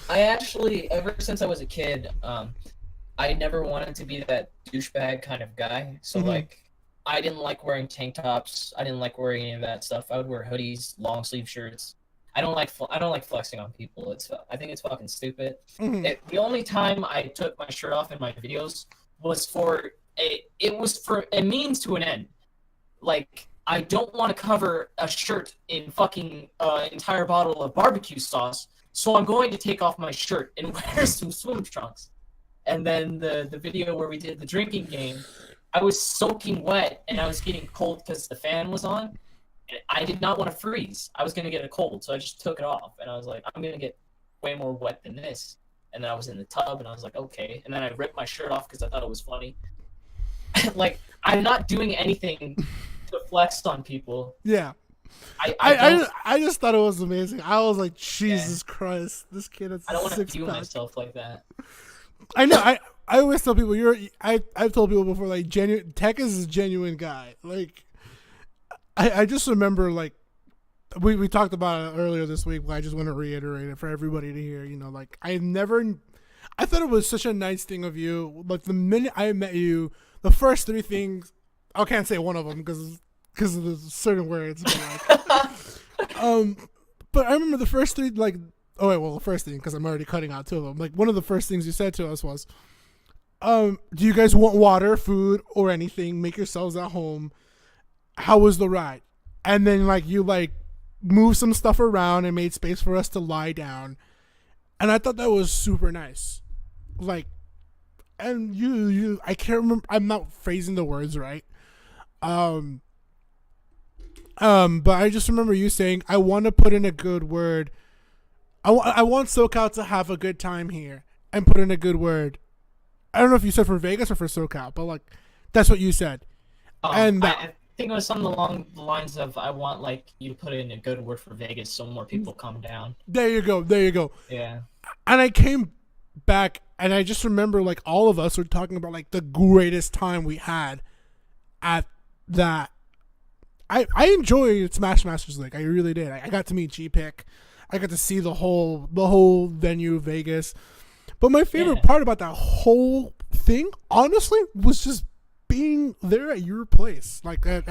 I actually, ever since I was a kid, I never wanted to be that douchebag kind of guy. So like, I didn't like wearing tank tops. I didn't like wearing any of that stuff. I would wear hoodies, long sleeve shirts. I don't like flexing on people. I think it's fucking stupid. The only time I took my shirt off in my videos was for a means to an end. Like, I don't want to cover a shirt in fucking entire bottle of barbecue sauce, so I'm going to take off my shirt and wear some swim trunks. And then the video where we did the drinking game, I was soaking wet and I was getting cold because the fan was on. I did not want to freeze. I was going to get a cold, so I just took it off. And I was like, I'm going to get way more wet than this. And then I was in the tub, and I was like, okay. And then I ripped my shirt off because I thought it was funny. Like, I'm not doing anything to flex on people. Yeah. I just thought it was amazing. I was like, Jesus Christ, this kid has I don't want to 6-pack. view myself like that. I know. I always tell people I've told people before, like, Tech is a genuine guy. Like, I just remember, like, we talked about it earlier this week, but I just want to reiterate it for everybody to hear. You know, like, I thought it was such a nice thing of you. Like, the minute I met you, the first 3 things, I can't say one of them because of the certain words. But, like, but I remember the first 3, like, the first thing, because I'm already cutting out 2 of them. Like, one of the first things you said to us was, do you guys want water, food, or anything? Make yourselves at home. How was the ride? And then like you like moved some stuff around and made space for us to lie down. And I thought that was super nice. Like, and you I can't remember, I'm not phrasing the words right. But I just remember you saying, I want to put in a good word. I want SoCal to have a good time here and put in a good word. I don't know if you said for Vegas or for SoCal, but like that's what you said. And I think it was something along the lines of, I want like you to put in a good word for Vegas so more people come down. There you go. Yeah. And I came back and I just remember like all of us were talking about like the greatest time we had at that. I enjoyed Smash Masters League. I really did. I got to meet G-Pick. I got to see the whole venue, Vegas. But my favorite part about that whole thing, honestly, was just being there at your place, like at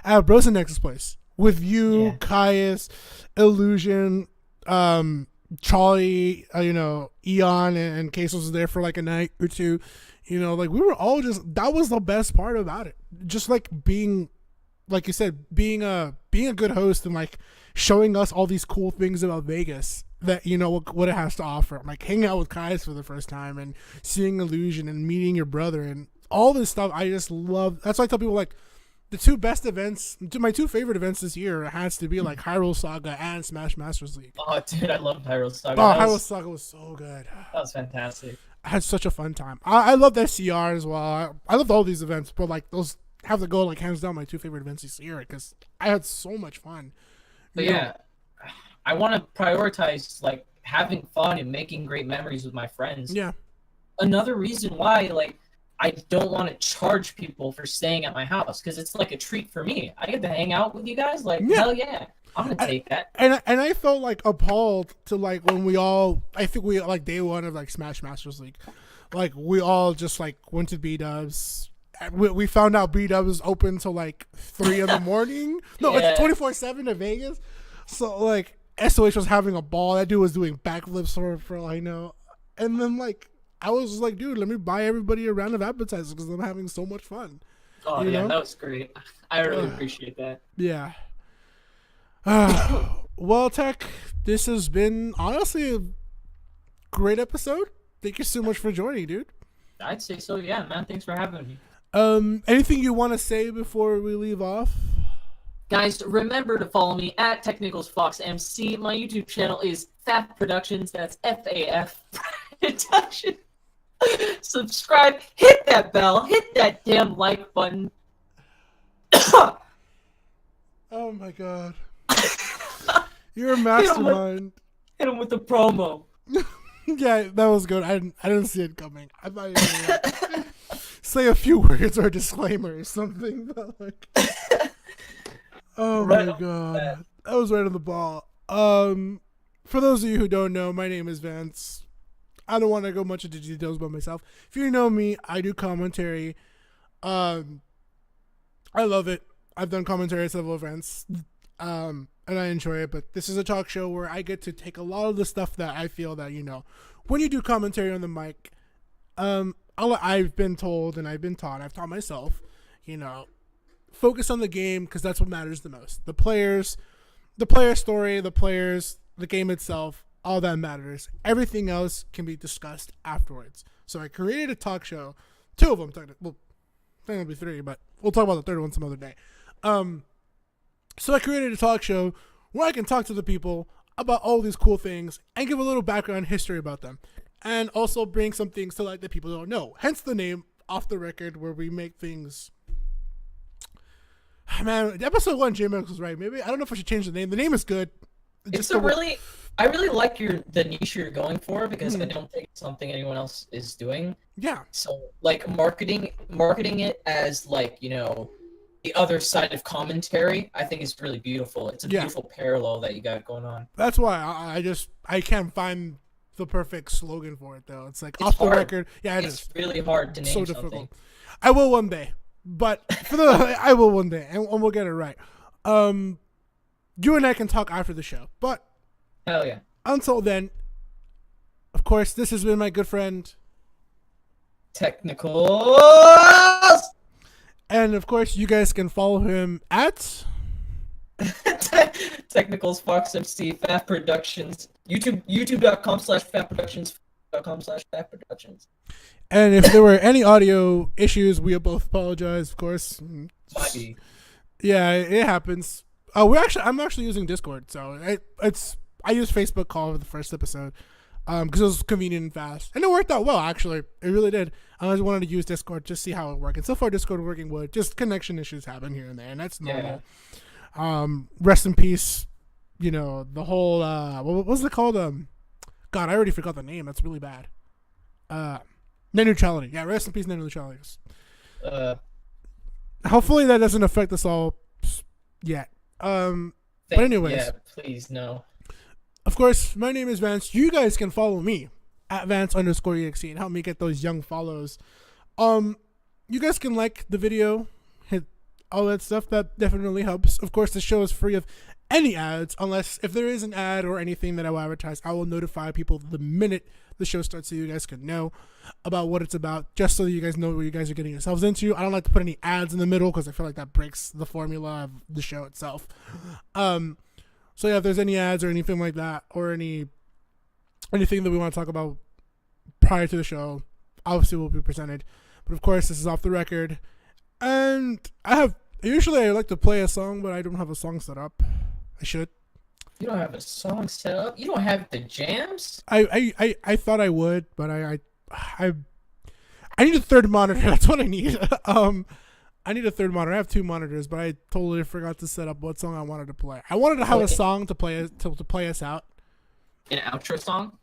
Brosinex's place with you, Caius, Illusion, Charlie, Eon, and Case was there for like a night or 2. You know, like we were all just, that was the best part about it. Just like being, like you said, being a good host and like showing us all these cool things about Vegas that, you know, what it has to offer. Like hanging out with Caius for the first time and seeing Illusion and meeting your brother and all this stuff. I just love. That's why I tell people like the 2 best events, my 2 favorite events this year has to be like Hyrule Saga and Smash Masters League. Oh, dude, I loved Hyrule Saga. Hyrule Saga was so good. That was fantastic. I had such a fun time. I loved SCR as well. I loved all these events, but like those have to go like hands down my 2 favorite events this year because I had so much fun. But yeah, I want to prioritize like having fun and making great memories with my friends. Yeah. Another reason why like I don't want to charge people for staying at my house because it's like a treat for me. I get to hang out with you guys. Like, hell yeah. I'm going to take that. And I felt like appalled to like when I think we like day 1 of like Smash Masters League, like we all just like went to B-Dubs. We found out B-Dubs was open till like 3 in the morning. No, it's 24/7 in Vegas. So like SOH was having a ball. That dude was doing backflips for all I know. And then like, I was just like, dude, let me buy everybody a round of appetizers because I'm having so much fun. Oh, yeah, that was great. I really appreciate that. Yeah. Well, Tech, this has been honestly a great episode. Thank you so much for joining, dude. I'd say so, yeah, man. Thanks for having me. Anything you want to say before we leave off? Guys, remember to follow me at Techniclas Fox MC. My YouTube channel is FAF Productions. That's FAF Productions. Subscribe, hit that bell, hit that damn like button. Oh my god. You're a mastermind. Hit him with the promo. Yeah, that was good. I didn't see it coming. I thought you were gonna say a few words or a disclaimer or something, but like, oh Right my on god, that was right on the ball. For those of you who don't know, my name is Vance. I don't want to go much into details about myself. If you know me, I do commentary. I love it. I've done commentary at several events, and I enjoy it. But this is a talk show where I get to take a lot of the stuff that I feel that, you know, when you do commentary on the mic, I've been told and I've been taught, I've taught myself, you know, focus on the game because that's what matters the most. The players, the player story, the players, the game itself, all that matters. Everything else can be discussed afterwards. So I created a talk show, 2 of them, well, technically 3, but we'll talk about the third one some other day. So I created a talk show where I can talk to the people about all these cool things and give a little background history about them, and also bring some things to light that people don't know. Hence the name Off the Record, where we make things. Man, episode 1, J-Max was right. Maybe I don't know if I should change the name. The name is good. I really like the niche you're going for because I don't think it's something anyone else is doing. Yeah. So like marketing it as like, you know, the other side of commentary, I think is really beautiful. It's a beautiful parallel that you got going on. That's why I can't find the perfect slogan for it though. It's like it's off hard. The record. Yeah, it's really hard to name so something. Difficult. I will one day, but I will one day, and we'll get it right. You and I can talk after the show, but hell yeah. Until then, of course, this has been my good friend Techniclas. And of course, you guys can follow him at Techniclas, Fox MC, Fat Productions, youtube.com/fatproductions.com/Fat Productions. And if there were any audio issues, we both apologize, of course. Yeah, it happens. I'm actually using Discord, so I used Facebook call for the first episode because it was convenient and fast, and it worked out well. Actually, it really did. I just wanted to use Discord just see how it worked, and so far Discord working would. Just connection issues happen here and there, and that's normal. Yeah. Rest in peace. You know, the whole what was it called? God, I already forgot the name. That's really bad. Net neutrality. Yeah, rest in peace, net neutrality. Hopefully that doesn't affect us all yet. But anyways. Yeah, please no. Of course, my name is Vance. You guys can follow me at Vance_EXE and help me get those young follows. You guys can like the video, hit all that stuff. That definitely helps. Of course, the show is free of any ads, unless if there is an ad or anything that I will advertise, I will notify people the minute the show starts so you guys can know about what it's about, just so you guys know what you guys are getting yourselves into. I don't like to put any ads in the middle because I feel like that breaks the formula of the show itself. So yeah, if there's any ads or anything like that, or anything that we want to talk about prior to the show, obviously will be presented. But of course, this is off the record, and usually I like to play a song, but I don't have a song set up. I should. You don't have a song set up? You don't have the jams? I thought I would, but I need a third monitor. That's what I need. I need a third monitor. I have 2 monitors, but I totally forgot to set up what song I wanted to play. I wanted to have a song to play us out. An outro song?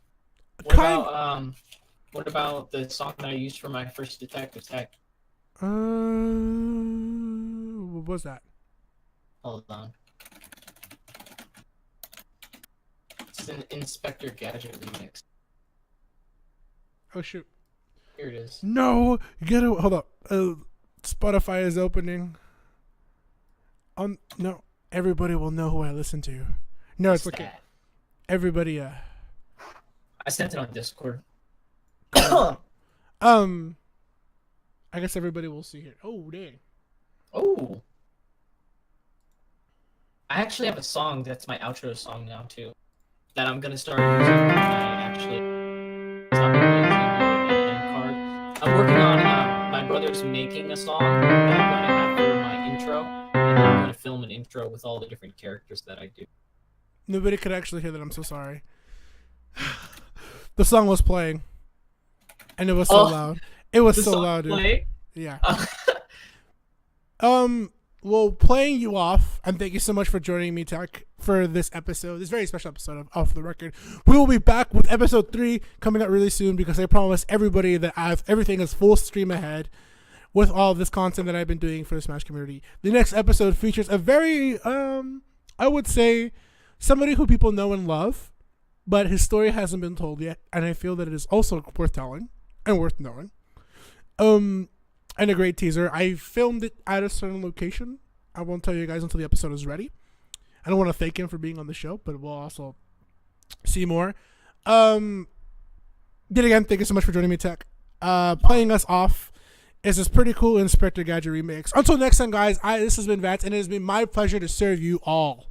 What about the song that I used for my first detective tech? What was that? Hold on. It's an Inspector Gadget remix. Oh shoot! Here it is. No, you gotta hold up. Spotify is opening. No, everybody will know who I listen to. No, it's okay. Everybody. I sent it on Discord. I guess everybody will see it. Oh dang. Oh. I actually have a song that's my outro song now too, that I'm gonna start using when I actually. I'm working on my brother's making a song that I'm going to have for my intro, and then I'm going to film an intro with all the different characters that I do. Nobody could actually hear that. I'm so sorry. The song was playing, and it was so loud. It was so loud, dude. Play? Yeah. well, playing you off, and thank you so much for joining me, Tech, for this episode, this very special episode of Off the Record. We will be back with episode 3 coming out really soon because I promise everybody that everything is full stream ahead with all of this content that I've been doing for the Smash community. The next episode features a very, I would say, somebody who people know and love, but his story hasn't been told yet, and I feel that it is also worth telling and worth knowing. And a great teaser. I filmed it at a certain location. I won't tell you guys until the episode is ready. I don't want to thank him for being on the show, but we'll also see more. Yet again, thank you so much for joining me, Tech. Playing us off is this pretty cool Inspector Gadget remix. Until next time, guys, this has been Vance, and it has been my pleasure to serve you all.